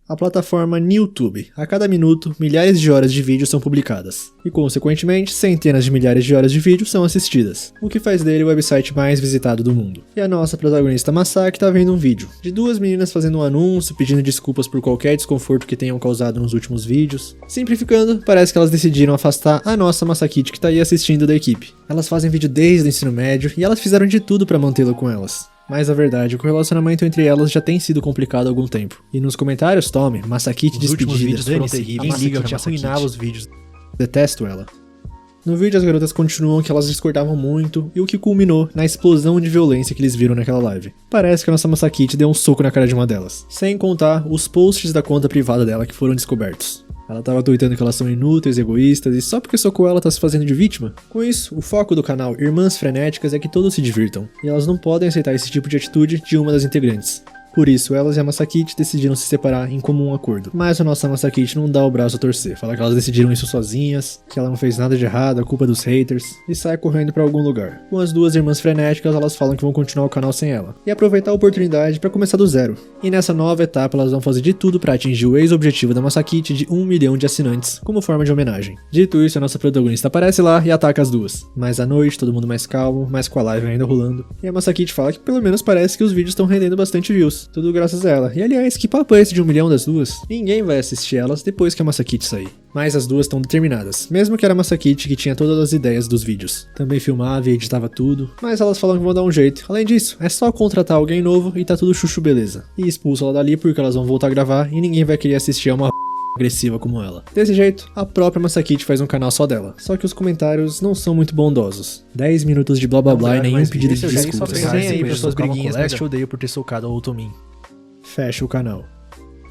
A plataforma YouTube. A cada minuto, milhares de horas de vídeos são publicadas. E, consequentemente, centenas de milhares de horas de vídeos são assistidas. O que faz dele o website mais visitado do mundo. E a nossa protagonista Masaki tá vendo um vídeo de duas meninas fazendo um anúncio, pedindo desculpas por qualquer desconforto que tenham causado nos últimos vídeos. Simplificando, parece que elas decidiram afastar a nossa Masakite que tá aí assistindo da equipe. Elas fazem vídeo desde o ensino médio e elas fizeram de tudo pra mantê-la com elas. Mas a verdade é que o relacionamento entre elas já tem sido complicado há algum tempo. E nos comentários, Tommy, Masakite despedida, os vídeos foram terríveis, ninguém liga, arruinava os vídeos. Detesto ela. No vídeo as garotas continuam que elas discordavam muito e o que culminou na explosão de violência que eles viram naquela live. Parece que a nossa Masakite deu um soco na cara de uma delas. Sem contar os posts da conta privada dela que foram descobertos. Ela tava tweetando que elas são inúteis, egoístas, e só porque socou ela tá se fazendo de vítima? Com isso, o foco do canal Irmãs Frenéticas é que todos se divirtam, e elas não podem aceitar esse tipo de atitude de uma das integrantes. Por isso, elas e a Masakite decidiram se separar em comum acordo. Mas a nossa Masakite não dá o braço a torcer, fala que elas decidiram isso sozinhas, que ela não fez nada de errado, a culpa é dos haters, e sai correndo pra algum lugar. Com as duas irmãs frenéticas, elas falam que vão continuar o canal sem ela, e aproveitar a oportunidade pra começar do zero. E nessa nova etapa, elas vão fazer de tudo pra atingir o ex-objetivo da Masakite de 1 milhão de assinantes, como forma de homenagem. Dito isso, a nossa protagonista aparece lá e ataca as duas. Mas à noite, todo mundo mais calmo, mas com a live ainda rolando. E a Masakite fala que pelo menos parece que os vídeos estão rendendo bastante views. Tudo graças a ela. E aliás, que papo é esse de 1 milhão das duas? Ninguém vai assistir elas depois que a Masakite sair. Mas as duas estão determinadas, mesmo que era a Masakite que tinha todas as ideias dos vídeos. Também filmava e editava tudo, mas elas falam que vão dar um jeito. Além disso, é só contratar alguém novo e tá tudo chuchu beleza. E expulsa ela dali porque elas vão voltar a gravar e ninguém vai querer assistir a uma agressiva como ela. Desse jeito, a própria Masakite faz um canal só dela. Só que os comentários não são muito bondosos. 10 minutos de blá blá blá e nenhum pedido de desculpas. Sem aí suas briguinhas, mas te odeio por ter socado a Otomin. Fecha o canal.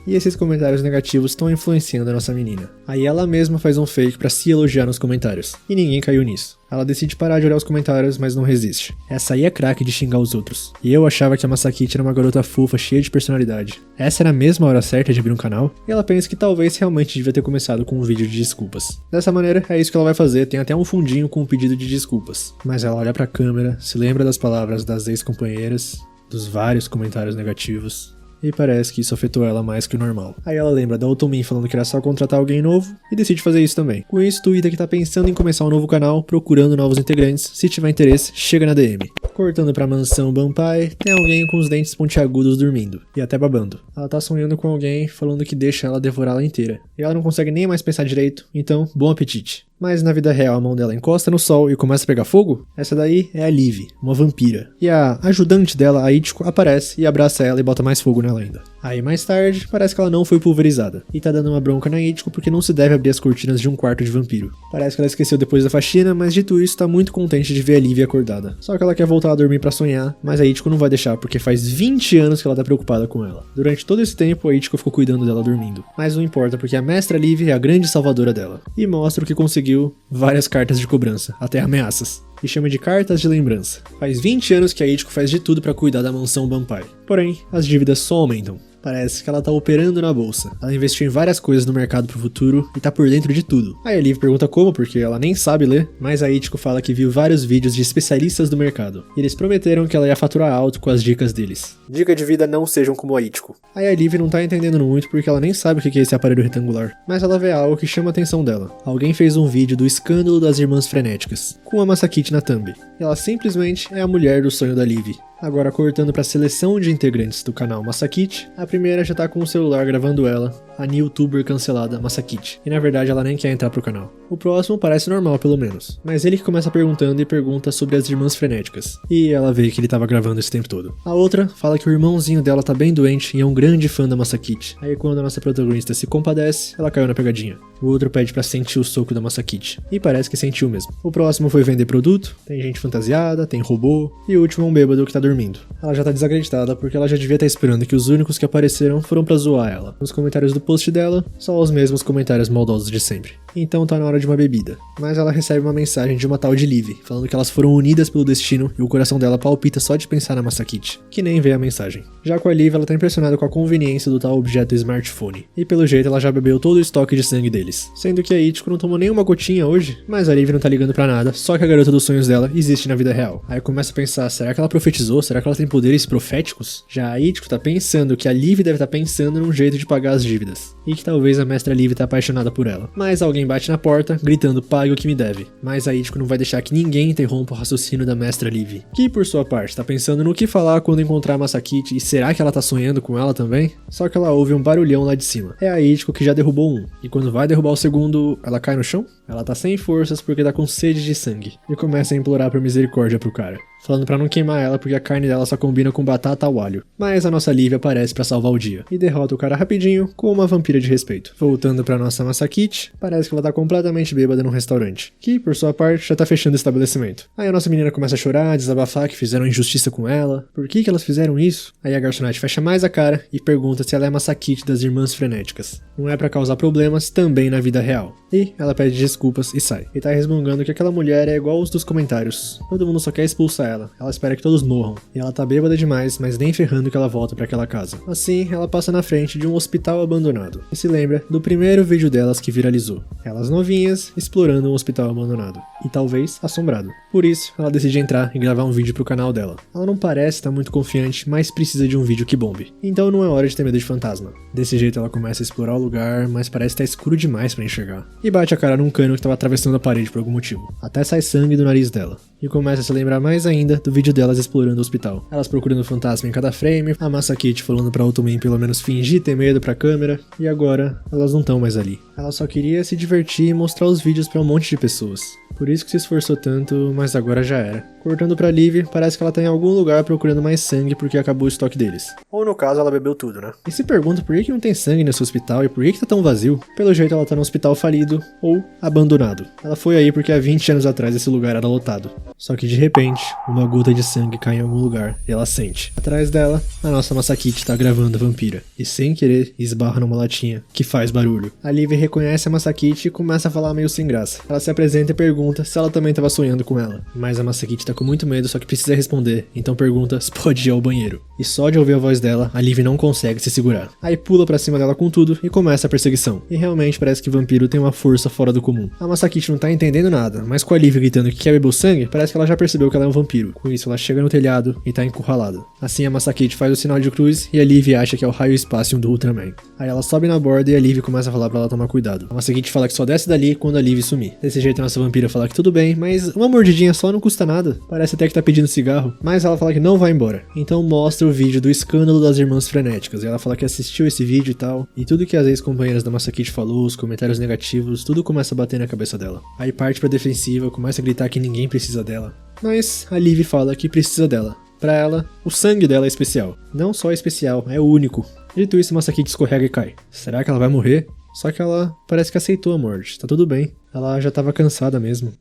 E esses comentários negativos estão influenciando a nossa menina. Aí ela mesma faz um fake pra se elogiar nos comentários. E ninguém caiu nisso. Ela decide parar de olhar os comentários, mas não resiste. Essa aí é craque de xingar os outros. E eu achava que a Masakite era uma garota fofa, cheia de personalidade. Essa era a mesma hora certa de abrir um canal? E ela pensa que talvez realmente devia ter começado com um vídeo de desculpas. Dessa maneira, é isso que ela vai fazer. Tem até um fundinho com um pedido de desculpas. Mas ela olha pra câmera, se lembra das palavras das ex-companheiras, dos vários comentários negativos. E parece que isso afetou ela mais que o normal. Aí ela lembra da Otomin falando que era só contratar alguém novo e decide fazer isso também. Com isso, Twitter que tá pensando em começar um novo canal, procurando novos integrantes. Se tiver interesse, chega na DM. Cortando pra mansão Banpai, tem alguém com os dentes pontiagudos dormindo, e até babando. Ela tá sonhando com alguém falando que deixa ela devorá-la inteira. E ela não consegue nem mais pensar direito, então, bom apetite. Mas na vida real a mão dela encosta no sol e começa a pegar fogo? Essa daí é a Liv, uma vampira. E a ajudante dela, a Ichiko, aparece e abraça ela e bota mais fogo nela ainda. Aí mais tarde, parece que ela não foi pulverizada. E tá dando uma bronca na Ichiko porque não se deve abrir as cortinas de um quarto de vampiro. Parece que ela esqueceu depois da faxina, mas dito isso, tá muito contente de ver a Liv acordada. Só que ela quer voltar a dormir pra sonhar, mas a Ichiko não vai deixar porque faz 20 anos que ela tá preocupada com ela. Durante todo esse tempo, a Ichiko ficou cuidando dela dormindo. Mas não importa porque a mestra Liv é a grande salvadora dela. E mostra o que conseguiu várias cartas de cobrança, até ameaças. E chama de cartas de lembrança. Faz 20 anos que a Ichiko faz de tudo pra cuidar da mansão Banpai. Porém, as dívidas só aumentam. Parece que ela tá operando na bolsa. Ela investiu em várias coisas no mercado pro futuro e tá por dentro de tudo. Aí a Liv pergunta como, porque ela nem sabe ler, mas a Ichiko fala que viu vários vídeos de especialistas do mercado. E eles prometeram que ela ia faturar alto com as dicas deles. Dica de vida: não sejam como a Ichiko. Aí a Liv não tá entendendo muito porque ela nem sabe o que é esse aparelho retangular. Mas ela vê algo que chama a atenção dela. Alguém fez um vídeo do escândalo das irmãs frenéticas, com a Masakite na thumb. E ela simplesmente é a mulher do sonho da Liv. Agora cortando para a seleção de integrantes do canal Masakite, a primeira já tá com o celular gravando ela, a youtuber cancelada Masakite, e na verdade ela nem quer entrar pro canal. O próximo parece normal pelo menos, mas ele que começa perguntando e pergunta sobre as irmãs frenéticas, e ela vê que ele tava gravando esse tempo todo. A outra fala que o irmãozinho dela tá bem doente e é um grande fã da Masakite. Aí quando a nossa protagonista se compadece, ela caiu na pegadinha. O outro pede pra sentir o soco da Masakite, e parece que sentiu mesmo. O próximo foi vender produto, tem gente fantasiada, tem robô, e o último é um bêbado que tá dormindo. Ela já tá desacreditada porque ela já devia estar esperando que os únicos que apareceram foram pra zoar ela. Nos comentários do post dela, só os mesmos comentários maldosos de sempre. então tá na hora de uma bebida. Mas ela recebe uma mensagem de uma tal de Liv, falando que elas foram unidas pelo destino e o coração dela palpita só de pensar na Masakit, que nem vê a mensagem. Já com a Liv, ela tá impressionada com a conveniência do tal objeto smartphone, e pelo jeito ela já bebeu todo o estoque de sangue deles. Sendo que a Ichiko não tomou nenhuma gotinha hoje, mas a Liv não tá ligando pra nada, só que a garota dos sonhos dela existe na vida real. Aí começa a pensar, será que ela profetizou? Será que ela tem poderes proféticos? Já a Ichiko tá pensando que a Liv deve estar pensando num jeito de pagar as dívidas, e que talvez a mestra Liv tá apaixonada por ela. Mas alguém bate na porta, gritando, pague o que me deve. Mas a Ichiko não vai deixar que ninguém interrompa o raciocínio da mestra Liv, que por sua parte tá pensando no que falar quando encontrar a Masakit, e será que ela tá sonhando com ela também? Só que ela ouve um barulhão lá de cima. É a Ichiko que já derrubou um, e quando vai derrubar o segundo, ela cai no chão? Ela tá sem forças porque tá com sede de sangue, e começa a implorar por misericórdia pro cara, falando pra não queimar ela porque a carne dela só combina com batata ao alho. Mas a nossa Liv aparece pra salvar o dia, e derrota o cara rapidinho com uma vampira de respeito. Voltando pra nossa Masakit, parece que ela tá completamente bêbada num restaurante, que por sua parte já tá fechando o estabelecimento. Aí a nossa menina começa a chorar, desabafar que fizeram injustiça com ela, por que elas fizeram isso? Aí a garçonete fecha mais a cara e pergunta se ela é a Masakit das Irmãs Frenéticas. Não é pra causar problemas também na vida real. E ela pede desculpas e sai. E tá resmungando que aquela mulher é igual os dos comentários. Todo mundo só quer expulsar ela espera que todos morram. E ela tá bêbada demais, mas nem ferrando que ela volta pra aquela casa. Assim, ela passa na frente de um hospital abandonado. E se lembra do primeiro vídeo delas que viralizou. Elas novinhas, explorando um hospital abandonado. E talvez assombrado. Por isso, ela decide entrar e gravar um vídeo pro canal dela. Ela não parece estar muito confiante, mas precisa de um vídeo que bombe. Então não é hora de ter medo de fantasma. Desse jeito ela começa a explorar o lugar, mas parece estar escuro demais pra enxergar. E bate a cara num cano que tava atravessando a parede por algum motivo. Até sai sangue do nariz dela. E começa a se lembrar mais ainda do vídeo delas explorando o hospital. Elas procurando o fantasma em cada frame, a Masakit falando pra Otomin pelo menos fingir ter medo pra câmera, e agora elas não estão mais ali. Ela só queria se divertir e mostrar os vídeos pra um monte de pessoas. Por isso que se esforçou tanto, mas agora já era. Cortando pra Liv, parece que ela tá em algum lugar procurando mais sangue porque acabou o estoque deles. Ou no caso, ela bebeu tudo, né? E se pergunta por que não tem sangue nesse hospital e por que tá tão vazio? Pelo jeito ela tá num hospital falido ou abandonado. Ela foi aí porque há 20 anos atrás esse lugar era lotado. Só que de repente, uma gota de sangue cai em algum lugar e ela sente. Atrás dela, a nossa Masakit tá gravando a vampira. E sem querer, esbarra numa latinha, que faz barulho. A Liv reconhece a Masakit e começa a falar meio sem graça. Ela se apresenta e pergunta se ela também tava sonhando com ela. Mas a Masakit tá com muito medo, só que precisa responder. Então pergunta se pode ir ao banheiro. E só de ouvir a voz dela, a Liv não consegue se segurar. Aí pula pra cima dela com tudo e começa a perseguição. E realmente parece que o vampiro tem uma força fora do comum. A Masakit não tá entendendo nada, mas com a Liv gritando que quer beber o sangue, parece que ela já percebeu que ela é um vampiro. Com isso, ela chega no telhado e tá encurralada. Assim, a Masakit faz o sinal de cruz e a Liv acha que é o raio espacium do Ultraman. Aí ela sobe na borda e a Liv começa a falar pra ela tomar cuidado. A Masakit fala que só desce dali quando a Liv sumir. Desse jeito, a nossa vampira fala que tudo bem, mas uma mordidinha só não custa nada. Parece até que tá pedindo cigarro. Mas ela fala que não vai embora. Então mostra o vídeo do escândalo das Irmãs Frenéticas. E ela fala que assistiu esse vídeo e tal. E tudo que as ex-companheiras da Masakit falou, os comentários negativos, tudo começa a bater na cabeça dela. Aí parte pra defensiva, começa a gritar que ninguém precisa dela. Mas a Liv fala que precisa dela. Pra ela, o sangue dela é especial. Não só é especial, é o único. Dito isso, Masakit escorrega e cai. Será que ela vai morrer? Só que ela parece que aceitou a morte. Tá tudo bem. Ela já tava cansada mesmo.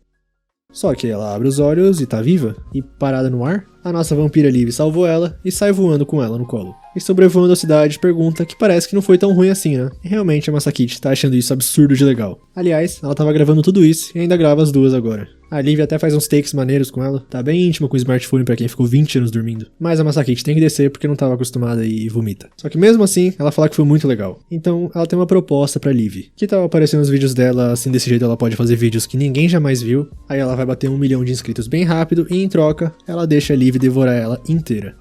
Só que ela abre os olhos e tá viva. E parada no ar, a nossa vampira Liv salvou ela e sai voando com ela no colo. E sobrevoando a cidade, pergunta que parece que não foi tão ruim assim, né? E realmente a Masakit tá achando isso absurdo de legal. Aliás, ela tava gravando tudo isso e ainda grava as duas agora. A Liv até faz uns takes maneiros com ela, tá bem íntima com o smartphone pra quem ficou 20 anos dormindo. Mas a Masakit tem que descer porque não tava acostumada e vomita. Só que mesmo assim, ela fala que foi muito legal. Então, ela tem uma proposta pra Liv, que tava aparecendo nos vídeos dela, assim desse jeito ela pode fazer vídeos que ninguém jamais viu. Aí ela vai bater 1 milhão de inscritos bem rápido e em troca, ela deixa a Liv devorar ela inteira.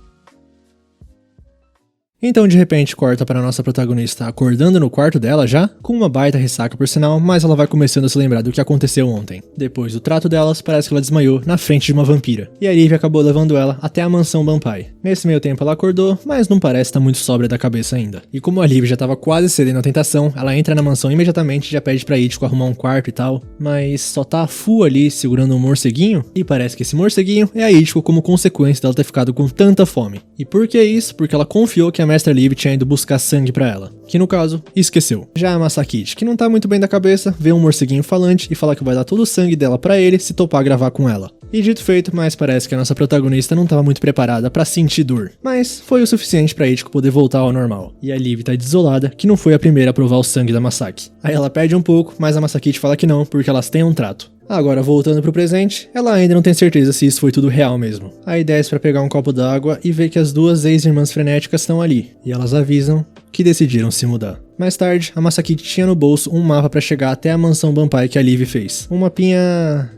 Então de repente corta para a nossa protagonista acordando no quarto dela já, com uma baita ressaca por sinal, mas ela vai começando a se lembrar do que aconteceu ontem. Depois do trato delas, parece que ela desmaiou na frente de uma vampira, e a Liv acabou levando ela até a mansão Banpai. Nesse meio tempo ela acordou, mas não parece estar muito sóbria da cabeça ainda. E como a Liv já estava quase cedendo à tentação, ela entra na mansão imediatamente e já pede pra Ichiko arrumar um quarto e tal, mas só tá a Fu ali segurando um morceguinho, e parece que esse morceguinho é a Ichiko como consequência dela ter ficado com tanta fome. E por que isso? Porque ela confiou que a a mestra Liv tinha ido buscar sangue pra ela, que no caso, esqueceu. Já a Masakit, que não tá muito bem da cabeça, vê um morceguinho falante e fala que vai dar todo o sangue dela pra ele se topar gravar com ela. E dito feito, mas parece que a nossa protagonista não tava muito preparada pra sentir dor. Mas foi o suficiente pra Ichiko poder voltar ao normal. E a Liv tá desolada que não foi a primeira a provar o sangue da Masaki. Aí ela pede um pouco, mas a Masakit fala que não, porque elas têm um trato. Agora, voltando pro presente, ela ainda não tem certeza se isso foi tudo real mesmo. Aí desce pra pegar um copo d'água e vê que as duas ex-irmãs frenéticas estão ali. E elas avisam que decidiram se mudar. Mais tarde, a Masakit tinha no bolso um mapa pra chegar até a mansão Banpai que a Liv fez. Um mapinha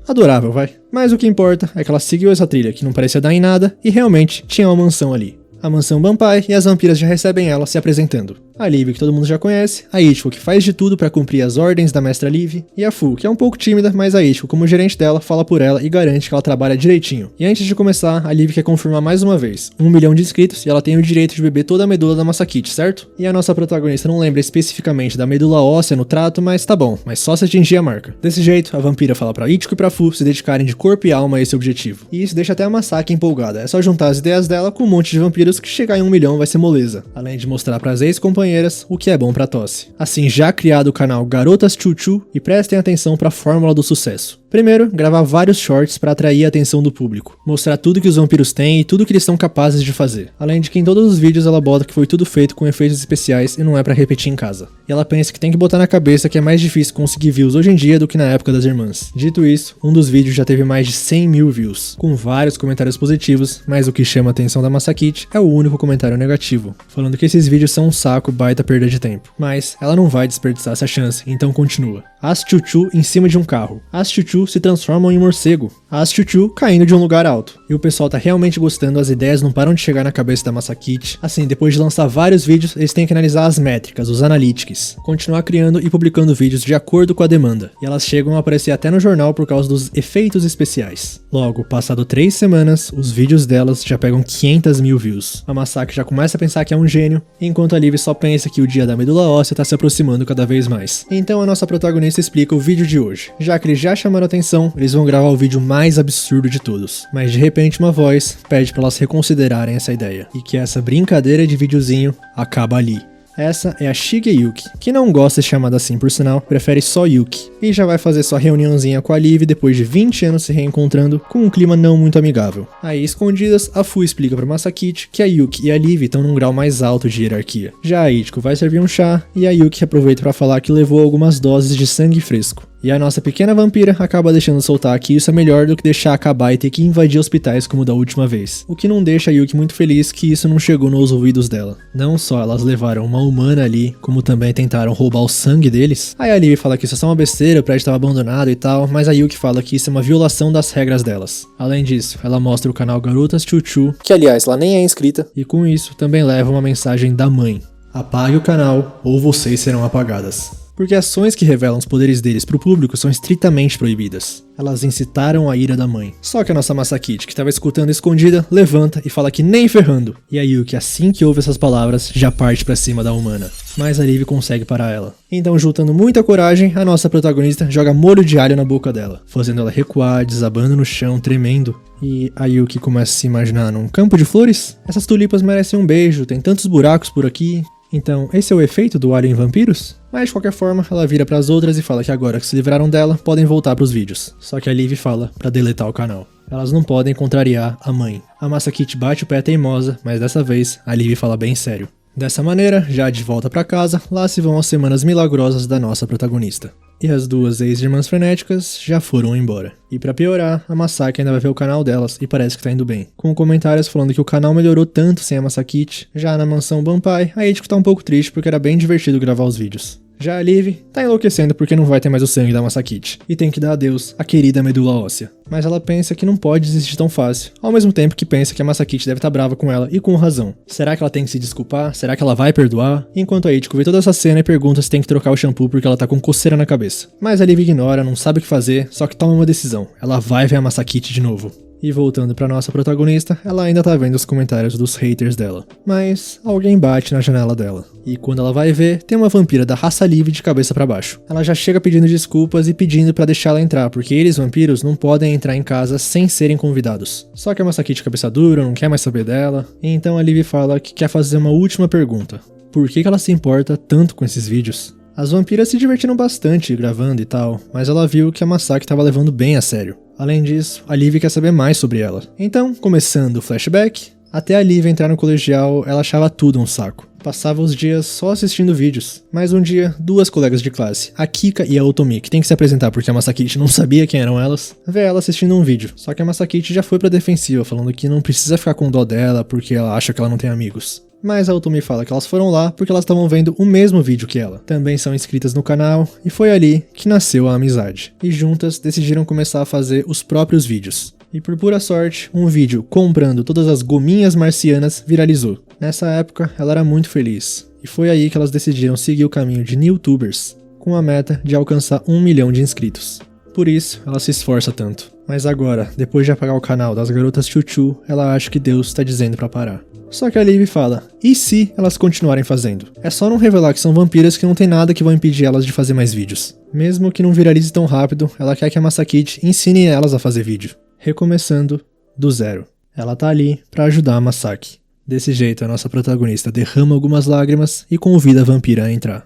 adorável, vai. Mas o que importa é que ela seguiu essa trilha que não parecia dar em nada e realmente tinha uma mansão ali. A mansão Banpai, e as vampiras já recebem ela se apresentando. A Liv, que todo mundo já conhece, a Ichiko, que faz de tudo pra cumprir as ordens da mestra Liv, e a Fu, que é um pouco tímida, mas a Ichiko, como gerente dela, fala por ela e garante que ela trabalha direitinho. E antes de começar, a Liv quer confirmar mais uma vez, 1 milhão de inscritos e ela tem o direito de beber toda a medula da Masakit, certo? E a nossa protagonista não lembra especificamente da medula óssea no trato, mas tá bom, mas só se atingir a marca. Desse jeito, a vampira fala pra Ichiko e pra Fu se dedicarem de corpo e alma a esse objetivo. E isso deixa até a Masaki empolgada, é só juntar as ideias dela com um monte de vampiros que chegar em 1 milhão vai ser moleza. Além de mostrar pras ex-companheiras o que é bom pra tosse. Assim, já criado o canal Garotas Chuchu, e prestem atenção pra fórmula do sucesso. Primeiro, gravar vários shorts para atrair a atenção do público, mostrar tudo que os vampiros têm e tudo que eles são capazes de fazer. Além de que em todos os vídeos ela bota que foi tudo feito com efeitos especiais e não é para repetir em casa. E ela pensa que tem que botar na cabeça que é mais difícil conseguir views hoje em dia do que na época das irmãs. Dito isso, um dos vídeos já teve mais de 100 mil views, com vários comentários positivos, mas o que chama a atenção da Masakit é o único comentário negativo, falando que esses vídeos são um saco, baita perda de tempo. Mas ela não vai desperdiçar essa chance, então continua. As Chuchu em cima de um carro. As Chuchu se transformam em morcego. As Chuchu caindo de um lugar alto. E o pessoal tá realmente gostando, as ideias não param de chegar na cabeça da Masakit. Assim, depois de lançar vários vídeos, eles têm que analisar as métricas, os analytics. Continuar criando e publicando vídeos de acordo com a demanda. E elas chegam a aparecer até no jornal por causa dos efeitos especiais. Logo, passado 3 semanas, os vídeos delas já pegam 500 mil views. A Masaki já começa a pensar que é um gênio, enquanto a Liv só pensa que o dia da medula óssea tá se aproximando cada vez mais. Então a nossa protagonista explica o vídeo de hoje. Já que eles já chamaram atenção, eles vão gravar o vídeo mais absurdo de todos. Mas de repente uma voz pede pra elas reconsiderarem essa ideia. E que essa brincadeira de videozinho acaba ali. Essa é a Shigeyuki, que não gosta de ser chamada assim por sinal, prefere só Yuki. E já vai fazer sua reuniãozinha com a Liv depois de 20 anos se reencontrando, com um clima não muito amigável. Aí, escondidas, a Fu explica pra Masakit que a Yuki e a Liv estão num grau mais alto de hierarquia. Já a Ichiko vai servir um chá, e a Yuki aproveita pra falar que levou algumas doses de sangue fresco. E a nossa pequena vampira acaba deixando soltar que isso é melhor do que deixar acabar e ter que invadir hospitais como da última vez. O que não deixa a Yuki muito feliz que isso não chegou nos ouvidos dela. Não só elas levaram uma humana ali, como também tentaram roubar o sangue deles. Aí a Liv fala que isso é só uma besteira, o prédio estava abandonado e tal, mas a Yuki fala que isso é uma violação das regras delas. Além disso, ela mostra o canal Garotas Chuchu, que aliás lá nem é inscrita, e com isso também leva uma mensagem da mãe. Apague o canal ou vocês serão apagadas. Porque ações que revelam os poderes deles pro público são estritamente proibidas. Elas incitaram a ira da mãe. Só que a nossa Masakit, que estava escutando escondida, levanta e fala que nem ferrando. E a Yuki, assim que ouve essas palavras, já parte pra cima da humana. Mas a Liv consegue parar ela. Então, juntando muita coragem, a nossa protagonista joga molho de alho na boca dela, fazendo ela recuar, desabando no chão, tremendo. E a Yuki começa a se imaginar num campo de flores? Essas tulipas merecem um beijo, tem tantos buracos por aqui. Então, esse é o efeito do alho em vampiros? Mas de qualquer forma, ela vira pras outras e fala que agora que se livraram dela, podem voltar pros vídeos. Só que a Liv fala pra deletar o canal. Elas não podem contrariar a mãe. A Masakit bate o pé teimosa, mas dessa vez, a Liv fala bem sério. Dessa maneira, já de volta pra casa, lá se vão as semanas milagrosas da nossa protagonista. E as duas ex-irmãs frenéticas já foram embora. E pra piorar, a Masaki ainda vai ver o canal delas e parece que tá indo bem. Com comentários falando que o canal melhorou tanto sem a Masakit. Já na mansão Banpai, a Ichiko tá um pouco triste porque era bem divertido gravar os vídeos. Já a Liv tá enlouquecendo porque não vai ter mais o sangue da Masakit. E tem que dar adeus à querida medula óssea. Mas ela pensa que não pode desistir tão fácil. Ao mesmo tempo que pensa que a Masakit deve estar brava com ela e com razão. Será que ela tem que se desculpar? Será que ela vai perdoar? Enquanto a Ichiko vê toda essa cena e pergunta se tem que trocar o shampoo porque ela tá com coceira na cabeça. Mas a Liv ignora, não sabe o que fazer, só que toma uma decisão. Ela vai ver a Masakit de novo. E voltando pra nossa protagonista, ela ainda tá vendo os comentários dos haters dela. Mas alguém bate na janela dela. E quando ela vai ver, tem uma vampira da raça livre de cabeça pra baixo. Ela já chega pedindo desculpas e pedindo pra deixar ela entrar, porque eles, vampiros, não podem entrar em casa sem serem convidados. Só que a Masaki cabeça dura, não quer mais saber dela. E então a Liv fala que quer fazer uma última pergunta. Por que ela se importa tanto com esses vídeos? As vampiras se divertiram bastante gravando e tal, mas ela viu que a Masaki tava levando bem a sério. Além disso, a Liv quer saber mais sobre ela. Então, começando o flashback, até a Liv entrar no colegial, ela achava tudo um saco. Passava os dias só assistindo vídeos. Mas um dia, duas colegas de classe, a Kika e a Otomi, que tem que se apresentar porque a Masaki não sabia quem eram elas, vê ela assistindo um vídeo. Só que a Masaki já foi pra defensiva, falando que não precisa ficar com dó dela porque ela acha que ela não tem amigos. Mas a Otomi fala que elas foram lá porque elas estavam vendo o mesmo vídeo que ela. Também são inscritas no canal e foi ali que nasceu a amizade. E juntas decidiram começar a fazer os próprios vídeos. E por pura sorte, um vídeo comprando todas as gominhas marcianas viralizou. Nessa época, ela era muito feliz. E foi aí que elas decidiram seguir o caminho de Newtubers, com a meta de alcançar 1 milhão de inscritos. Por isso, ela se esforça tanto. Mas agora, depois de apagar o canal das garotas Chuchu, ela acha que Deus está dizendo pra parar. Só que a Liv fala, e se elas continuarem fazendo? É só não revelar que são vampiras que não tem nada que vão impedir elas de fazer mais vídeos. Mesmo que não viralize tão rápido, ela quer que a Masaki ensine elas a fazer vídeo. Recomeçando do zero. Ela tá ali pra ajudar a Masaki. Desse jeito, a nossa protagonista derrama algumas lágrimas e convida a vampira a entrar.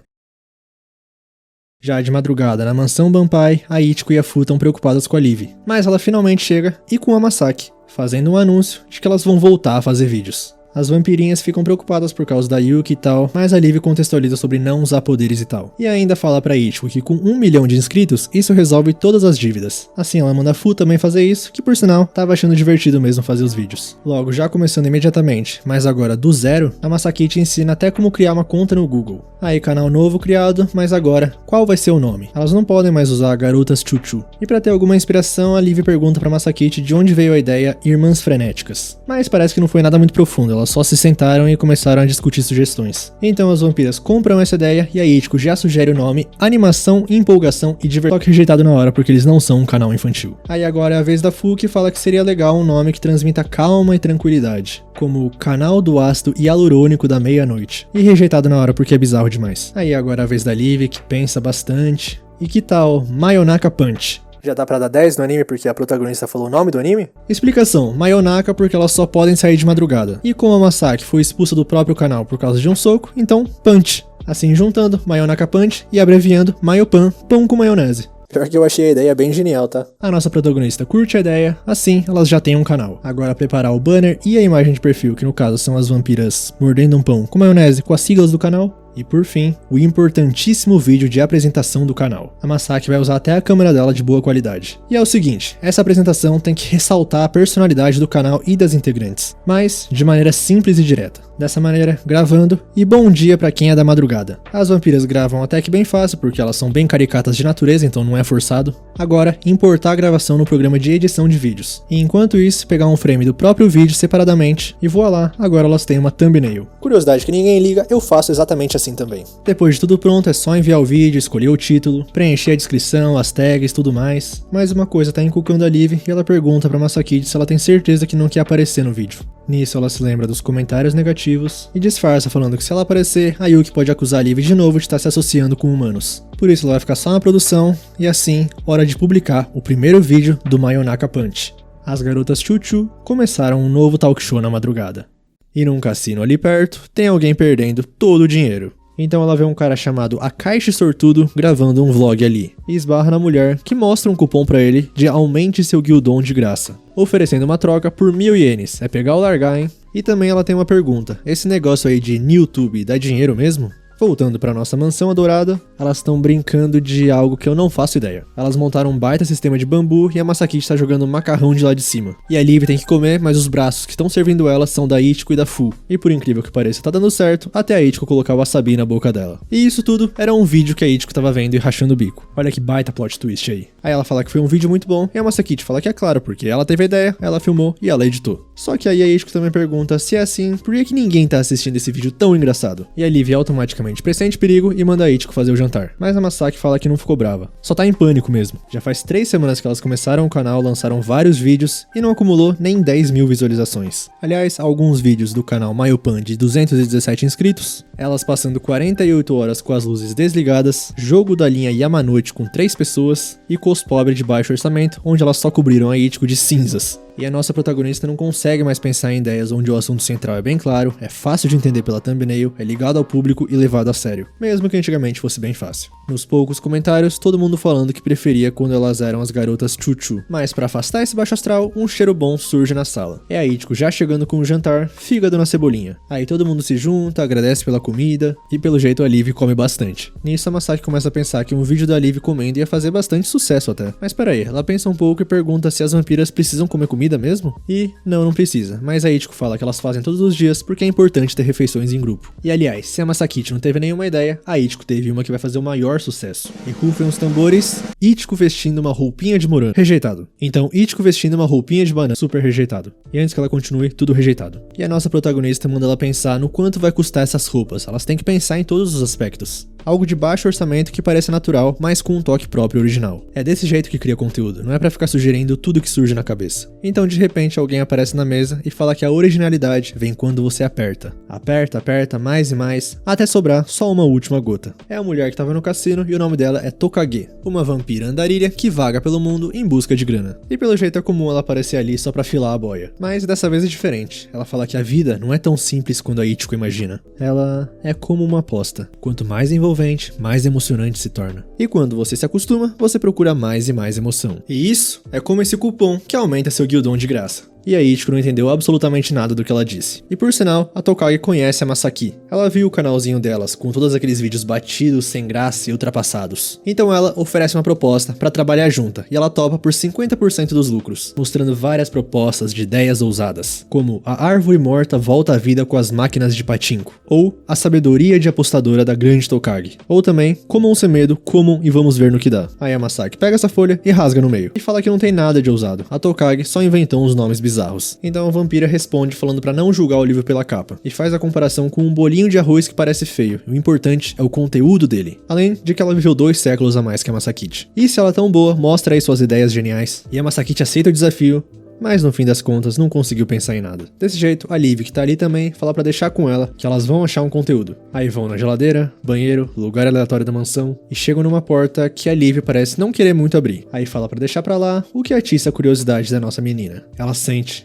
Já de madrugada, na mansão Banpai, a Ichiko e a Fu estão preocupadas com a Liv. Mas ela finalmente chega e com a Masaki, fazendo um anúncio de que elas vão voltar a fazer vídeos. As vampirinhas ficam preocupadas por causa da Yuki e tal, mas a Liv contextualiza sobre não usar poderes e tal. E ainda fala pra Ichiko que com 1 milhão de inscritos, isso resolve todas as dívidas. Assim ela manda a Fu também fazer isso, que por sinal, tava achando divertido mesmo fazer os vídeos. Logo, já começando imediatamente, mas agora do zero, a Masaki te ensina até como criar uma conta no Google. Aí canal novo criado, mas agora, qual vai ser o nome? Elas não podem mais usar garotas Chuchu. E pra ter alguma inspiração, a Liv pergunta pra Masaki de onde veio a ideia Irmãs Frenéticas. Mas parece que não foi nada muito profundo, elas só se sentaram e começaram a discutir sugestões. Então as vampiras compram essa ideia e a Ichiko já sugere o nome Animação, Empolgação e Diversão, só que rejeitado na hora porque eles não são um canal infantil. Aí agora é a vez da Fu, que fala que seria legal um nome que transmita calma e tranquilidade, como Canal do Ácido Hialurônico da Meia-Noite, e rejeitado na hora porque é bizarro demais. Aí agora é a vez da Liv, que pensa bastante. E que tal Mayonaka Punch? Já dá pra dar 10 no anime porque a protagonista falou o nome do anime? Explicação, Mayonaka porque elas só podem sair de madrugada. E como a Masaki foi expulsa do próprio canal por causa de um soco, então Punch. Assim juntando Mayonaka Punch e abreviando Mayopan, pão com maionese. Pior que eu achei a ideia bem genial, tá? A nossa protagonista curte a ideia, assim elas já têm um canal. Agora preparar o banner e a imagem de perfil, que no caso são as vampiras mordendo um pão com maionese com as siglas do canal. E por fim, o importantíssimo vídeo de apresentação do canal. A Masaki vai usar até a câmera dela de boa qualidade. E é o seguinte, essa apresentação tem que ressaltar a personalidade do canal e das integrantes, mas de maneira simples e direta. Dessa maneira, gravando, e bom dia pra quem é da madrugada. As vampiras gravam até que bem fácil, porque elas são bem caricatas de natureza, então não é forçado. Agora, importar a gravação no programa de edição de vídeos. E enquanto isso, pegar um frame do próprio vídeo separadamente, e voilá, agora elas têm uma thumbnail. Curiosidade que ninguém liga, eu faço exatamente assim também. Depois de tudo pronto, é só enviar o vídeo, escolher o título, preencher a descrição, as tags, tudo mais. Mas uma coisa tá encucando a Liv e ela pergunta pra Masaki se ela tem certeza que não quer aparecer no vídeo. Nisso ela se lembra dos comentários negativos e disfarça falando que se ela aparecer, a Yuki pode acusar a Liv de novo de estar se associando com humanos. Por isso ela vai ficar só na produção e assim, hora de publicar o primeiro vídeo do Mayonaka Punch. As garotas Chuchu começaram um novo talk show na madrugada. E num cassino ali perto, tem alguém perdendo todo o dinheiro. Então ela vê um cara chamado Akaishi Sortudo gravando um vlog ali, e esbarra na mulher que mostra um cupom pra ele de aumente seu Guildon de graça, oferecendo uma troca por 1000 ienes, é pegar ou largar, hein? E também ela tem uma pergunta, esse negócio aí de Newtube dá dinheiro mesmo? Voltando pra nossa mansão adorada, elas estão brincando de algo que eu não faço ideia. Elas montaram um baita sistema de bambu e a Masaki está jogando macarrão de lá de cima. E a Liv tem que comer, mas os braços que estão servindo ela são da Ichiko e da Fu. E por incrível que pareça, tá dando certo, até a Ichiko colocar o wasabi na boca dela. E isso tudo era um vídeo que a Ichiko tava vendo e rachando o bico. Olha que baita plot twist aí. Aí ela fala que foi um vídeo muito bom e a Masaki fala que é claro, porque ela teve a ideia, ela filmou e ela editou. Só que aí a Ichiko também pergunta se é assim, por que ninguém tá assistindo esse vídeo tão engraçado? E a Liv automaticamente automaticamente pressente perigo e manda a Ichiko fazer o jantar. Mas a Masaki fala que não ficou brava, só tá em pânico mesmo. Já faz 3 semanas que elas começaram o canal, lançaram vários vídeos e não acumulou nem 10 mil visualizações. Aliás, alguns vídeos do canal Mayopan de 217 inscritos, elas passando 48 horas com as luzes desligadas, jogo da linha Yamanote com 3 pessoas e cos pobre de baixo orçamento, onde elas só cobriram a Ichiko de cinzas. E a nossa protagonista não consegue mais pensar em ideias onde o assunto central é bem claro, é fácil de entender pela thumbnail, é ligado ao público e levado a sério, mesmo que antigamente fosse bem fácil. Nos poucos comentários, todo mundo falando que preferia quando elas eram as garotas chuchu. Mas pra afastar esse baixo astral, um cheiro bom surge na sala. É a Ichiko já chegando com o jantar, fígado na cebolinha. Aí todo mundo se junta, agradece pela comida e pelo jeito a Liv come bastante. Nisso a Masaki começa a pensar que um vídeo da Liv comendo ia fazer bastante sucesso até. Mas peraí, ela pensa um pouco e pergunta se as vampiras precisam comer comida mesmo? E não precisa, mas a Ichiko fala que elas fazem todos os dias porque é importante ter refeições em grupo. E aliás, se a Masaki não teve nenhuma ideia, a Ichiko teve uma que vai fazer o maior sucesso. E rufem os tambores, Ichiko vestindo uma roupinha de morango, rejeitado. Então Ichiko vestindo uma roupinha de banana, super rejeitado. E antes que ela continue, tudo rejeitado. E a nossa protagonista manda ela pensar no quanto vai custar essas roupas, elas têm que pensar em todos os aspectos. Algo de baixo orçamento que parece natural, mas com um toque próprio original. É desse jeito que cria conteúdo, não é pra ficar sugerindo tudo que surge na cabeça. Então de repente alguém aparece na mesa e fala que a originalidade vem quando você aperta. Aperta, aperta, mais e mais, até sobrar só uma última gota. É a mulher que tava no cassino e o nome dela é Tokage, uma vampira andarilha que vaga pelo mundo em busca de grana. E pelo jeito é comum ela aparecer ali só pra filar a boia. Mas dessa vez é diferente. Ela fala que a vida não é tão simples quanto a Ichiko imagina. Ela é como uma aposta. Quanto mais envolvente, mais emocionante se torna. E quando você se acostuma, você procura mais e mais emoção. E isso é como esse cupom que aumenta seu guildon de graça. E a Ichiko não entendeu absolutamente nada do que ela disse. E por sinal, a Tokage conhece a Masaki. Ela viu o canalzinho delas com todos aqueles vídeos batidos, sem graça e ultrapassados. Então ela oferece uma proposta pra trabalhar junta, e ela topa por 50% dos lucros, mostrando várias propostas de ideias ousadas, como a árvore morta volta à vida com as máquinas de pachinko, ou a sabedoria de apostadora da grande Tokage, ou também comam sem medo, comam e vamos ver no que dá. Aí a Masaki pega essa folha e rasga no meio, e fala que não tem nada de ousado. A Tokage só inventou uns nomes bizarros. Então a vampira responde falando pra não julgar o livro pela capa, e faz a comparação com um bolinho de arroz que parece feio. O importante é o conteúdo dele, além de que ela viveu 2 séculos a mais que a Masaki. E se ela é tão boa, mostra aí suas ideias geniais. E a Masaki aceita o desafio, mas no fim das contas não conseguiu pensar em nada. Desse jeito, a Liv, que tá ali também, fala pra deixar com ela que elas vão achar um conteúdo. Aí vão na geladeira, banheiro, lugar aleatório da mansão e chegam numa porta que a Liv parece não querer muito abrir. Aí fala pra deixar pra lá, o que atiça a curiosidade da nossa menina. Ela sente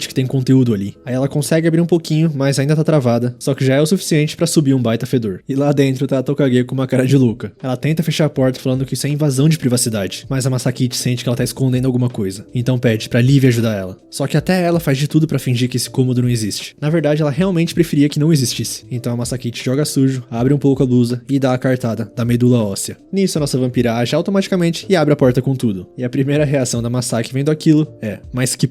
que tem conteúdo ali. Aí ela consegue abrir um pouquinho, mas ainda tá travada, só que já é o suficiente pra subir um baita fedor. E lá dentro tá a Tokage com uma cara de louca. Ela tenta fechar a porta falando que isso é invasão de privacidade, mas a Masaki sente que ela tá escondendo alguma coisa. Então pede pra Liv ajudar ela. Só que até ela faz de tudo pra fingir que esse cômodo não existe. Na verdade, ela realmente preferia que não existisse. Então a Masaki joga sujo, abre um pouco a blusa e dá a cartada da medula óssea. Nisso a nossa vampira age automaticamente e abre a porta com tudo. E a primeira reação da Masaki vendo aquilo é: mas que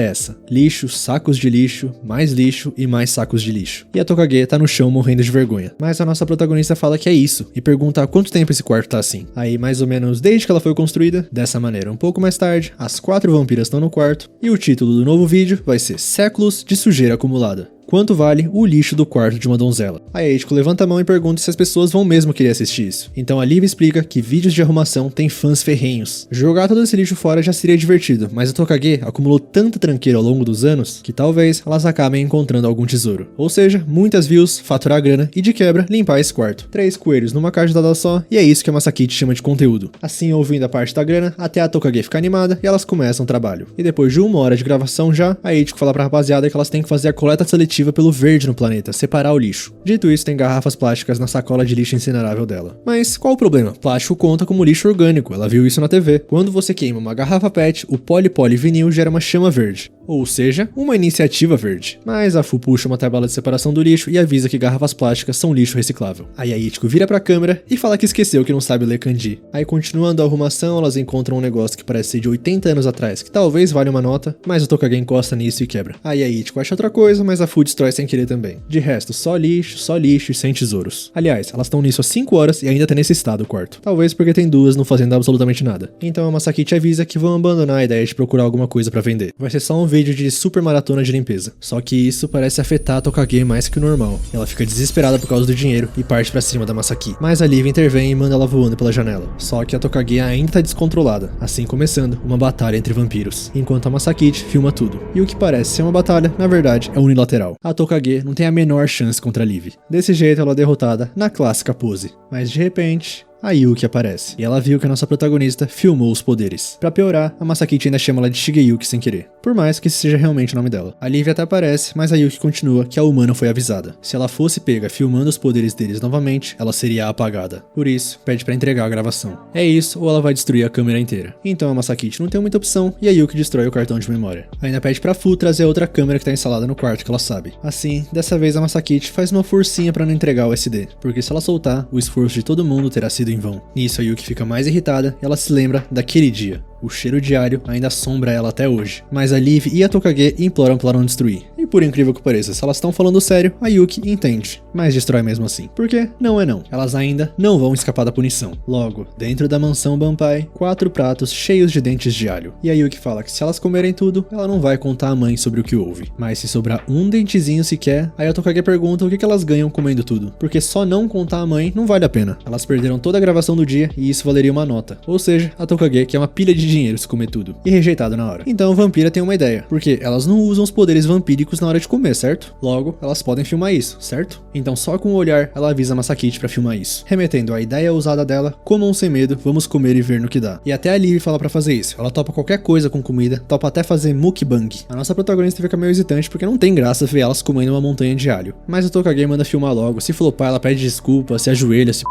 é essa? Lixo, sacos de lixo, mais lixo e mais sacos de lixo. E a Tokage tá no chão morrendo de vergonha. Mas a nossa protagonista fala que é isso e pergunta há quanto tempo esse quarto tá assim. Aí mais ou menos desde que ela foi construída, dessa maneira. Um pouco mais tarde, as 4 vampiras estão no quarto e o título do novo vídeo vai ser Séculos de Sujeira Acumulada. Quanto vale o lixo do quarto de uma donzela? A Ichiko levanta a mão e pergunta se as pessoas vão mesmo querer assistir isso. Então a Liv explica que vídeos de arrumação têm fãs ferrenhos. Jogar todo esse lixo fora já seria divertido, mas a Tokage acumulou tanta tranqueira ao longo dos anos que talvez elas acabem encontrando algum tesouro. Ou seja, muitas views, faturar grana e de quebra limpar esse quarto. 3 coelhos numa cajadada só e é isso que a Masaki chama de conteúdo. Assim, ouvindo a parte da grana, até a Tokage ficar animada e elas começam o trabalho. E depois de 1 hora de gravação já, a Ichiko fala pra rapaziada que elas têm que fazer a coleta seletiva pelo verde no planeta, separar o lixo. Dito isso, tem garrafas plásticas na sacola de lixo incinerável dela. Mas qual o problema? Plástico conta como lixo orgânico, ela viu isso na TV. Quando você queima uma garrafa PET, o polivinil gera uma chama verde. Ou seja, uma iniciativa verde. Mas a Fu puxa uma tabela de separação do lixo e avisa que garrafas plásticas são lixo reciclável. Aí a Ichiko vira pra câmera e fala que esqueceu que não sabe ler kanji. Aí continuando a arrumação, elas encontram um negócio que parece ser de 80 anos atrás, que talvez valha uma nota, mas o Tokage encosta nisso e quebra. Aí a Ichiko acha outra coisa, mas a Fu destrói sem querer também. De resto, só lixo e sem tesouros. Aliás, elas estão nisso há 5 horas e ainda tá nesse estado o quarto. Talvez porque tem 2 não fazendo absolutamente nada. Então a Masaki avisa que vão abandonar a ideia de procurar alguma coisa pra vender. Vai ser só um vídeo vídeo de super maratona de limpeza. Só que isso parece afetar a Tokage mais que o normal. Ela fica desesperada por causa do dinheiro e parte pra cima da Masaki. Mas a Liv intervém e manda ela voando pela janela. Só que a Tokage ainda tá descontrolada, assim começando uma batalha entre vampiros, enquanto a Masaki filma tudo. E o que parece ser uma batalha, na verdade, é unilateral. A Tokage não tem a menor chance contra a Liv. Desse jeito ela é derrotada na clássica pose. Mas de repente, a Yuki aparece, e ela viu que a nossa protagonista filmou os poderes. Pra piorar, a Masaki ainda chama ela de Shigeyuki sem querer, por mais que esse seja realmente o nome dela. A Liv até aparece, mas a Yuki continua que a humana foi avisada. Se ela fosse pega filmando os poderes deles novamente, ela seria apagada. Por isso, pede pra entregar a gravação. É isso, ou ela vai destruir a câmera inteira. Então a Masaki não tem muita opção, e a Yuki destrói o cartão de memória. Ainda pede pra Fu trazer outra câmera que tá instalada no quarto que ela sabe. Assim, dessa vez a Masaki faz uma forcinha pra não entregar o SD, porque se ela soltar, o esforço de todo mundo terá sido em vão. Nisso a Yuki fica mais irritada e ela se lembra daquele dia. O cheiro diário ainda assombra ela até hoje. Mas a Liv e a Tokage imploram pra não destruir. E por incrível que pareça, se elas estão falando sério, a Yuki entende, mas destrói mesmo assim. Porque não é não. Elas ainda não vão escapar da punição. Logo, dentro da mansão Banpai, 4 pratos cheios de dentes de alho. E a Yuki fala que se elas comerem tudo, ela não vai contar à mãe sobre o que houve. Mas se sobrar um dentezinho sequer, aí a Tokage pergunta o que elas ganham comendo tudo. Porque só não contar à mãe não vale a pena. Elas perderam toda a gravação do dia e isso valeria uma nota. Ou seja, a Tokage quer uma pilha de dinheiro se comer tudo. E rejeitado na hora. Então a vampira tem uma ideia. Porque elas não usam os poderes vampíricos na hora de comer, certo? Logo, elas podem filmar isso, certo? Então só com o olhar, ela avisa a Masaki pra filmar isso. Remetendo à ideia ousada dela, comam sem medo, vamos comer e ver no que dá. E até a Liv fala pra fazer isso. Ela topa qualquer coisa com comida, topa até fazer mukbang. A nossa protagonista fica meio hesitante porque não tem graça ver elas comendo uma montanha de alho. Mas a Tokage manda filmar logo. Se flopar, ela pede desculpa, se ajoelha, se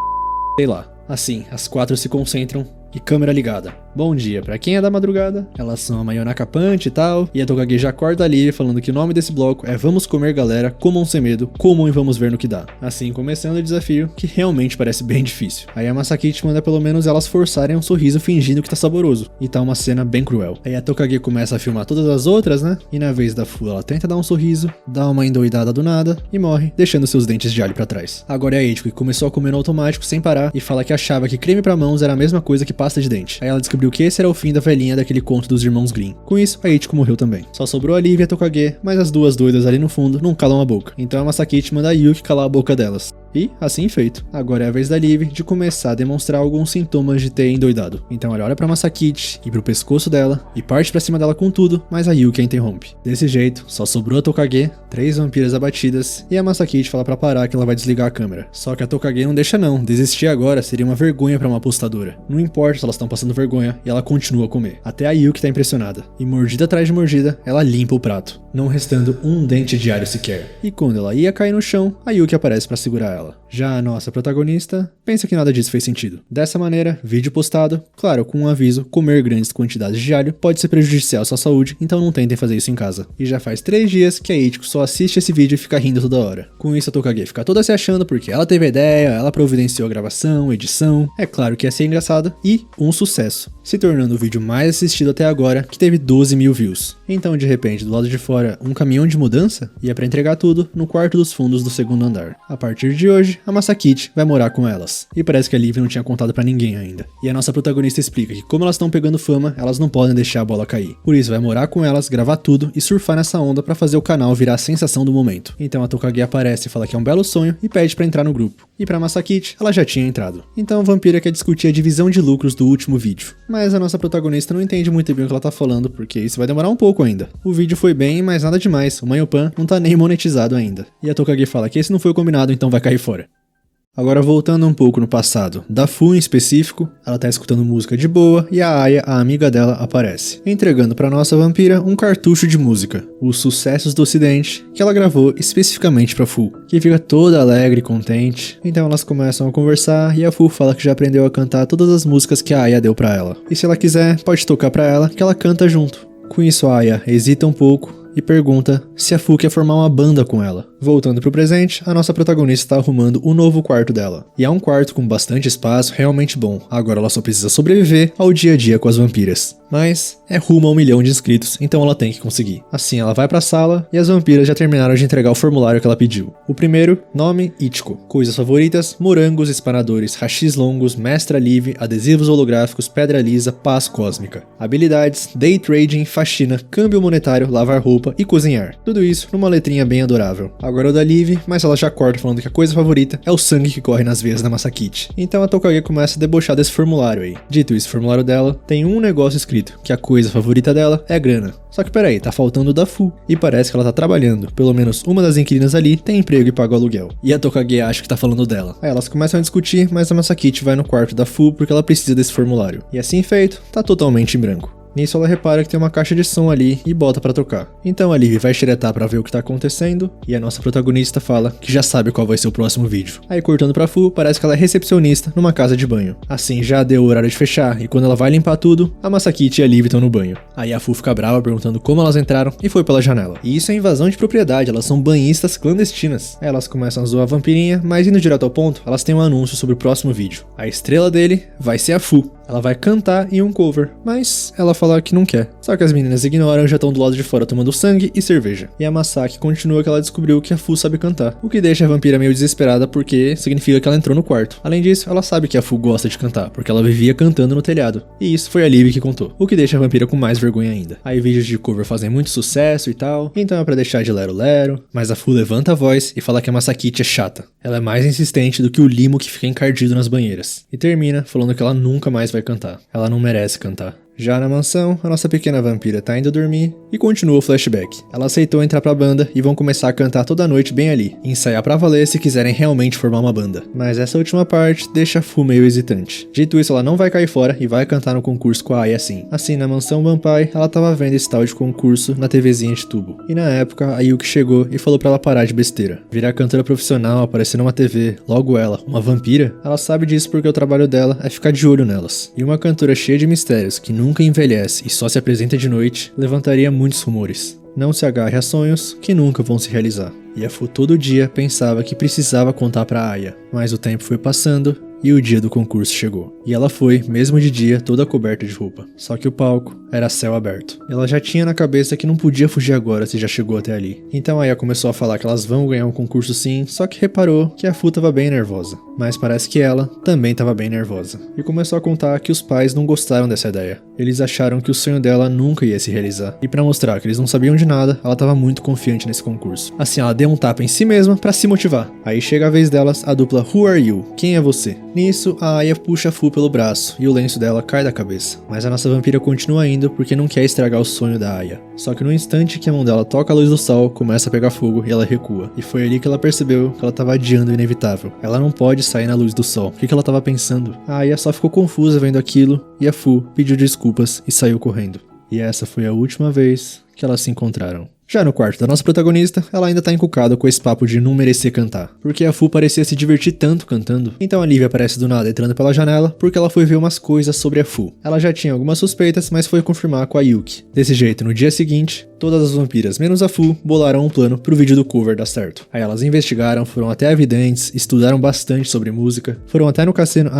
sei lá. Assim, as 4 se concentram e câmera ligada. Bom dia, pra quem é da madrugada, elas são a Mayonaka Punch e tal, e a Tokage já acorda ali falando que o nome desse bloco é Vamos Comer Galera, comam sem medo, comam e vamos ver no que dá. Assim, começando o desafio, que realmente parece bem difícil. Aí a Masaki manda pelo menos elas forçarem um sorriso fingindo que tá saboroso, e tá uma cena bem cruel. Aí a Tokage começa a filmar todas as outras, né, e na vez da Fu ela tenta dar um sorriso, dá uma endoidada do nada, e morre, deixando seus dentes de alho pra trás. Agora é a Ichiko que começou a comer no automático sem parar, e fala que achava que creme pra mãos era a mesma coisa que pasta de dente. Aí ela descobriu que esse era o fim da velhinha daquele conto dos irmãos Grimm. Com isso, a Ichiko morreu também. Só sobrou a Liv e a Tokage, mas as duas doidas ali no fundo não calam a boca. Então a Masaki manda a Yuki calar a boca delas. E, assim feito, agora é a vez da Liv de começar a demonstrar alguns sintomas de ter endoidado. Então ela olha pra Masaki e pro pescoço dela e parte pra cima dela com tudo, mas a Yuki a interrompe. Desse jeito, só sobrou a Tokage, 3 vampiras abatidas, e a Masaki fala pra parar que ela vai desligar a câmera. Só que a Tokage não deixa não, desistir agora seria uma vergonha pra uma apostadora. Não importa se elas estão passando vergonha, e ela continua a comer. Até a Yuki tá impressionada. E mordida atrás de mordida, ela limpa o prato, não restando um dente de alho sequer. E quando ela ia cair no chão, a Yuki aparece pra segurar ela. Já a nossa protagonista pensa que nada disso fez sentido. Dessa maneira, vídeo postado, claro, com um aviso, comer grandes quantidades de alho pode ser prejudicial à sua saúde, então não tentem fazer isso em casa. E já faz 3 dias que a Ichiko só assiste esse vídeo e fica rindo toda hora. Com isso a Tokage fica toda se achando porque ela teve a ideia, ela providenciou a gravação, edição, é claro que ia ser engraçado e um sucesso, se tornando o vídeo mais assistido até agora, que teve 12 mil views. Então de repente, do lado de fora, um caminhão de mudança ia pra entregar tudo no quarto dos fundos do 2º andar. A partir de hoje, a Masaki vai morar com elas. E parece que a Liv não tinha contado pra ninguém ainda. E a nossa protagonista explica que como elas estão pegando fama, elas não podem deixar a bola cair. Por isso vai morar com elas, gravar tudo e surfar nessa onda pra fazer o canal virar a sensação do momento. Então a Tokage aparece e fala que é um belo sonho e pede pra entrar no grupo. E pra Masaki, ela já tinha entrado. Então a vampira quer discutir a divisão de lucros do último vídeo. Mas a nossa protagonista não entende muito bem o que ela tá falando, porque isso vai demorar um pouco ainda. O vídeo foi bem, mas nada demais. O Manhopan não tá nem monetizado ainda. E a Tokage fala que esse não foi o combinado, então vai cair fora. Agora voltando um pouco no passado, da Fu em específico, ela tá escutando música de boa e a Aya, a amiga dela, aparece, entregando pra nossa vampira um cartucho de música, Os Sucessos do Ocidente, que ela gravou especificamente pra Fu, que fica toda alegre e contente. Então elas começam a conversar e a Fu fala que já aprendeu a cantar todas as músicas que a Aya deu pra ela. E se ela quiser, pode tocar pra ela que ela canta junto. Com isso a Aya hesita um pouco e pergunta se a Fu quer formar uma banda com ela. Voltando pro presente, a nossa protagonista está arrumando o novo quarto dela. E é um quarto com bastante espaço, realmente bom. Agora ela só precisa sobreviver ao dia a dia com as vampiras. Mas é rumo a 1 milhão de inscritos, então ela tem que conseguir. Assim, ela vai pra sala e as vampiras já terminaram de entregar o formulário que ela pediu. O primeiro, nome, Ichiko. Coisas favoritas, morangos, espanadores, hashis longos, mestra live, adesivos holográficos, pedra lisa, paz cósmica. Habilidades, day trading, faxina, câmbio monetário, lavar roupa e cozinhar. Tudo isso numa letrinha bem adorável. Agora o da Liv, mas ela já corta falando que a coisa favorita é o sangue que corre nas veias da Masakite. Então a Tokage começa a debochar desse formulário aí. Dito isso, o formulário dela tem um negócio escrito, que a coisa favorita dela é grana. Só que peraí, tá faltando o da Fu, e parece que ela tá trabalhando. Pelo menos uma das inquilinas ali tem emprego e paga o aluguel. E a Tokage acha que tá falando dela. Aí elas começam a discutir, mas a Masakite vai no quarto da Fu porque ela precisa desse formulário. E assim feito, tá totalmente em branco. Nisso ela repara que tem uma caixa de som ali e bota pra tocar. Então a Liv vai xeretar pra ver o que tá acontecendo e a nossa protagonista fala que já sabe qual vai ser o próximo vídeo. Aí cortando pra Fu, parece que ela é recepcionista numa casa de banho. Assim já deu o horário de fechar e quando ela vai limpar tudo, a Masakite e a Liv estão no banho. Aí a Fu fica brava perguntando como elas entraram e foi pela janela. E isso é invasão de propriedade, elas são banhistas clandestinas. Aí elas começam a zoar a vampirinha, mas indo direto ao ponto, elas têm um anúncio sobre o próximo vídeo. A estrela dele vai ser a Fu. Ela vai cantar em um cover, mas ela fala que não quer. Só que as meninas ignoram e já estão do lado de fora tomando sangue e cerveja. E a Masaki continua que ela descobriu que a Fu sabe cantar, o que deixa a vampira meio desesperada porque significa que ela entrou no quarto. Além disso, ela sabe que a Fu gosta de cantar, porque ela vivia cantando no telhado. E isso foi a Liv que contou, o que deixa a vampira com mais vergonha ainda. Aí vídeos de cover fazem muito sucesso e tal, então é pra deixar de lero-lero, mas a Fu levanta a voz e fala que a Masakite é chata. Ela é mais insistente do que o limo que fica encardido nas banheiras. E termina falando que ela nunca mais vai cantar. Ela não merece cantar. Já na mansão, a nossa pequena vampira tá indo dormir e continua o flashback. Ela aceitou entrar pra banda e vão começar a cantar toda noite bem ali, e ensaiar pra valer se quiserem realmente formar uma banda. Mas essa última parte deixa a Fu meio hesitante. Dito isso, ela não vai cair fora e vai cantar no concurso com a Aya assim. Assim, na mansão Banpai, ela tava vendo esse tal de concurso na TVzinha de tubo. E na época, a Yuki chegou e falou pra ela parar de besteira. Virar cantora profissional, aparecer numa TV, logo ela, uma vampira, ela sabe disso porque o trabalho dela é ficar de olho nelas. E uma cantora cheia de mistérios, que nunca envelhece e só se apresenta de noite, levantaria muitos rumores. Não se agarre a sonhos que nunca vão se realizar. E a Fu todo dia pensava que precisava contar pra Aya, mas o tempo foi passando e o dia do concurso chegou. E ela foi, mesmo de dia, toda coberta de roupa. Só que o palco era céu aberto. Ela já tinha na cabeça que não podia fugir agora se já chegou até ali. Então a Aya começou a falar que elas vão ganhar um concurso sim, só que reparou que a Fu tava bem nervosa. Mas parece que ela também tava bem nervosa. E começou a contar que os pais não gostaram dessa ideia. Eles acharam que o sonho dela nunca ia se realizar. E pra mostrar que eles não sabiam de nada, ela tava muito confiante nesse concurso. Assim, ela deu um tapa em si mesma pra se motivar. Aí chega a vez delas, a dupla Who Are You? Quem é você? Nisso, a Aya puxa a Fu pelo braço e o lenço dela cai da cabeça. Mas a nossa vampira continua indo porque não quer estragar o sonho da Aya. Só que no instante que a mão dela toca a luz do sol, começa a pegar fogo e ela recua. E foi ali que ela percebeu que ela tava adiando o inevitável. Ela não pode sair na luz do sol. O que ela tava pensando? A Aya só ficou confusa vendo aquilo e a Fu pediu desculpas e saiu correndo. E essa foi a última vez que elas se encontraram. Já no quarto da nossa protagonista, ela ainda tá encucada com esse papo de não merecer cantar, porque a Fu parecia se divertir tanto cantando. Então a Liv aparece do nada entrando pela janela, porque ela foi ver umas coisas sobre a Fu. Ela já tinha algumas suspeitas, mas foi confirmar com a Yuki. Desse jeito, no dia seguinte, todas as vampiras, menos a Fu, bolaram um plano pro vídeo do cover dar certo. Aí elas investigaram, foram até a videntes, estudaram bastante sobre música, foram até no cassino...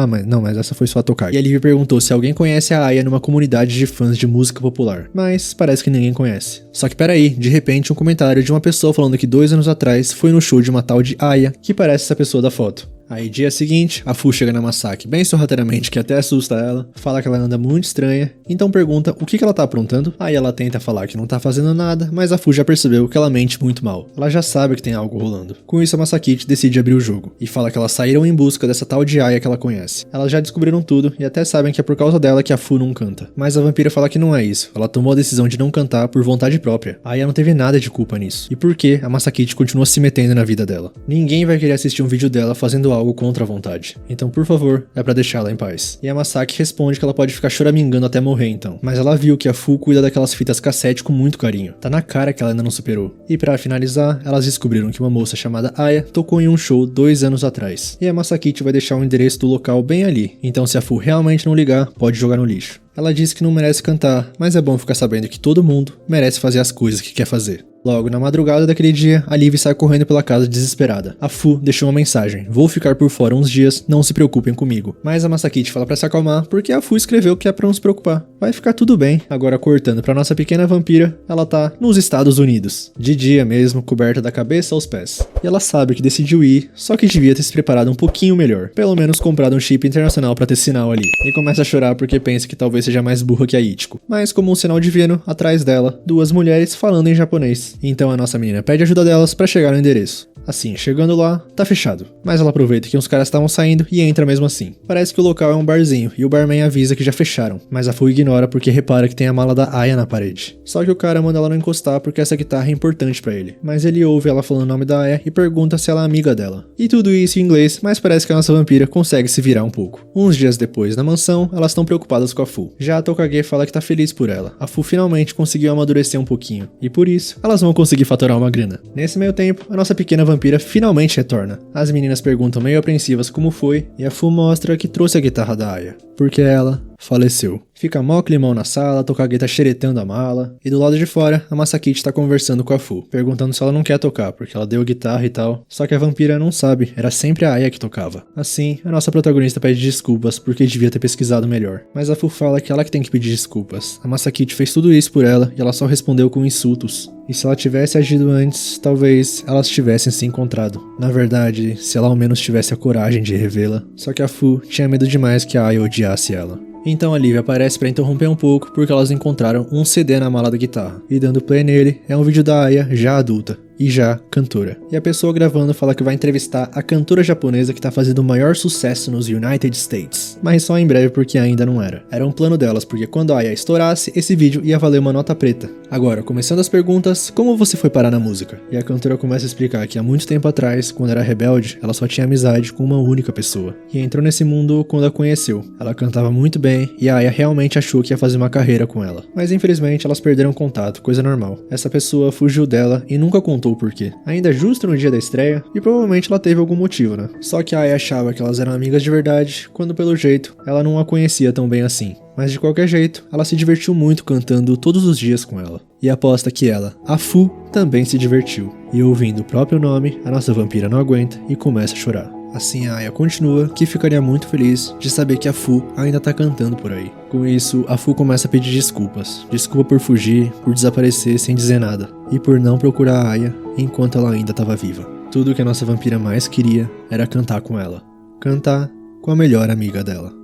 mas essa foi só a Tokage. E a Liv perguntou se alguém conhece a Aya numa comunidade de fãs de música popular. Mas parece que ninguém conhece. Só que peraí, de repente um comentário de uma pessoa falando que 2 anos atrás foi no show de uma tal de Aya, que parece essa pessoa da foto. Aí dia seguinte, a Fu chega na Masaki bem sorrateiramente, que até assusta ela, fala que ela anda muito estranha, então pergunta o que ela tá aprontando. Aí ela tenta falar que não tá fazendo nada, mas a Fu já percebeu que ela mente muito mal. Ela já sabe que tem algo rolando. Com isso a Masakite decide abrir o jogo, e fala que elas saíram em busca dessa tal de Aya que ela conhece. Elas já descobriram tudo, e até sabem que é por causa dela que a Fu não canta. Mas a vampira fala que não é isso, ela tomou a decisão de não cantar por vontade própria. A Aya não teve nada de culpa nisso. E por que a Masakite continua se metendo na vida dela? Ninguém vai querer assistir um vídeo dela fazendo algo contra a vontade. Então, por favor, é pra deixá-la em paz. E a Masaki responde que ela pode ficar choramingando até morrer então. Mas ela viu que a Fu cuida daquelas fitas cassete com muito carinho. Tá na cara que ela ainda não superou. E pra finalizar, elas descobriram que uma moça chamada Aya tocou em um show 2 anos atrás. E a Masakite vai deixar o endereço do local bem ali. Então, se a Fu realmente não ligar, pode jogar no lixo. Ela disse que não merece cantar, mas é bom ficar sabendo que todo mundo merece fazer as coisas que quer fazer. Logo, na madrugada daquele dia, a Liv sai correndo pela casa desesperada. A Fu deixou uma mensagem: vou ficar por fora uns dias, não se preocupem comigo. Mas a Masakite fala pra se acalmar, porque a Fu escreveu que é pra não se preocupar. Vai ficar tudo bem. Agora, cortando pra nossa pequena vampira, ela tá nos Estados Unidos. De dia mesmo, coberta da cabeça aos pés. E ela sabe que decidiu ir, só que devia ter se preparado um pouquinho melhor. Pelo menos comprado um chip internacional pra ter sinal ali. E começa a chorar porque pensa que talvez seja mais burra que a Ichiko. Mas como um sinal divino, atrás dela, duas mulheres falando em japonês. Então a nossa menina pede ajuda delas pra chegar no endereço. Assim, chegando lá, tá fechado. Mas ela aproveita que uns caras estavam saindo e entra mesmo assim. Parece que o local é um barzinho e o barman avisa que já fecharam. Mas a Fu ignora porque repara que tem a mala da Aya na parede. Só que o cara manda ela não encostar porque essa guitarra é importante pra ele. Mas ele ouve ela falando o nome da Aya e pergunta se ela é amiga dela. E tudo isso em inglês, mas parece que a nossa vampira consegue se virar um pouco. Uns dias depois, na mansão, elas estão preocupadas com a Fu. Já a Tokage fala que tá feliz por ela. A Fu finalmente conseguiu amadurecer um pouquinho. E por isso, elas vão conseguir faturar uma grana. Nesse meio tempo, a nossa pequena vampira finalmente retorna. As meninas perguntam meio apreensivas como foi, e a Fu mostra que trouxe a guitarra da Aya, porque ela faleceu. Fica mó climão na sala, a Tokage tá xeretando a mala, e do lado de fora, a Masakite tá conversando com a Fu, perguntando se ela não quer tocar, porque ela deu guitarra e tal. Só que a vampira não sabe, era sempre a Aya que tocava. Assim, a nossa protagonista pede desculpas, porque devia ter pesquisado melhor. Mas a Fu fala que ela que tem que pedir desculpas. A Masakite fez tudo isso por ela, e ela só respondeu com insultos. E se ela tivesse agido antes, talvez elas tivessem se encontrado. Na verdade, se ela ao menos tivesse a coragem de revê-la. Só que a Fu tinha medo demais que a Aya odiasse ela. Então a Liv aparece pra interromper um pouco porque elas encontraram um CD na mala da guitarra. E dando play nele, é um vídeo da Aya já adulta. E já cantora. E a pessoa gravando fala que vai entrevistar a cantora japonesa que tá fazendo o maior sucesso nos United States. Mas só em breve porque ainda não era. Era um plano delas, porque quando a Aya estourasse, esse vídeo ia valer uma nota preta. Agora, começando as perguntas, como você foi parar na música? E a cantora começa a explicar que há muito tempo atrás, quando era rebelde, ela só tinha amizade com uma única pessoa. E entrou nesse mundo quando a conheceu. Ela cantava muito bem e a Aya realmente achou que ia fazer uma carreira com ela. Mas infelizmente elas perderam contato, coisa normal. Essa pessoa fugiu dela e nunca contou o porquê. Ainda justo no dia da estreia, e provavelmente ela teve algum motivo, né? Só que a Aya achava que elas eram amigas de verdade, quando pelo jeito, ela não a conhecia tão bem assim. Mas de qualquer jeito, ela se divertiu muito cantando todos os dias com ela. E aposta que ela, a Fu, também se divertiu. E ouvindo o próprio nome, a nossa vampira não aguenta e começa a chorar. Assim a Aya continua que ficaria muito feliz de saber que a Fu ainda tá cantando por aí. Com isso, a Fu começa a pedir desculpas. Desculpa por fugir, por desaparecer sem dizer nada. E por não procurar a Aya enquanto ela ainda estava viva. Tudo que a nossa vampira mais queria era cantar com ela. Cantar com a melhor amiga dela.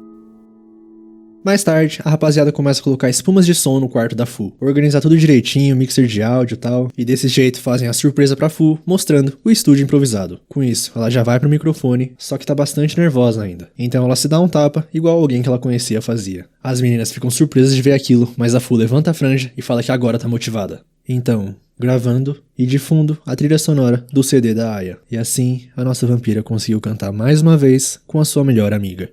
Mais tarde, a rapaziada começa a colocar espumas de som no quarto da Fu, organizar tudo direitinho, mixer de áudio e tal, e desse jeito fazem a surpresa pra Fu, mostrando o estúdio improvisado. Com isso, ela já vai pro microfone, só que tá bastante nervosa ainda. Então ela se dá um tapa, igual alguém que ela conhecia fazia. As meninas ficam surpresas de ver aquilo, mas a Fu levanta a franja e fala que agora tá motivada. Então, gravando, e de fundo, a trilha sonora do CD da Aya. E assim, a nossa vampira conseguiu cantar mais uma vez com a sua melhor amiga.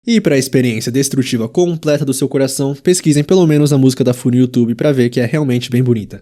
E para a experiência destrutiva completa do seu coração, pesquisem pelo menos a música da Fu no YouTube para ver que é realmente bem bonita.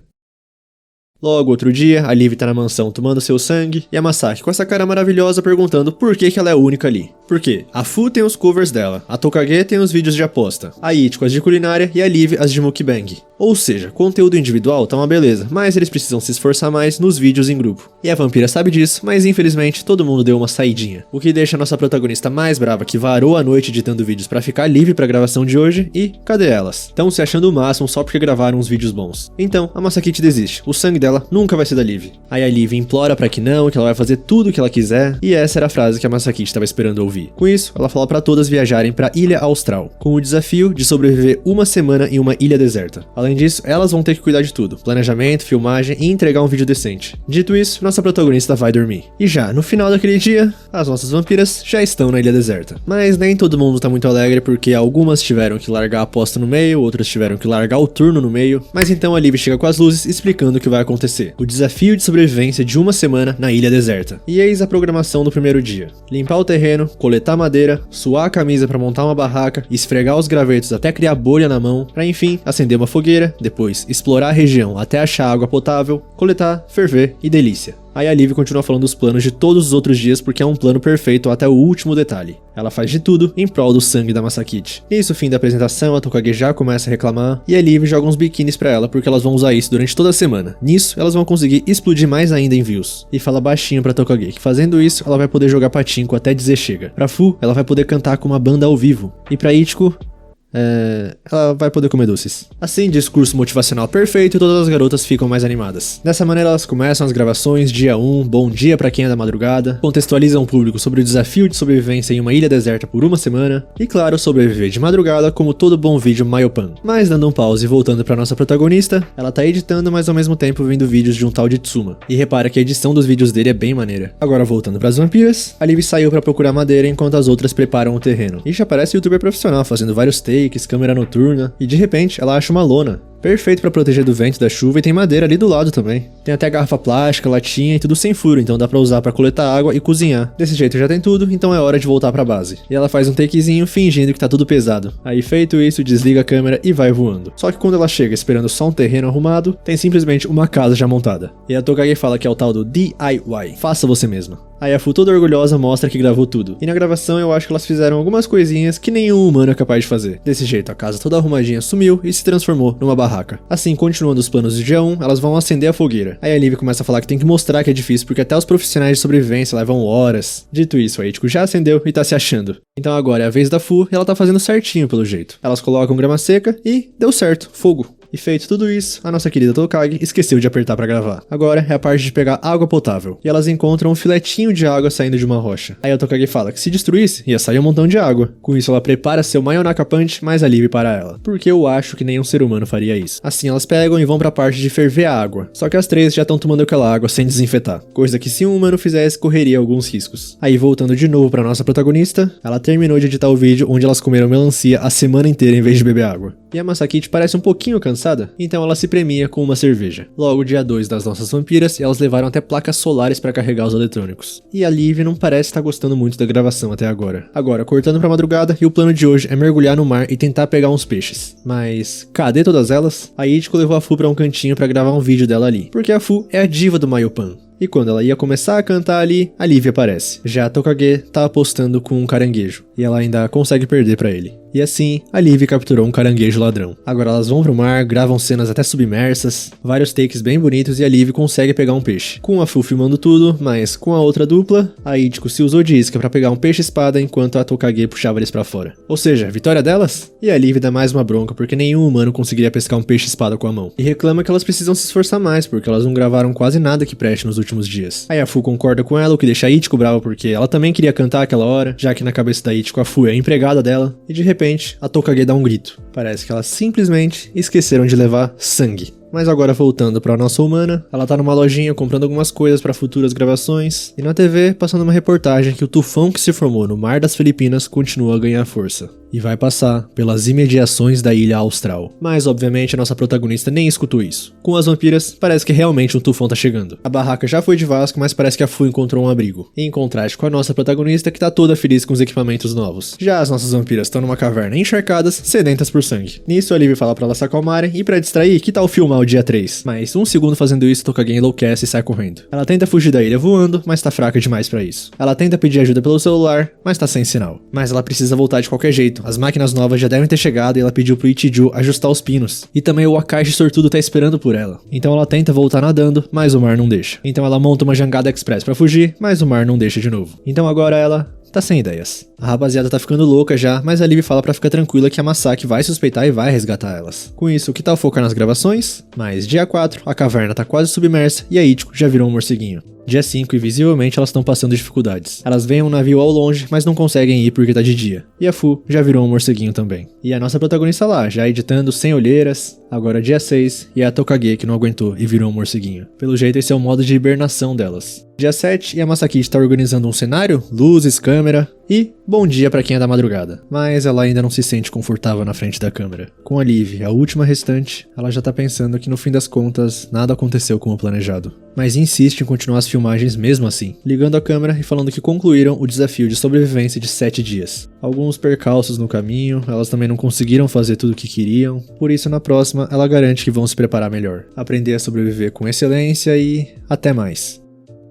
Logo, outro dia, a Liv tá na mansão tomando seu sangue, e a Masaki com essa cara maravilhosa perguntando por que ela é a única ali. Por quê? A Fu tem os covers dela, a Tokage tem os vídeos de aposta, a Ichiko as de culinária e a Liv as de mukbang. Ou seja, conteúdo individual tá uma beleza, mas eles precisam se esforçar mais nos vídeos em grupo. E a vampira sabe disso, mas infelizmente todo mundo deu uma saidinha. O que deixa a nossa protagonista mais brava, que varou a noite editando vídeos pra ficar livre pra gravação de hoje, e cadê elas? Estão se achando o máximo só porque gravaram uns vídeos bons. Então, a Masakite desiste, o sangue dela nunca vai ser da Liv. Aí a Liv implora pra que não, que ela vai fazer tudo o que ela quiser, e essa era a frase que a Masakite estava esperando ouvir. Com isso, ela fala pra todas viajarem pra Ilha Austral, com o desafio de sobreviver uma semana em uma ilha deserta. Além disso, elas vão ter que cuidar de tudo, planejamento, filmagem e entregar um vídeo decente. Dito isso, nossa protagonista vai dormir. E já, no final daquele dia, as nossas vampiras já estão na ilha deserta. Mas nem todo mundo tá muito alegre, porque algumas tiveram que largar a aposta no meio, outras tiveram que largar o turno no meio, mas então a Liv chega com as luzes explicando o que vai acontecer. O desafio de sobrevivência de uma semana na ilha deserta. E eis a programação do primeiro dia. Limpar o terreno, coletar madeira, suar a camisa pra montar uma barraca, esfregar os gravetos até criar bolha na mão, pra enfim acender uma fogueira, depois explorar a região até achar água potável, coletar, ferver e delícia. Aí a Liv continua falando dos planos de todos os outros dias porque é um plano perfeito até o último detalhe. Ela faz de tudo em prol do sangue da Masakite. Nisso, fim da apresentação, a Tokage já começa a reclamar e a Liv joga uns biquínis pra ela porque elas vão usar isso durante toda a semana. Nisso, elas vão conseguir explodir mais ainda em views. E fala baixinho pra Tokage que fazendo isso, ela vai poder jogar patinco até dizer chega. Pra Fu, ela vai poder cantar com uma banda ao vivo. E pra Ichiko, ela vai poder comer doces. Assim, discurso motivacional perfeito e todas as garotas ficam mais animadas. Dessa maneira elas começam as gravações, dia 1, bom dia pra quem é da madrugada, contextualizam o público sobre o desafio de sobrevivência em uma ilha deserta por uma semana, e claro, sobreviver de madrugada como todo bom vídeo Mayopan. Mas dando um pause e voltando pra nossa protagonista, ela tá editando, mas ao mesmo tempo vendo vídeos de um tal de Tsuma. E repara que a edição dos vídeos dele é bem maneira. Agora voltando pras vampiras, a Liv saiu pra procurar madeira enquanto as outras preparam o terreno. E já parece youtuber profissional, fazendo vários takes, câmera noturna, e de repente ela acha uma lona. Perfeito pra proteger do vento e da chuva e tem madeira ali do lado também. Tem até garrafa plástica, latinha e tudo sem furo, então dá pra usar pra coletar água e cozinhar. Desse jeito já tem tudo, então é hora de voltar pra base. E ela faz um takezinho fingindo que tá tudo pesado. Aí feito isso, desliga a câmera e vai voando. Só que quando ela chega esperando só um terreno arrumado, tem simplesmente uma casa já montada. E a Tokage fala que é o tal do DIY, faça você mesma. Aí a Fu toda orgulhosa mostra que gravou tudo. E na gravação eu acho que elas fizeram algumas coisinhas que nenhum humano é capaz de fazer. Desse jeito a casa toda arrumadinha sumiu e se transformou numa barraca. Assim, continuando os planos do dia 1, elas vão acender a fogueira. Aí a Liv começa a falar que tem que mostrar que é difícil porque até os profissionais de sobrevivência levam horas. Dito isso, a Ichiko já acendeu e tá se achando. Então agora é a vez da Fu e ela tá fazendo certinho pelo jeito. Elas colocam grama seca e deu certo, fogo. E feito tudo isso, a nossa querida Tokage esqueceu de apertar pra gravar. Agora é a parte de pegar água potável. E elas encontram um filetinho de água saindo de uma rocha. Aí a Tokage fala que se destruísse, ia sair um montão de água. Com isso ela prepara seu Mayonaka Punch mais alívio para ela. Porque eu acho que nenhum ser humano faria isso. Assim elas pegam e vão pra parte de ferver a água. Só que as três já estão tomando aquela água sem desinfetar. Coisa que se um humano fizesse, correria alguns riscos. Aí voltando de novo pra nossa protagonista, ela terminou de editar o vídeo onde elas comeram melancia a semana inteira em vez de beber água. E a Masakite parece um pouquinho cansada, então ela se premia com uma cerveja. Logo, dia 2 das nossas vampiras, elas levaram até placas solares para carregar os eletrônicos. E a Liv não parece estar gostando muito da gravação até agora. Agora, cortando pra madrugada, e o plano de hoje é mergulhar no mar e tentar pegar uns peixes. Mas, cadê todas elas? A Ichiko levou a Fu pra um cantinho pra gravar um vídeo dela ali. Porque a Fu é a diva do Mayopan. E quando ela ia começar a cantar ali, a Liv aparece. Já a Tokage tá apostando com um caranguejo, e ela ainda consegue perder pra ele. E assim, a Liv capturou um caranguejo ladrão. Agora elas vão pro mar, gravam cenas até submersas, vários takes bem bonitos e a Liv consegue pegar um peixe. Com a Fu filmando tudo, mas com a outra dupla, a Ichiko se usou de isca pra pegar um peixe-espada enquanto a Tokage puxava eles pra fora. Ou seja, vitória delas? E a Liv dá mais uma bronca porque nenhum humano conseguiria pescar um peixe-espada com a mão. E reclama que elas precisam se esforçar mais porque elas não gravaram quase nada que preste nos últimos dias. Aí a Fu concorda com ela, o que deixa a Ichiko brava porque ela também queria cantar aquela hora, já que na cabeça da Ichiko a Fu é a empregada dela, e de repente a Tokage dá um grito. Parece que elas simplesmente esqueceram de levar sangue. Mas agora voltando pra nossa humana, ela tá numa lojinha comprando algumas coisas pra futuras gravações, e na TV passando uma reportagem que o tufão que se formou no mar das Filipinas continua a ganhar força. E vai passar pelas imediações da ilha austral. Mas obviamente a nossa protagonista nem escutou isso. Com as vampiras, parece que realmente um tufão tá chegando. A barraca já foi de Vasco, mas parece que a Fu encontrou um abrigo. Em contraste com a nossa protagonista que tá toda feliz com os equipamentos novos. Já as nossas vampiras estão numa caverna encharcadas, sedentas por sangue. Nisso a Liv fala pra elas se acalmarem e pra distrair, que tal filmar o dia 3? Mas um segundo fazendo isso, Tokage enlouquece e sai correndo. Ela tenta fugir da ilha voando, mas tá fraca demais pra isso. Ela tenta pedir ajuda pelo celular, mas tá sem sinal. Mas ela precisa voltar de qualquer jeito. As máquinas novas já devem ter chegado e ela pediu pro Ichiju ajustar os pinos. E também o Akashi sortudo tá esperando por ela. Então ela tenta voltar nadando, mas o mar não deixa. Então ela monta uma jangada express pra fugir, mas o mar não deixa de novo. Então agora ela tá sem ideias. A rapaziada tá ficando louca já, mas a Liv fala pra ficar tranquila que a Masaki vai suspeitar e vai resgatar elas. Com isso, que tal focar nas gravações? Mas dia 4, a caverna tá quase submersa e a Ichiko já virou um morceguinho. Dia 5 e visivelmente elas estão passando dificuldades. Elas veem um navio ao longe, mas não conseguem ir porque tá de dia. E a Fu já virou um morceguinho também. E a nossa protagonista lá, já editando sem olheiras. Agora dia 6 e a Tokage que não aguentou e virou um morceguinho. Pelo jeito esse é o modo de hibernação delas. Dia 7 e a Masakite tá organizando um cenário, luzes, câmera e bom dia pra quem é da madrugada. Mas ela ainda não se sente confortável na frente da câmera. Com a Liv, a última restante, ela já tá pensando que no fim das contas nada aconteceu como planejado. Mas insiste em continuar as filmagens mesmo assim, ligando a câmera e falando que concluíram o desafio de sobrevivência de 7 dias. Alguns percalços no caminho, elas também não conseguiram fazer tudo o que queriam, por isso na próxima ela garante que vão se preparar melhor, aprender a sobreviver com excelência e até mais.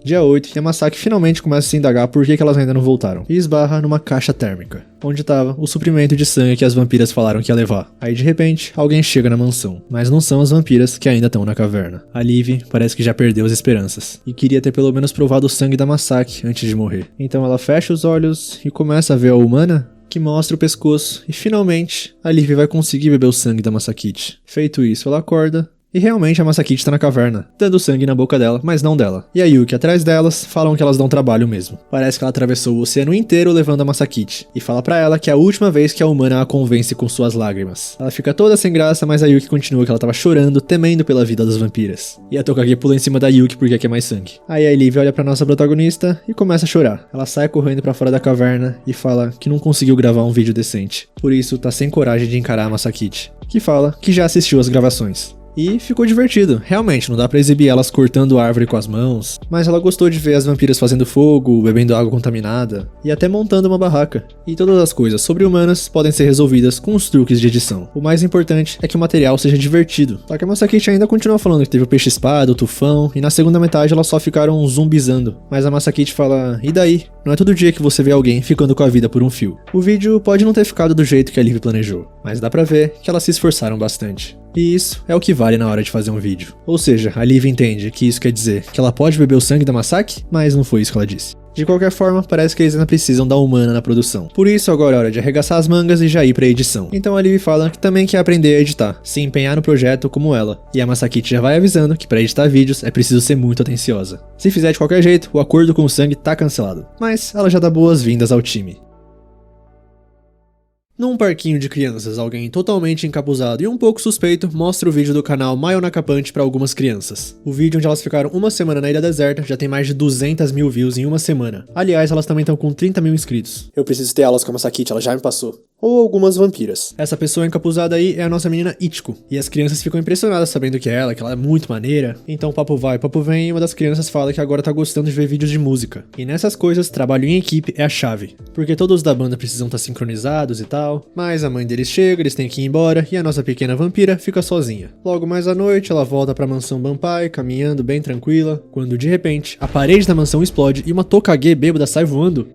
Dia 8, Yamasaki finalmente começa a se indagar por que elas ainda não voltaram, e esbarra numa caixa térmica, onde tava o suprimento de sangue que as vampiras falaram que ia levar. Aí de repente, alguém chega na mansão, mas não são as vampiras que ainda estão na caverna. A Liv parece que já perdeu as esperanças, e queria ter pelo menos provado o sangue da Masaki antes de morrer. Então ela fecha os olhos e começa a ver a humana, que mostra o pescoço, e finalmente a Liv vai conseguir beber o sangue da Masakichi. Feito isso, ela acorda, e realmente a Masakichi tá na caverna, dando sangue na boca dela, mas não dela. E a Yuki atrás delas falam que elas dão trabalho mesmo. Parece que ela atravessou o oceano inteiro levando a Masakichi, e fala pra ela que é a última vez que a humana a convence com suas lágrimas. Ela fica toda sem graça, mas a Yuki continua que ela tava chorando, temendo pela vida das vampiras. E a Tokage pula em cima da Yuki porque quer mais sangue. Aí a Liv olha pra nossa protagonista e começa a chorar. Ela sai correndo pra fora da caverna e fala que não conseguiu gravar um vídeo decente. Por isso tá sem coragem de encarar a Masakichi, que fala que já assistiu as gravações. E ficou divertido, realmente, não dá pra exibir elas cortando árvore com as mãos, mas ela gostou de ver as vampiras fazendo fogo, bebendo água contaminada, e até montando uma barraca. E todas as coisas sobre-humanas podem ser resolvidas com os truques de edição. O mais importante é que o material seja divertido. Só que a Masakichi ainda continua falando que teve o peixe-espada, o tufão, e na segunda metade elas só ficaram zumbizando. Mas a Masakichi fala, e daí? Não é todo dia que você vê alguém ficando com a vida por um fio. O vídeo pode não ter ficado do jeito que a Liv planejou, mas dá pra ver que elas se esforçaram bastante. E isso é o que vale na hora de fazer um vídeo. Ou seja, a Liv entende que isso quer dizer que ela pode beber o sangue da Masaki, mas não foi isso que ela disse. De qualquer forma, parece que eles ainda precisam da humana na produção. Por isso, agora é hora de arregaçar as mangas e já ir pra edição. Então a Liv fala que também quer aprender a editar, se empenhar no projeto como ela. E a Masakichi já vai avisando que pra editar vídeos é preciso ser muito atenciosa. Se fizer de qualquer jeito, o acordo com o sangue tá cancelado. Mas ela já dá boas-vindas ao time. Num parquinho de crianças, alguém totalmente encapuzado e um pouco suspeito mostra o vídeo do canal Maio Nakapante para algumas crianças. O vídeo onde elas ficaram uma semana na ilha deserta já tem mais de 200 mil views em uma semana. Aliás, elas também estão com 30 mil inscritos. Eu preciso ter aulas com a Masakichi, ela já me passou. Ou algumas vampiras. Essa pessoa encapuzada aí é a nossa menina Ichiko. E as crianças ficam impressionadas sabendo que é ela, que ela é muito maneira. Então papo vai, papo vem, e uma das crianças fala que agora tá gostando de ver vídeos de música. E nessas coisas, trabalho em equipe é a chave. Porque todos da banda precisam estar sincronizados e tal. Mas a mãe deles chega, eles têm que ir embora, e a nossa pequena vampira fica sozinha. Logo mais à noite, ela volta pra mansão Banpai, caminhando bem tranquila, quando de repente, a parede da mansão explode e uma Tokage bêbada sai voando.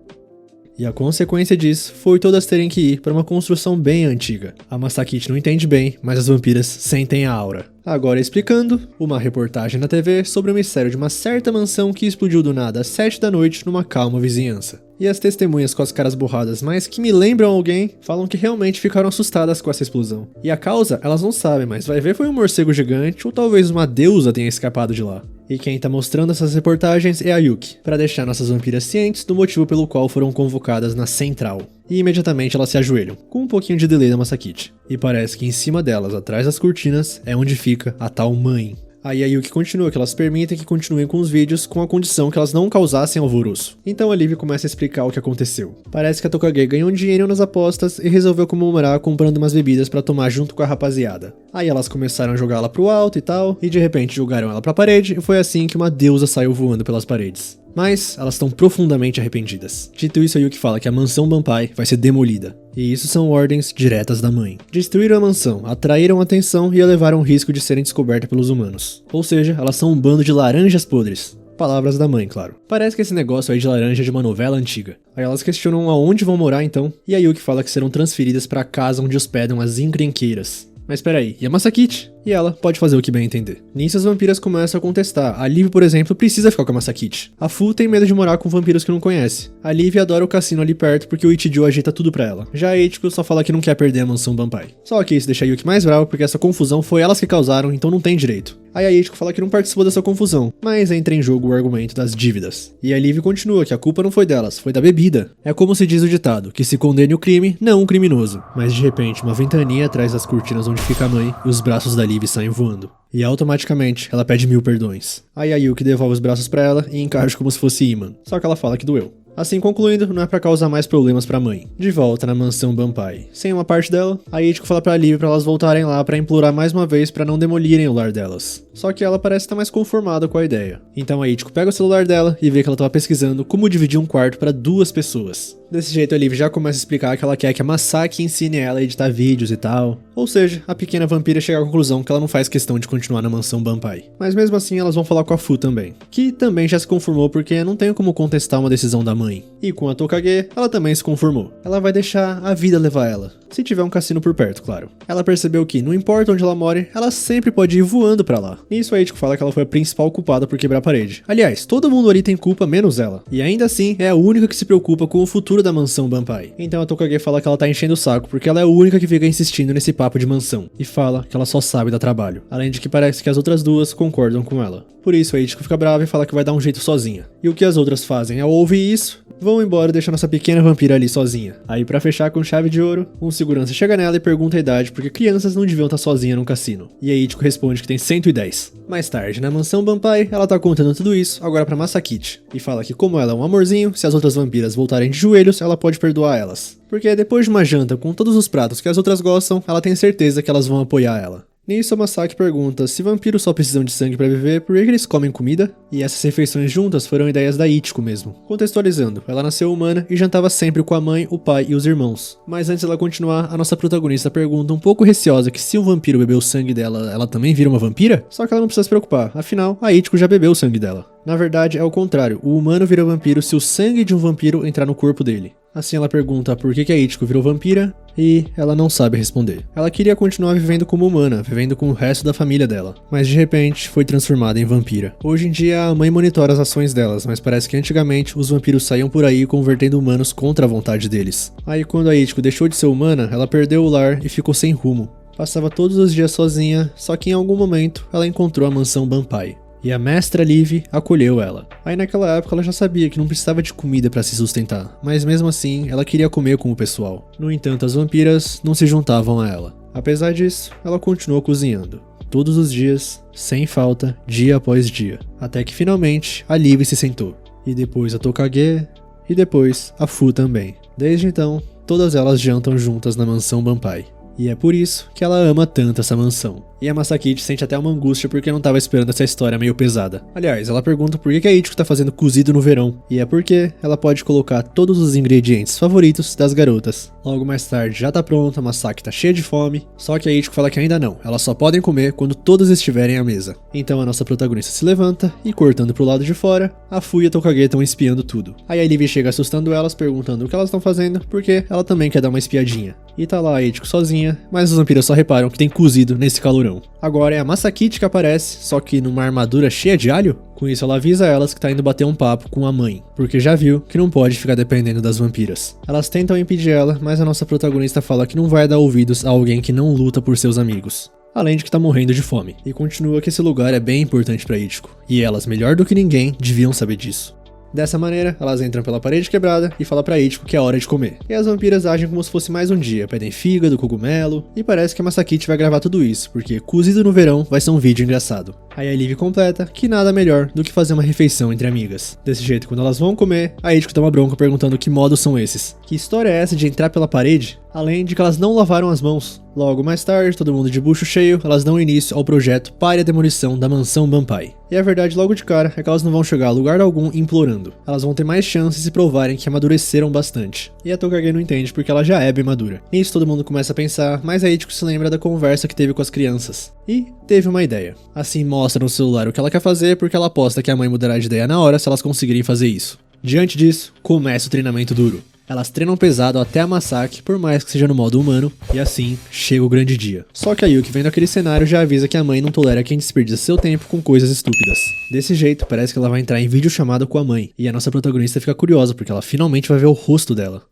E a consequência disso foi todas terem que ir para uma construção bem antiga. A Masakichi não entende bem, mas as vampiras sentem a aura. Agora explicando, uma reportagem na TV sobre o mistério de uma certa mansão que explodiu do nada às 7 da noite numa calma vizinhança. E as testemunhas com as caras borradas, mas que me lembram alguém, falam que realmente ficaram assustadas com essa explosão. E a causa, elas não sabem, mas vai ver foi um morcego gigante ou talvez uma deusa tenha escapado de lá. E quem tá mostrando essas reportagens é a Yuki, para deixar nossas vampiras cientes do motivo pelo qual foram convocadas na central. E imediatamente elas se ajoelham, com um pouquinho de delay da Masakichi. E parece que em cima delas, atrás das cortinas, é onde fica a tal mãe. Aí a Yuki continua que elas permitem que continuem com os vídeos com a condição que elas não causassem alvoroço. Então a Liv começa a explicar o que aconteceu. Parece que a Tokage ganhou um dinheiro nas apostas e resolveu comemorar comprando umas bebidas pra tomar junto com a rapaziada. Aí elas começaram a jogá-la pro alto e tal, e de repente jogaram ela pra parede e foi assim que uma deusa saiu voando pelas paredes. Mas elas estão profundamente arrependidas. Dito isso, a Yuki fala que a mansão Banpai vai ser demolida. E isso são ordens diretas da mãe. Destruíram a mansão, atraíram atenção e elevaram o risco de serem descobertas pelos humanos. Ou seja, elas são um bando de laranjas podres. Palavras da mãe, claro. Parece que esse negócio aí de laranja é de uma novela antiga. Aí elas questionam aonde vão morar então, e a Yuki fala que serão transferidas para a casa onde hospedam as encrenqueiras. Mas peraí, e a Masakichi? E ela pode fazer o que bem entender. Nisso as vampiras começam a contestar. A Liv, por exemplo, precisa ficar com a Masakichi. A Fu tem medo de morar com vampiros que não conhece. A Liv adora o cassino ali perto porque o Ichijo ajeita tudo pra ela. Já a Ichiko só fala que não quer perder a mansão Banpai. Só que isso deixa a Yuki mais brava porque essa confusão foi elas que causaram, então não tem direito. Aí a Ichiko fala que não participou dessa confusão, mas entra em jogo o argumento das dívidas. E a Liv continua que a culpa não foi delas, foi da bebida. É como se diz o ditado, que se condene o crime, não um criminoso. Mas de repente, uma ventania atrás das cortinas onde fica a mãe, e os braços da Liv saem voando. E automaticamente, ela pede 1000 perdões. Aí a Yuki devolve os braços pra ela e encaixa como se fosse imã. Só que ela fala que doeu. Assim, concluindo, não é pra causar mais problemas pra mãe. De volta na mansão Banpai. Sem uma parte dela, a Ichiko fala pra Liv pra elas voltarem lá pra implorar mais uma vez pra não demolirem o lar delas. Só que ela parece estar mais conformada com a ideia. Então a Ichiko pega o celular dela e vê que ela tava pesquisando como dividir um quarto pra 2 pessoas. Desse jeito a Liv já começa a explicar que ela quer que a Masaki ensine ela a editar vídeos e tal. Ou seja, a pequena vampira chega à conclusão que ela não faz questão de continuar na mansão Banpai. Mas mesmo assim elas vão falar com a Fu também, que também já se conformou porque não tem como contestar uma decisão da mãe. E com a Tokage, ela também se conformou. Ela vai deixar a vida levar ela, se tiver um cassino por perto, claro. Ela percebeu que, não importa onde ela more, ela sempre pode ir voando pra lá. Nisso a Ichiko fala que ela foi a principal culpada por quebrar a parede. Aliás, todo mundo ali tem culpa menos ela. E ainda assim, é a única que se preocupa com o futuro da mansão Banpai. Então a Tokage fala que ela tá enchendo o saco porque ela é a única que fica insistindo nesse papo de mansão. E fala que ela só sabe dar trabalho. Além de que parece que as outras duas concordam com ela. Por isso a Ichiko fica brava e fala que vai dar um jeito sozinha. E o que as outras fazem ao ouvir isso, vão embora e deixam nossa pequena vampira ali sozinha. Aí pra fechar com chave de ouro, um segurança chega nela e pergunta a idade porque crianças não deviam estar sozinhas num cassino. E a Ichiko responde que tem 110. Mais tarde, na mansão Banpai, ela tá contando tudo isso agora pra Masakichi. E fala que como ela é um amorzinho, se as outras vampiras voltarem de joelhos, ela pode perdoar elas. Porque depois de uma janta com todos os pratos que as outras gostam, ela tem certeza que elas vão apoiar ela. Nisso, a Masaki pergunta se vampiros só precisam de sangue pra viver, por que eles comem comida? E essas refeições juntas foram ideias da Ichiko mesmo. Contextualizando, ela nasceu humana e jantava sempre com a mãe, o pai e os irmãos. Mas antes dela continuar, a nossa protagonista pergunta um pouco receosa que se um vampiro beber o sangue dela, ela também vira uma vampira? Só que ela não precisa se preocupar, afinal, a Ichiko já bebeu o sangue dela. Na verdade, é o contrário, o humano vira vampiro se o sangue de um vampiro entrar no corpo dele. Assim ela pergunta por que a Ichiko virou vampira e ela não sabe responder. Ela queria continuar vivendo como humana, vivendo com o resto da família dela, mas de repente foi transformada em vampira. Hoje em dia a mãe monitora as ações delas, mas parece que antigamente os vampiros saíam por aí convertendo humanos contra a vontade deles. Aí quando a Ichiko deixou de ser humana, ela perdeu o lar e ficou sem rumo. Passava todos os dias sozinha, só que em algum momento ela encontrou a mansão Banpai. E a mestra Liv acolheu ela. Aí naquela época ela já sabia que não precisava de comida pra se sustentar, mas mesmo assim ela queria comer com o pessoal. No entanto, as vampiras não se juntavam a ela. Apesar disso, ela continuou cozinhando. Todos os dias, sem falta, dia após dia. Até que finalmente a Liv se sentou. E depois a Tokage, e depois a Fu também. Desde então, todas elas jantam juntas na mansão Banpai. E é por isso que ela ama tanto essa mansão. E a Masakichi sente até uma angústia porque não estava esperando essa história meio pesada. Aliás, ela pergunta por que a Ichiko tá fazendo cozido no verão. E é porque ela pode colocar todos os ingredientes favoritos das garotas. Logo mais tarde já tá pronto, a Masaki tá cheia de fome. Só que a Ichiko fala que ainda não, elas só podem comer quando todas estiverem à mesa. Então a nossa protagonista se levanta e, cortando pro lado de fora, a Fu e a Tokage estão espiando tudo. Aí a Liv chega assustando elas, perguntando o que elas estão fazendo, porque ela também quer dar uma espiadinha. E tá lá a Ichiko sozinha, mas os vampiros só reparam que tem cozido nesse calorão. Agora é a Masakichi que aparece, só que numa armadura cheia de alho. Com isso ela avisa elas que tá indo bater um papo com a mãe, porque já viu que não pode ficar dependendo das vampiras. Elas tentam impedir ela, mas a nossa protagonista fala que não vai dar ouvidos a alguém que não luta por seus amigos. Além de que tá morrendo de fome. E continua que esse lugar é bem importante pra Ichiko. E elas, melhor do que ninguém, deviam saber disso. Dessa maneira, elas entram pela parede quebrada e falam pra Ichiko que é hora de comer. E as vampiras agem como se fosse mais um dia, pedem fígado, cogumelo, e parece que a Masakichi vai gravar tudo isso, porque cozido no verão vai ser um vídeo engraçado. Aí a Liv completa que nada melhor do que fazer uma refeição entre amigas. Desse jeito, quando elas vão comer, a Ichiko dá uma bronca perguntando que modos são esses. Que história é essa de entrar pela parede? Além de que elas não lavaram as mãos. Logo mais tarde, todo mundo de bucho cheio, elas dão início ao projeto Pare a Demolição da Mansão Banpai. E a verdade logo de cara é que elas não vão chegar a lugar algum implorando. Elas vão ter mais chances se provarem que amadureceram bastante. E a Tokage não entende porque ela já é bem madura. Nisso todo mundo começa a pensar, mas a Ichiko se lembra da conversa que teve com as crianças. E teve uma ideia. Assim mostra no celular o que ela quer fazer porque ela aposta que a mãe mudará de ideia na hora se elas conseguirem fazer isso. Diante disso, começa o treinamento duro. Elas treinam pesado até a Masaki, por mais que seja no modo humano, e assim chega o grande dia. Só que a Yuki, vendo aquele cenário, já avisa que a mãe não tolera quem desperdiça seu tempo com coisas estúpidas. Desse jeito, parece que ela vai entrar em videochamada com a mãe, e a nossa protagonista fica curiosa porque ela finalmente vai ver o rosto dela.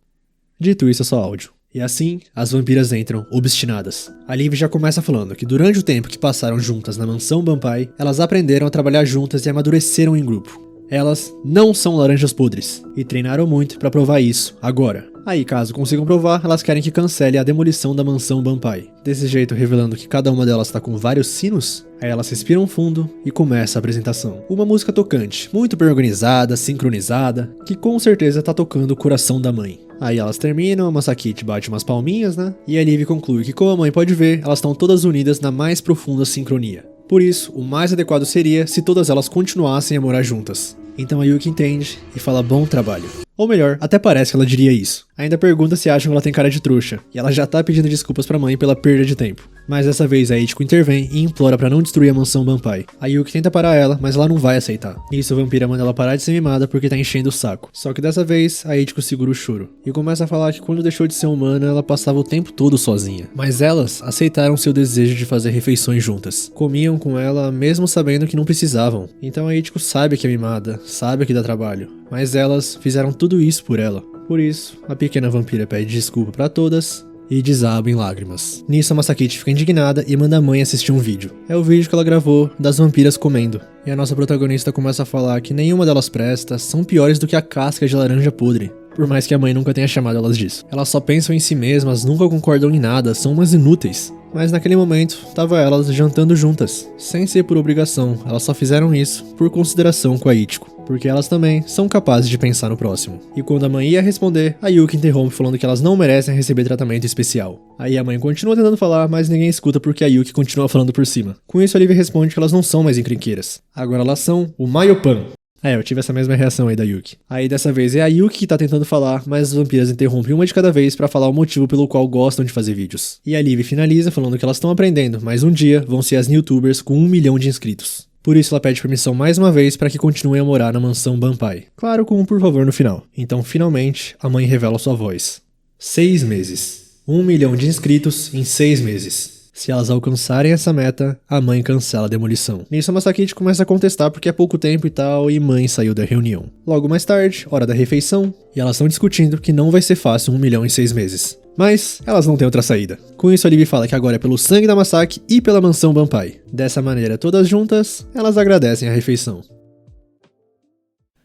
Dito isso, é só áudio. E assim, as vampiras entram, obstinadas. A Liv já começa falando que durante o tempo que passaram juntas na mansão Banpai, elas aprenderam a trabalhar juntas e amadureceram em grupo. Elas não são laranjas podres, e treinaram muito pra provar isso agora. Aí, caso consigam provar, elas querem que cancele a demolição da mansão Banpai. Desse jeito, revelando que cada uma delas tá com vários sinos, aí elas respiram fundo e começa a apresentação. Uma música tocante, muito bem organizada, sincronizada, que com certeza tá tocando o coração da mãe. Aí elas terminam, a Masakite bate umas palminhas, né? E a Liv conclui que, como a mãe pode ver, elas estão todas unidas na mais profunda sincronia. Por isso, o mais adequado seria se todas elas continuassem a morar juntas. Então a Yuki entende e fala bom trabalho. Ou melhor, até parece que ela diria isso. Ainda pergunta se acham que ela tem cara de trouxa, e ela já tá pedindo desculpas pra mãe pela perda de tempo. Mas dessa vez a Ichiko intervém e implora pra não destruir a mansão Banpai. A Yuki tenta parar ela, mas ela não vai aceitar. Nisso a vampira manda ela parar de ser mimada porque tá enchendo o saco. Só que dessa vez a Ichiko segura o choro e começa a falar que quando deixou de ser humana ela passava o tempo todo sozinha. Mas elas aceitaram seu desejo de fazer refeições juntas. Comiam com ela mesmo sabendo que não precisavam. Então a Ichiko sabe que é mimada, sabe que dá trabalho. Mas elas fizeram tudo isso por ela. Por isso, a pequena vampira pede desculpa pra todas e desaba em lágrimas. Nisso a Masakite fica indignada e manda a mãe assistir um vídeo. É o vídeo que ela gravou das vampiras comendo. E a nossa protagonista começa a falar que nenhuma delas presta, são piores do que a casca de laranja podre. Por mais que a mãe nunca tenha chamado elas disso. Elas só pensam em si mesmas, nunca concordam em nada, são umas inúteis. Mas naquele momento, tava elas jantando juntas, sem ser por obrigação, elas só fizeram isso por consideração com a Ichiko, porque elas também são capazes de pensar no próximo. E quando a mãe ia responder, a Yuki interrompe falando que elas não merecem receber tratamento especial. Aí a mãe continua tentando falar, mas ninguém escuta porque a Yuki continua falando por cima. Com isso a Liv responde que elas não são mais encrenqueiras, agora elas são o Maiopan. Eu tive essa mesma reação aí da Yuki. Aí dessa vez é a Yuki que tá tentando falar, mas as vampiras interrompem uma de cada vez pra falar o motivo pelo qual gostam de fazer vídeos. E a Liv finaliza falando que elas estão aprendendo, mas um dia vão ser as YouTubers com 1 milhão de inscritos. Por isso ela pede permissão mais uma vez para que continuem a morar na mansão Banpai. Claro, com um por favor no final. Então finalmente a mãe revela sua voz. 6 meses. 1 milhão de inscritos em 6 meses. Se elas alcançarem essa meta, a mãe cancela a demolição. Nisso a Masakite começa a contestar porque é pouco tempo e tal, e mãe saiu da reunião. Logo mais tarde, hora da refeição, e elas estão discutindo que não vai ser fácil 1 milhão em 6 meses. Mas elas não têm outra saída. Com isso a Liv fala que agora é pelo sangue da Masaki e pela mansão Banpai. Dessa maneira, todas juntas, elas agradecem a refeição.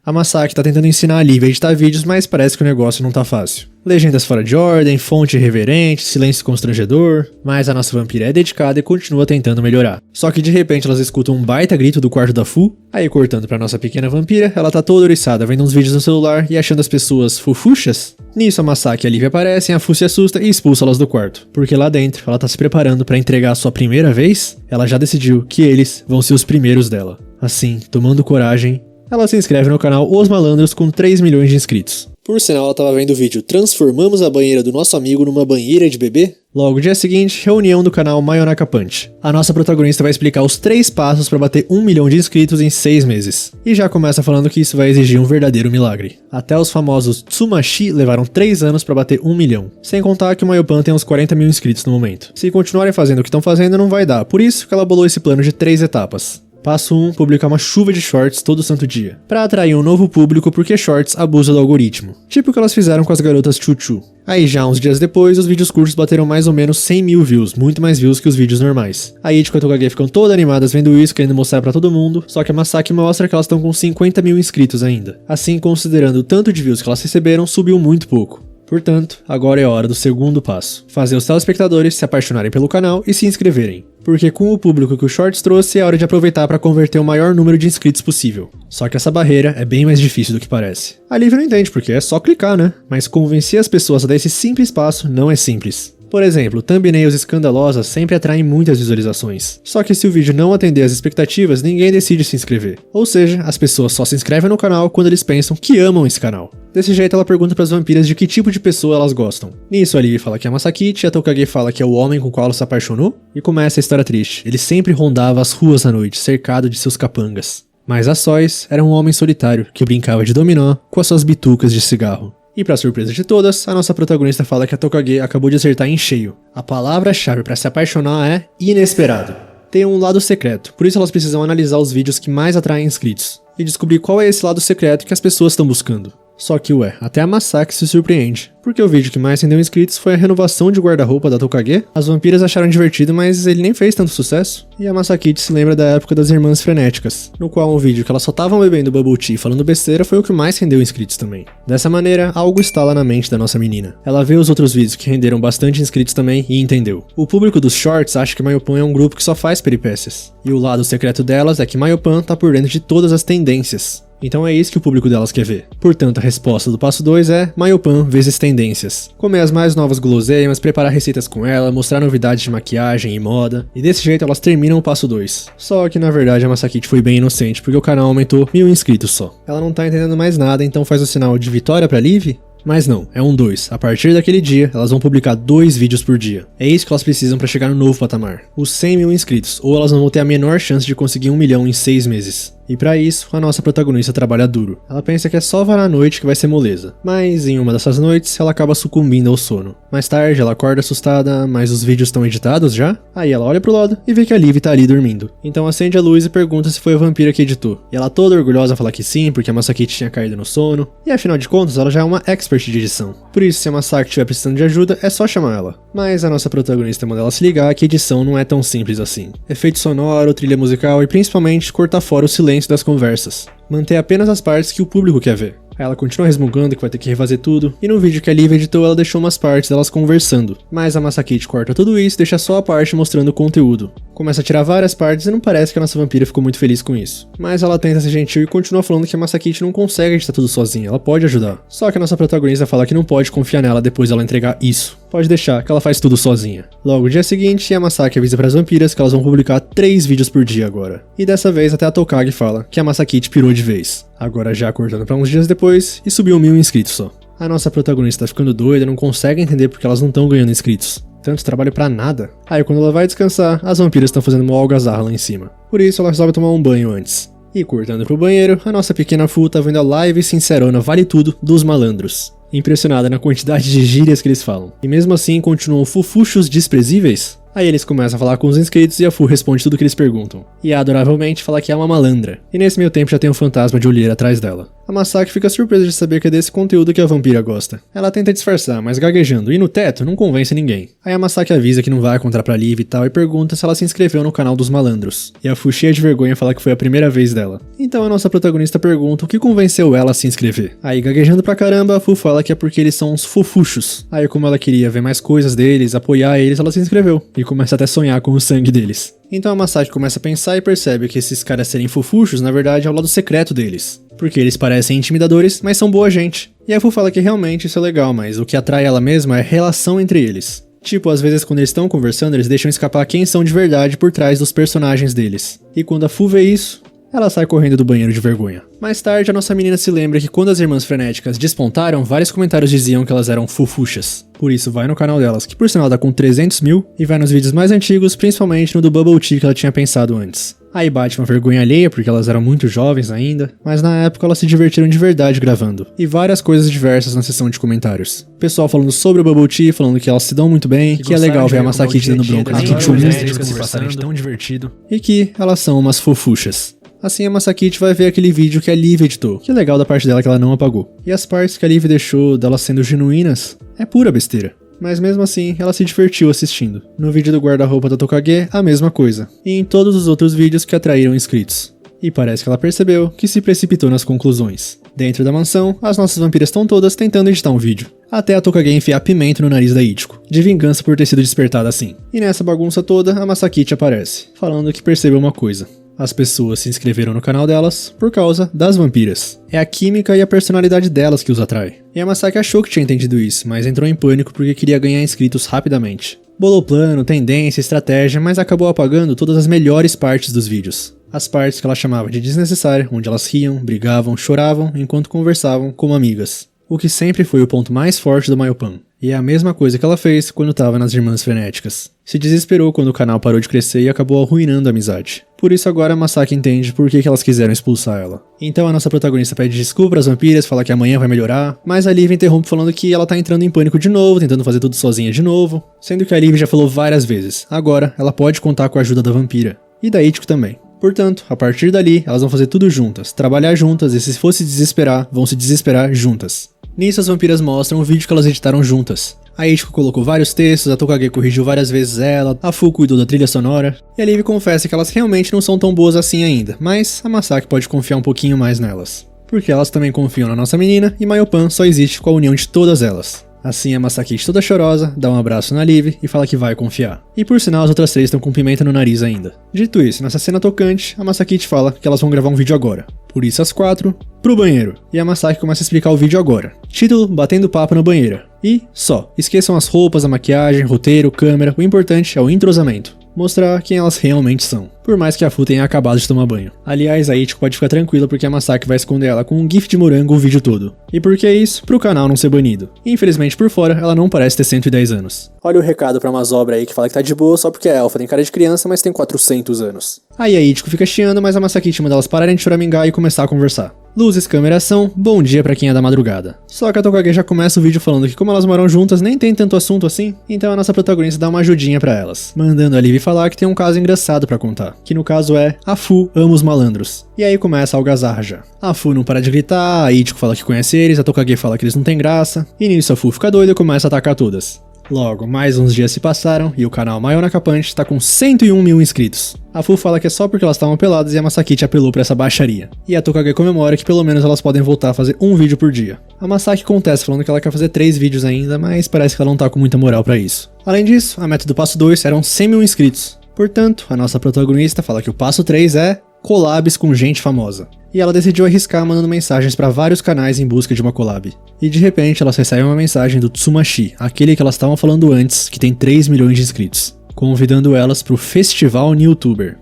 A Masaki tá tentando ensinar a Liv a editar vídeos, mas parece que o negócio não tá fácil. Legendas fora de ordem, fonte irreverente, silêncio constrangedor, mas a nossa vampira é dedicada e continua tentando melhorar. Só que de repente elas escutam um baita grito do quarto da Fu, aí cortando pra nossa pequena vampira, ela tá toda oriçada vendo uns vídeos no celular e achando as pessoas fufuchas. Nisso a Masaki e a Liv aparecem, a Fu se assusta e expulsa elas do quarto, porque lá dentro ela tá se preparando pra entregar a sua primeira vez, ela já decidiu que eles vão ser os primeiros dela. Assim, tomando coragem, ela se inscreve no canal Os Malandros com 3 milhões de inscritos. Por sinal, ela tava vendo o vídeo Transformamos a banheira do nosso amigo numa banheira de bebê? Logo dia seguinte, reunião do canal Mayonaka Punch. A nossa protagonista vai explicar os 3 passos para bater 1 milhão de inscritos em 6 meses. E já começa falando que isso vai exigir um verdadeiro milagre. Até os famosos Tsumashi levaram 3 anos para bater 1 milhão. Sem contar que o Mayopan tem uns 40 mil inscritos no momento. Se continuarem fazendo o que estão fazendo, não vai dar. Por isso que ela bolou esse plano de 3 etapas. Passo 1, publicar uma chuva de shorts todo santo dia. Pra atrair um novo público porque shorts abusa do algoritmo. Tipo o que elas fizeram com as garotas Chuchu. Aí já uns dias depois, os vídeos curtos bateram mais ou menos 100 mil views, muito mais views que os vídeos normais. A Ichiko e a Tokage ficam todas animadas vendo isso, querendo mostrar pra todo mundo, só que a Masaki mostra que elas estão com 50 mil inscritos ainda. Assim, considerando o tanto de views que elas receberam, subiu muito pouco. Portanto, agora é a hora do segundo passo. Fazer os telespectadores se apaixonarem pelo canal e se inscreverem. Porque com o público que o Shorts trouxe, é hora de aproveitar para converter o maior número de inscritos possível. Só que essa barreira é bem mais difícil do que parece. A Liv não entende porque é só clicar, né? Mas convencer as pessoas a dar esse simples passo não é simples. Por exemplo, thumbnails escandalosas sempre atraem muitas visualizações. Só que se o vídeo não atender às expectativas, ninguém decide se inscrever. Ou seja, as pessoas só se inscrevem no canal quando eles pensam que amam esse canal. Desse jeito ela pergunta pras vampiras de que tipo de pessoa elas gostam. Nisso a Liv fala que é a Masakite, a Tokage fala que é o homem com o qual ela se apaixonou, e começa a história triste. Ele sempre rondava as ruas à noite, cercado de seus capangas. Mas a Sóis era um homem solitário, que brincava de dominó com as suas bitucas de cigarro. E pra surpresa de todas, a nossa protagonista fala que a Tokage acabou de acertar em cheio. A palavra-chave pra se apaixonar é inesperado. Tem um lado secreto, por isso elas precisam analisar os vídeos que mais atraem inscritos e descobrir qual é esse lado secreto que as pessoas estão buscando. Só que até a Masaki se surpreende, porque o vídeo que mais rendeu inscritos foi a renovação de guarda-roupa da Tokage. As vampiras acharam divertido, mas ele nem fez tanto sucesso. E a Masaki se lembra da época das Irmãs Frenéticas, no qual um vídeo que elas só estavam bebendo bubble tea e falando besteira foi o que mais rendeu inscritos também. Dessa maneira, algo estala na mente da nossa menina. Ela vê os outros vídeos que renderam bastante inscritos também e entendeu. O público dos shorts acha que Mayopan é um grupo que só faz peripécias. E o lado secreto delas é que Mayopan tá por dentro de todas as tendências. Então é isso que o público delas quer ver. Portanto, a resposta do passo 2 é Mayopan vezes tendências. Comer as mais novas guloseimas, preparar receitas com ela, mostrar novidades de maquiagem e moda. E desse jeito elas terminam o passo 2. Só que na verdade a Masaki foi bem inocente, porque o canal aumentou 1000 inscritos só. Ela não tá entendendo mais nada, então faz o sinal de vitória pra Liv. Mas não, é um 2. A partir daquele dia, elas vão publicar 2 vídeos por dia. É isso que elas precisam pra chegar no novo patamar. Os 100 mil inscritos, ou elas não vão ter a menor chance de conseguir 1 milhão em 6 meses. E pra isso, a nossa protagonista trabalha duro. Ela pensa que é só varar a noite que vai ser moleza. Mas em uma dessas noites, ela acaba sucumbindo ao sono. Mais tarde, ela acorda assustada, mas os vídeos estão editados já? Aí ela olha pro lado e vê que a Liv tá ali dormindo. Então acende a luz e pergunta se foi a vampira que editou. E ela toda orgulhosa fala que sim, porque a Masaki tinha caído no sono. E afinal de contas, ela já é uma expert de edição. Por isso, se a Masaki estiver precisando de ajuda, é só chamar ela. Mas a nossa protagonista manda ela se ligar que edição não é tão simples assim. Efeito sonoro, trilha musical e principalmente cortar fora o silêncio das conversas. Manter apenas as partes que o público quer ver. Aí ela continua resmungando que vai ter que refazer tudo, e no vídeo que a Liv editou ela deixou umas partes delas conversando. Mas a Masaki corta tudo isso e deixa só a parte mostrando o conteúdo. Começa a tirar várias partes e não parece que a nossa vampira ficou muito feliz com isso. Mas ela tenta ser gentil e continua falando que a Masaki não consegue editar tudo sozinha, ela pode ajudar. Só que a nossa protagonista fala que não pode confiar nela depois dela entregar isso. Pode deixar, que ela faz tudo sozinha. Logo no dia seguinte, a Masaki avisa para as vampiras que elas vão publicar 3 vídeos por dia agora. E dessa vez até a Tokage fala que a Masaki pirou de vez. Agora já cortando para uns dias depois e subiu 1000 inscritos só. A nossa protagonista tá ficando doida, não consegue entender porque elas não estão ganhando inscritos. Tanto trabalho pra nada. Aí quando ela vai descansar, as vampiras estão fazendo uma algazarra lá em cima. Por isso ela resolve tomar um banho antes. E cortando pro banheiro, a nossa pequena Fu tá vendo a live sincerona Vale Tudo dos Malandros. Impressionada na quantidade de gírias que eles falam. E mesmo assim continuam fofuchos desprezíveis? Aí eles começam a falar com os inscritos e a Fu responde tudo o que eles perguntam. E adoravelmente fala que é uma malandra. E nesse meio tempo já tem um fantasma de olheira atrás dela. A Masaki fica surpresa de saber que é desse conteúdo que a vampira gosta. Ela tenta disfarçar, mas gaguejando e no teto não convence ninguém. Aí a Masaki avisa que não vai contar pra Liv e tal e pergunta se ela se inscreveu no canal dos malandros. E a Fu, cheia de vergonha, fala que foi a primeira vez dela. Então a nossa protagonista pergunta o que convenceu ela a se inscrever. Aí gaguejando pra caramba, a Fu fala que é porque eles são uns fofuchos. Aí como ela queria ver mais coisas deles, apoiar eles, ela se inscreveu. E começa até a sonhar com o sangue deles. Então a Masaki começa a pensar e percebe que esses caras serem fofuchos, na verdade, é o lado secreto deles. Porque eles parecem intimidadores, mas são boa gente. E a Fu fala que realmente isso é legal, mas o que atrai ela mesma é a relação entre eles. Tipo, às vezes quando eles estão conversando, eles deixam escapar quem são de verdade por trás dos personagens deles. E quando a Fu vê isso, ela sai correndo do banheiro de vergonha. Mais tarde, a nossa menina se lembra que quando as Irmãs Frenéticas despontaram, vários comentários diziam que elas eram fofuchas. Por isso, vai no canal delas, que por sinal tá com 300 mil, e vai nos vídeos mais antigos, principalmente no do Bubble Tea que ela tinha pensado antes. Aí bate uma vergonha alheia, porque elas eram muito jovens ainda, mas na época elas se divertiram de verdade gravando. E várias coisas diversas na seção de comentários. Pessoal falando sobre o Bubble Tea, falando que elas se dando muito bem, que é legal ver a Masaki dando bronca nas Kitchunas, tão divertido. E que elas são umas fofuchas. Assim a Masaki vai ver aquele vídeo que a Liv editou, que é legal da parte dela que ela não apagou. E as partes que a Liv deixou delas sendo genuínas é pura besteira. Mas mesmo assim, ela se divertiu assistindo. No vídeo do guarda-roupa da Tokage, a mesma coisa. E em todos os outros vídeos que atraíram inscritos. E parece que ela percebeu que se precipitou nas conclusões. Dentro da mansão, as nossas vampiras estão todas tentando editar um vídeo. Até a Tokage enfiar pimenta no nariz da Ichiko, de vingança por ter sido despertada assim. E nessa bagunça toda, a Masaki aparece, falando que percebeu uma coisa. As pessoas se inscreveram no canal delas por causa das vampiras. É a química e a personalidade delas que os atrai. E a Masaki achou que tinha entendido isso, mas entrou em pânico porque queria ganhar inscritos rapidamente. Bolou plano, tendência, estratégia, mas acabou apagando todas as melhores partes dos vídeos. As partes que ela chamava de desnecessária, onde elas riam, brigavam, choravam, enquanto conversavam como amigas. O que sempre foi o ponto mais forte do Mayopan. E é a mesma coisa que ela fez quando estava nas Irmãs Frenéticas. Se desesperou quando o canal parou de crescer e acabou arruinando a amizade. Por isso agora a Masaki entende por que elas quiseram expulsar ela. Então a nossa protagonista pede desculpa às vampiras, fala que amanhã vai melhorar, mas a Liv interrompe falando que ela tá entrando em pânico de novo, tentando fazer tudo sozinha de novo, sendo que a Liv já falou várias vezes. Agora ela pode contar com a ajuda da vampira. E da Ichiko também. Portanto, a partir dali, elas vão fazer tudo juntas, trabalhar juntas e se fosse desesperar, vão se desesperar juntas. Nisso as vampiras mostram o vídeo que elas editaram juntas. A Ichiko colocou vários textos, a Tokage corrigiu várias vezes ela, a Fu cuidou da trilha sonora, e a Liv confessa que elas realmente não são tão boas assim ainda, mas a Masaki pode confiar um pouquinho mais nelas. Porque elas também confiam na nossa menina, e Mayopan só existe com a união de todas elas. Assim a Masaki toda chorosa, dá um abraço na Liv e fala que vai confiar. E por sinal as outras três estão com pimenta no nariz ainda. Dito isso, nessa cena tocante, a Masaki fala que elas vão gravar um vídeo agora. Por isso as quatro, pro banheiro. E a Masaki começa a explicar o vídeo agora. Título, batendo papo na banheira. E só, esqueçam as roupas, a maquiagem, roteiro, câmera, o importante é o entrosamento. Mostrar quem elas realmente são, por mais que a Fu tenha acabado de tomar banho. Aliás, a Ichiko pode ficar tranquila porque a Masaki vai esconder ela com um gif de morango o vídeo todo. E por que isso? Pro canal não ser banido. Infelizmente por fora, ela não parece ter 110 anos. Olha o recado pra Mazobra aí que fala que tá de boa só porque a elfa tem cara de criança, mas tem 400 anos. Aí a Ichiko fica chiando, mas a Masaki manda elas pararem de choramingar e começar a conversar. Luzes, câmera, ação, bom dia pra quem é da madrugada. Só que a Tokage já começa o vídeo falando que como elas moram juntas nem tem tanto assunto assim, então a nossa protagonista dá uma ajudinha pra elas, mandando a Liv falar que tem um caso engraçado pra contar, que no caso é a Fu ama os malandros. E aí começa a algazarra já. A Fu não para de gritar, a Ichiko fala que conhece eles, a Tokage fala que eles não têm graça, e nisso a Fu fica doida e começa a atacar todas. Logo, mais uns dias se passaram e o canal Mayonaka Punch tá com 101 mil inscritos. A Fu fala que é só porque elas estavam peladas e a Masaki apelou pra essa baixaria. E a Tokage comemora que pelo menos elas podem voltar a fazer um vídeo por dia. A Masaki contesta falando que ela quer fazer 3 vídeos ainda, mas parece que ela não tá com muita moral pra isso. Além disso, a meta do passo 2 eram 100 mil inscritos. Portanto, a nossa protagonista fala que o passo 3 é collabs com gente famosa. E ela decidiu arriscar mandando mensagens para vários canais em busca de uma collab. E de repente elas recebem uma mensagem do Tsumashi, aquele que elas estavam falando antes, que tem 3 milhões de inscritos, convidando elas pro Festival Newtuber.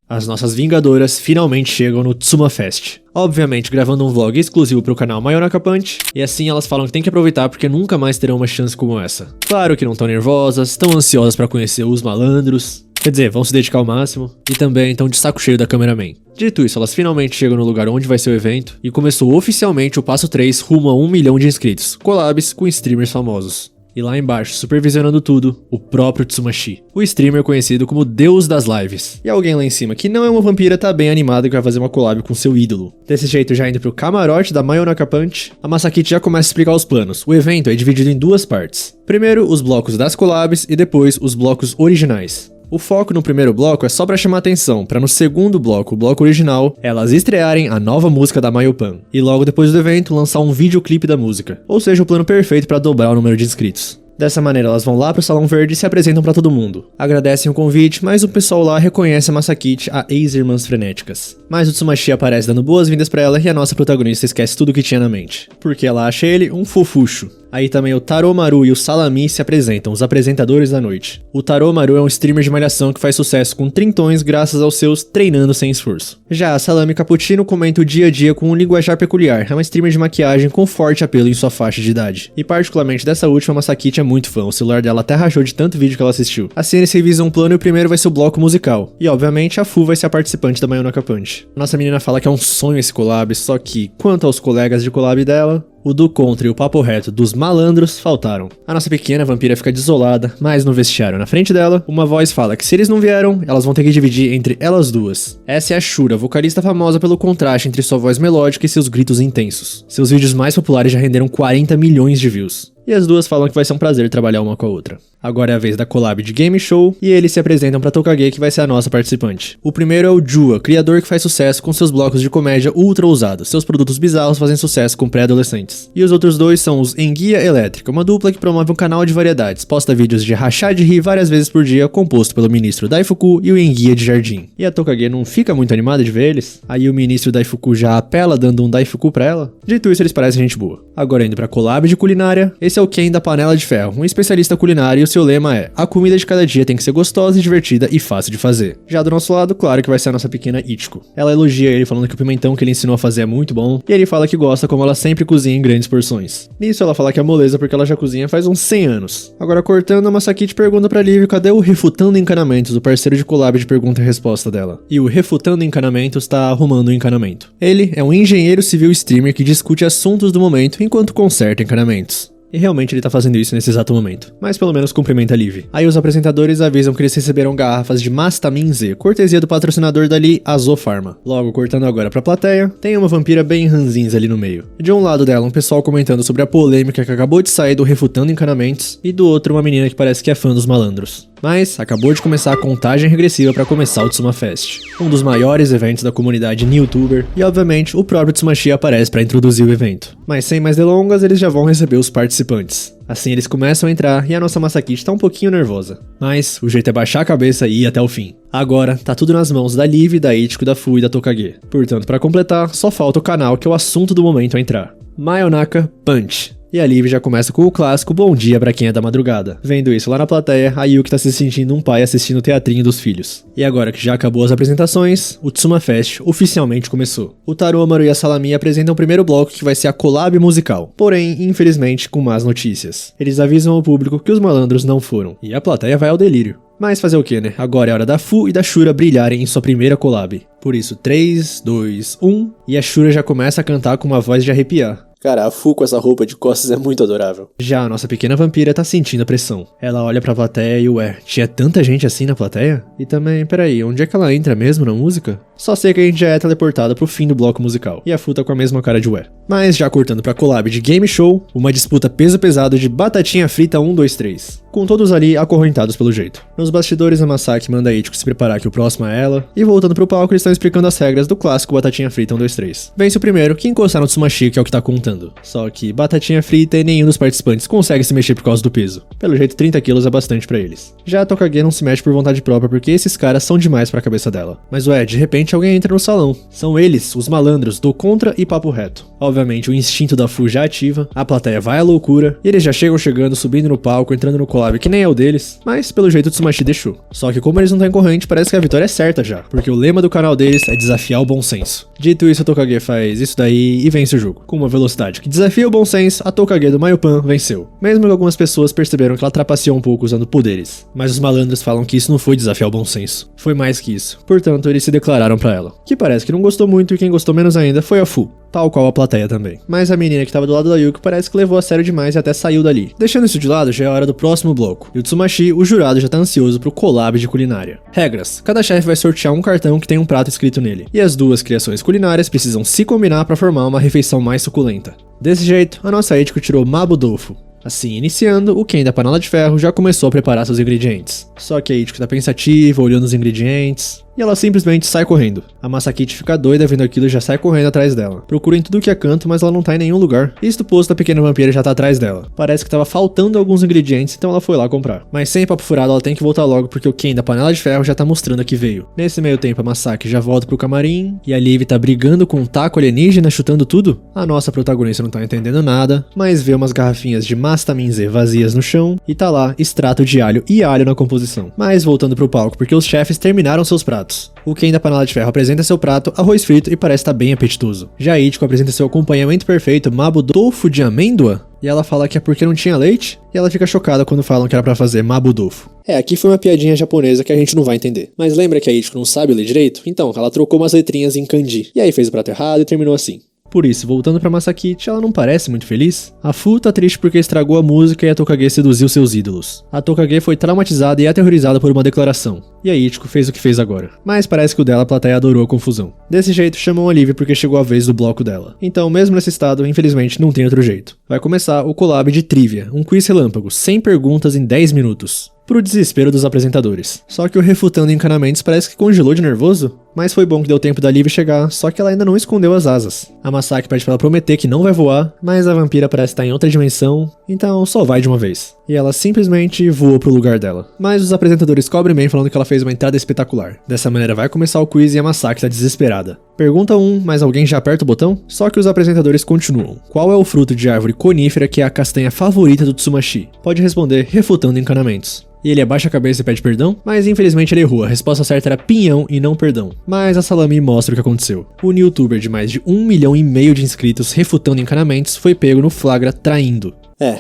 As nossas vingadoras finalmente chegam no Tsuma Fest. Obviamente gravando um vlog exclusivo pro canal Mayonaka Punch, e assim elas falam que tem que aproveitar porque nunca mais terão uma chance como essa. Claro que não tão nervosas, tão ansiosas pra conhecer os malandros, quer dizer, vão se dedicar ao máximo, e também estão de saco cheio da cameraman. Dito isso, elas finalmente chegam no lugar onde vai ser o evento, e começou oficialmente o passo 3 rumo a 1 milhão de inscritos, collabs com streamers famosos. E lá embaixo, supervisionando tudo, o próprio Tsumashi, o streamer conhecido como Deus das Lives. E alguém lá em cima, que não é uma vampira, tá bem animado que vai fazer uma collab com seu ídolo. Desse jeito, já indo pro camarote da Mayonaka Punch, a Masaki já começa a explicar os planos. O evento é dividido em 2 partes. Primeiro, os blocos das collabs e depois os blocos originais. O foco no primeiro bloco é só pra chamar atenção, pra no segundo bloco, o bloco original, elas estrearem a nova música da Mayopan, e logo depois do evento lançar um videoclipe da música, ou seja, o plano perfeito pra dobrar o número de inscritos. Dessa maneira elas vão lá pro Salão Verde e se apresentam pra todo mundo. Agradecem o convite, mas o pessoal lá reconhece a Masaki, a ex-irmãs frenéticas. Mas o Tsumashi aparece dando boas-vindas pra ela e a nossa protagonista esquece tudo o que tinha na mente, porque ela acha ele um fofucho. Aí também o Taromaru e o Salami se apresentam, os apresentadores da noite. O Taromaru é um streamer de malhação que faz sucesso com trintões graças aos seus treinando sem esforço. Já a Salami Cappuccino comenta o dia a dia com um linguajar peculiar, é uma streamer de maquiagem com forte apelo em sua faixa de idade. E particularmente dessa última, a Masaki é muito fã, o celular dela até rachou de tanto vídeo que ela assistiu. Assim eles revisam um plano e o primeiro vai ser o bloco musical. E obviamente a Fu vai ser a participante da Mayonaka Punch. Nossa menina fala que é um sonho esse collab, só que quanto aos colegas de collab dela, o do contra e o papo reto dos malandros faltaram. A nossa pequena vampira fica desolada, mas no vestiário na frente dela, uma voz fala que se eles não vieram, elas vão ter que dividir entre elas duas. Essa é a Shura, vocalista famosa pelo contraste entre sua voz melódica e seus gritos intensos. Seus vídeos mais populares já renderam 40 milhões de views. E as duas falam que vai ser um prazer trabalhar uma com a outra. Agora é a vez da collab de Game Show, e eles se apresentam pra Tokage, que vai ser a nossa participante. O primeiro é o Jua, criador que faz sucesso com seus blocos de comédia ultra ousados. Seus produtos bizarros fazem sucesso com pré-adolescentes. E os outros dois são os Enguia Elétrica, uma dupla que promove um canal de variedades, posta vídeos de rachar de rir várias vezes por dia, composto pelo ministro Daifuku e o Enguia de Jardim. E a Tokage não fica muito animada de ver eles? Aí o ministro Daifuku já apela dando um Daifuku pra ela? Dito isso, eles parecem gente boa. Agora indo pra collab de culinária, esse é o Ken da Panela de Ferro, um especialista culinário, e o seu lema é: a comida de cada dia tem que ser gostosa e divertida e fácil de fazer. Já do nosso lado, claro que vai ser a nossa pequena Ichiko. Ela elogia ele falando que o pimentão que ele ensinou a fazer é muito bom, e ele fala que gosta como ela sempre cozinha em grandes porções. Nisso ela fala que é moleza porque ela já cozinha faz uns 100 anos. Agora cortando, a Masaki pergunta pra Liv cadê o Refutando Encanamentos, o parceiro de collab de pergunta e resposta dela. E o Refutando Encanamentos tá arrumando um encanamento. Ele é um engenheiro civil streamer que discute assuntos do momento enquanto conserta encanamentos. E realmente ele tá fazendo isso nesse exato momento. Mas pelo menos cumprimenta a Liv. Aí os apresentadores avisam que eles receberam garrafas de Mastamin Z, cortesia do patrocinador dali, Azofarma. Logo, cortando agora pra plateia, tem uma vampira bem ranzinza ali no meio. De um lado dela, um pessoal comentando sobre a polêmica que acabou de sair do Refutando Encanamentos, e do outro uma menina que parece que é fã dos malandros. Mas acabou de começar a contagem regressiva para começar o Tsuma Fest, um dos maiores eventos da comunidade Newtuber, e obviamente o próprio Tsumashi aparece para introduzir o evento. Mas sem mais delongas, eles já vão receber os participantes. Assim eles começam a entrar e a nossa Masakit tá um pouquinho nervosa. Mas o jeito é baixar a cabeça e ir até o fim. Agora, tá tudo nas mãos da Liv, da Ichiko, da Fu e da Tokage. Portanto, para completar, só falta o canal que é o assunto do momento a entrar. Mayonaka Punch. E a Liv já começa com o clássico bom dia pra quem é da madrugada. Vendo isso lá na plateia, a Yuki tá se sentindo um pai assistindo o teatrinho dos filhos. E agora que já acabou as apresentações, o Tsuma Fest oficialmente começou. O Taromaru e a Salami apresentam o primeiro bloco que vai ser a collab musical. Porém, infelizmente, com más notícias. Eles avisam ao público que os malandros não foram. E a plateia vai ao delírio. Mas fazer o que, né? Agora é hora da Fu e da Shura brilharem em sua primeira collab. Por isso, 3, 2, 1... E a Shura já começa a cantar com uma voz de arrepiar. Cara, a Fu com essa roupa de costas é muito adorável. Já a nossa pequena vampira tá sentindo a pressão. Ela olha pra plateia e ué, tinha tanta gente assim na plateia? E também, peraí, onde é que ela entra mesmo na música? Só sei que a gente já é teleportada pro fim do bloco musical. E a Fu tá com a mesma cara de ué. Mas já cortando pra collab de Game Show, uma disputa peso pesado de batatinha frita 1, 2, 3. Com todos ali acorrentados pelo jeito. Nos bastidores, a Masaki manda a Ichiko se preparar que o próximo é ela. E voltando pro palco, eles estão explicando as regras do clássico batatinha frita 1, 2, 3. Vence o primeiro que encostar no Tsumashi, que é o que tá contando. Só que batatinha frita e nenhum dos participantes consegue se mexer por causa do peso. Pelo jeito, 30 quilos é bastante pra eles. Já a Tokage não se mexe por vontade própria porque esses caras são demais pra cabeça dela. Mas ué, de repente alguém entra no salão. São eles, os malandros, do contra e papo reto. Obviamente o instinto da Fu já ativa, a plateia vai à loucura, e eles já chegam chegando, subindo no palco, entrando no collab que nem é o deles, mas pelo jeito o Tsumashi deixou. Só que como eles não estão em corrente, parece que a vitória é certa já, porque o lema do canal deles é desafiar o bom senso. Dito isso, a Tokage faz isso daí e vence o jogo, com uma velocidade que desafia o bom senso, a Tokage do Mayopan venceu. Mesmo que algumas pessoas perceberam que ela trapaceou um pouco usando poderes, mas os malandros falam que isso não foi desafiar o bom senso, foi mais que isso. Portanto, eles se declararam pra ela, que parece que não gostou muito e quem gostou menos ainda foi a Fu. Tal qual a plateia também. Mas a menina que tava do lado da Yuki parece que levou a sério demais e até saiu dali. Deixando isso de lado, já é a hora do próximo bloco. E o Tsumashi, o jurado, já tá ansioso pro collab de culinária. Regras. Cada chefe vai sortear um cartão que tem um prato escrito nele. E as duas criações culinárias precisam se combinar pra formar uma refeição mais suculenta. Desse jeito, a nossa Ichiko tirou Mabudofu. Assim, iniciando, o Ken da panela de ferro já começou a preparar seus ingredientes. Só que a Ichiko tá pensativa, olhando os ingredientes, e ela simplesmente sai correndo. A Masakit fica doida vendo aquilo e já sai correndo atrás dela. Procura em tudo que é canto, mas ela não tá em nenhum lugar. Isto posto, a pequena vampira já tá atrás dela. Parece que tava faltando alguns ingredientes, então ela foi lá comprar. Mas sem papo furado, ela tem que voltar logo porque o Ken da panela de ferro já tá mostrando que veio. Nesse meio tempo, a Masaki já volta pro camarim, e a Liv tá brigando com um taco alienígena, chutando tudo. A nossa protagonista não tá entendendo nada, mas vê umas garrafinhas de Mastamin Z vazias no chão, e tá lá extrato de alho e alho na composição. Mas voltando pro palco, porque os chefes terminaram seus pratos. O Ken da panela de ferro apresenta seu prato, arroz frito e parece estar bem apetitoso. Já a Ichiko apresenta seu acompanhamento perfeito, Mabudofu de amêndoa, e ela fala que é porque não tinha leite, e ela fica chocada quando falam que era pra fazer Mabudofu. Aqui foi uma piadinha japonesa que a gente não vai entender. Mas lembra que a Ichiko não sabe ler direito? Então, ela trocou umas letrinhas em kanji, e aí fez o prato errado e terminou assim. Por isso, voltando pra Masakit, ela não parece muito feliz. A Fu tá triste porque estragou a música e a Tokage seduziu seus ídolos. A Tokage foi traumatizada e aterrorizada por uma declaração. E a Ichiko fez o que fez agora. Mas parece que o dela a plateia adorou a confusão. Desse jeito, chamam a Liv porque chegou a vez do bloco dela. Então, mesmo nesse estado, infelizmente não tem outro jeito. Vai começar o collab de Trivia, um quiz relâmpago, 100 perguntas em 10 minutos. Pro desespero dos apresentadores. Só que o Refutando Encanamentos parece que congelou de nervoso. Mas foi bom que deu tempo da Liv chegar, só que ela ainda não escondeu as asas. A Masaki pede pra ela prometer que não vai voar, mas a vampira parece estar em outra dimensão, então só vai de uma vez. E ela simplesmente voou pro lugar dela. Mas os apresentadores cobrem bem falando que ela fez uma entrada espetacular. Dessa maneira vai começar o quiz e a Masaki tá desesperada. Pergunta 1, mas alguém já aperta o botão? Só que os apresentadores continuam. Qual é o fruto de árvore conífera que é a castanha favorita do Tsumashi? Pode responder Refutando Encanamentos. E ele abaixa a cabeça e pede perdão, mas infelizmente ele errou, a resposta certa era pinhão e não perdão. Mas a Salami mostra o que aconteceu. O youtuber de mais de 1,5 milhão de inscritos refutando encanamentos foi pego no flagra traindo.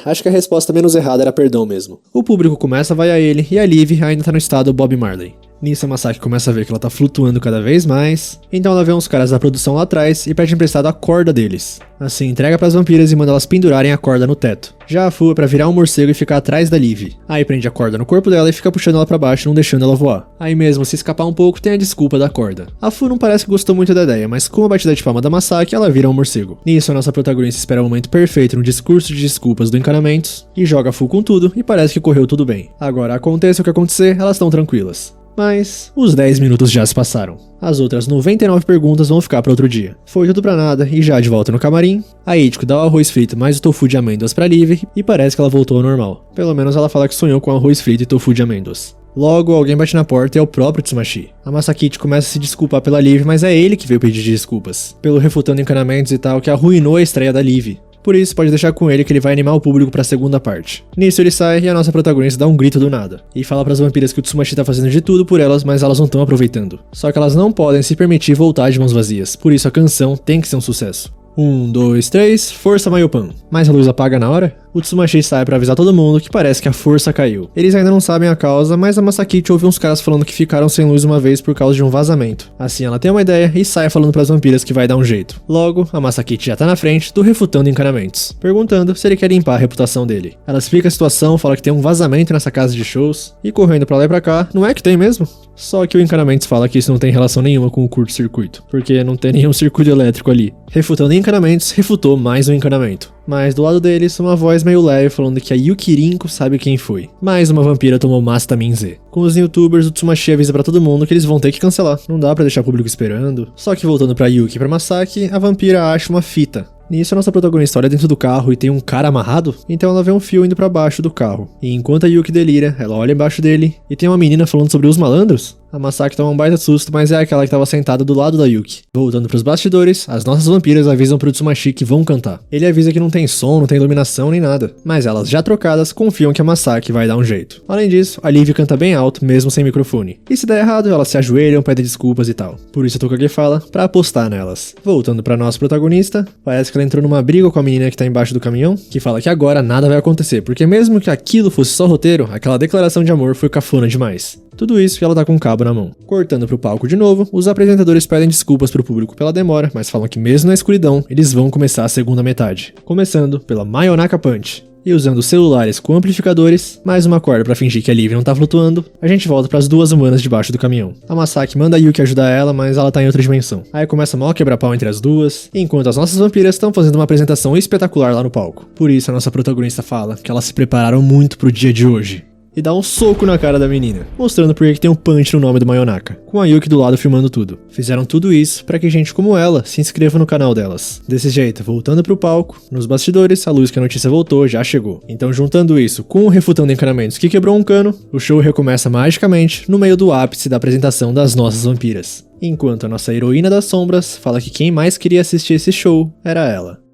Acho que a resposta menos errada era perdão mesmo. O público começa a vaiar ele e a Liv ainda tá no estado Bob Marley. Nisso a Masaki começa a ver que ela tá flutuando cada vez mais, então ela vê uns caras da produção lá atrás e pede emprestado a corda deles. Assim, entrega pras vampiras e manda elas pendurarem a corda no teto. Já a Fu é pra virar um morcego e ficar atrás da Liv. Aí prende a corda no corpo dela e fica puxando ela pra baixo, não deixando ela voar. Aí mesmo, se escapar um pouco, tem a desculpa da corda. A Fu não parece que gostou muito da ideia, mas com a batida de palma da Masaki, ela vira um morcego. Nisso, a nossa protagonista espera o momento perfeito no discurso de desculpas do Encanamentos, e joga a Fu com tudo, e parece que correu tudo bem. Agora, aconteça o que acontecer, elas estão tranquilas. Mas os 10 minutos já se passaram. As outras 99 perguntas vão ficar para outro dia. Foi tudo pra nada, e já de volta no camarim, a Ichiko dá o arroz frito mais o tofu de amêndoas pra Liv, e parece que ela voltou ao normal. Pelo menos ela fala que sonhou com arroz frito e tofu de amêndoas. Logo, alguém bate na porta e é o próprio Tsumashi. A Masaki começa a se desculpar pela Liv, mas é ele que veio pedir desculpas. Pelo refutando encanamentos e tal, que arruinou a estreia da Liv. Por isso, pode deixar com ele que ele vai animar o público pra segunda parte. Nisso ele sai e a nossa protagonista dá um grito do nada. E fala pras vampiras que o Tsumashi tá fazendo de tudo por elas, mas elas não estão aproveitando. Só que elas não podem se permitir voltar de mãos vazias. Por isso a canção tem que ser um sucesso. 1, 2, 3, força Maiopan. Mas a luz apaga na hora? O Tsumashi sai pra avisar todo mundo que parece que a força caiu. Eles ainda não sabem a causa, mas a Masaki ouve uns caras falando que ficaram sem luz uma vez por causa de um vazamento. Assim ela tem uma ideia e sai falando pras vampiras que vai dar um jeito. Logo, a Masaki já tá na frente do refutando encanamentos, perguntando se ele quer limpar a reputação dele. Ela explica a situação, fala que tem um vazamento nessa casa de shows, e correndo pra lá e pra cá, não é que tem mesmo? Só que o Encanamentos fala que isso não tem relação nenhuma com o curto-circuito, porque não tem nenhum circuito elétrico ali. Refutando Encanamentos, refutou mais um encanamento. Mas do lado deles, uma voz meio leve falando que a Yukirinko sabe quem foi. Mais uma vampira tomou Mastamin Z. Com os youtubers, o Tsumashi avisa pra todo mundo que eles vão ter que cancelar. Não dá pra deixar o público esperando. Só que voltando pra Yuki e pra Masaki, a vampira acha uma fita. Nisso a nossa protagonista olha dentro do carro e tem um cara amarrado, então ela vê um fio indo pra baixo do carro. E enquanto a Yuki delira, ela olha embaixo dele e tem uma menina falando sobre os malandros. A Masaki toma um baita susto, mas é aquela que estava sentada do lado da Yuki. Voltando pros bastidores, as nossas vampiras avisam pro Tsumashi que vão cantar. Ele avisa que não tem som, não tem iluminação nem nada, mas elas já trocadas confiam que a Masaki vai dar um jeito. Além disso, a Liv canta bem alto, mesmo sem microfone. E se der errado, elas se ajoelham, pedem desculpas e tal. Por isso a Tokage fala pra apostar nelas. Voltando pra nossa protagonista, parece que ela entrou numa briga com a menina que tá embaixo do caminhão, que fala que agora nada vai acontecer, porque mesmo que aquilo fosse só roteiro, aquela declaração de amor foi cafona demais. Tudo isso e ela tá com um cabo na mão. Cortando pro palco de novo, os apresentadores pedem desculpas pro público pela demora, mas falam que mesmo na escuridão, eles vão começar a segunda metade. Começando pela Mayonaka Punch. E usando celulares com amplificadores, mais uma corda pra fingir que a Liv não tá flutuando, a gente volta pras duas humanas debaixo do caminhão. A Masaki manda a Yuki ajudar ela, mas ela tá em outra dimensão. Aí começa mal a quebrar pau entre as duas, enquanto as nossas vampiras estão fazendo uma apresentação espetacular lá no palco. Por isso a nossa protagonista fala que elas se prepararam muito pro dia de hoje. E dá um soco na cara da menina, mostrando por que tem um punch no nome do Mayonaka, com a Yuki do lado filmando tudo. Fizeram tudo isso pra que gente como ela se inscreva no canal delas. Desse jeito, voltando pro palco, nos bastidores, a luz que a notícia voltou já chegou. Então juntando isso com o refutando encanamentos que quebrou um cano, o show recomeça magicamente no meio do ápice da apresentação das nossas vampiras. Enquanto a nossa heroína das sombras fala que quem mais queria assistir esse show era ela.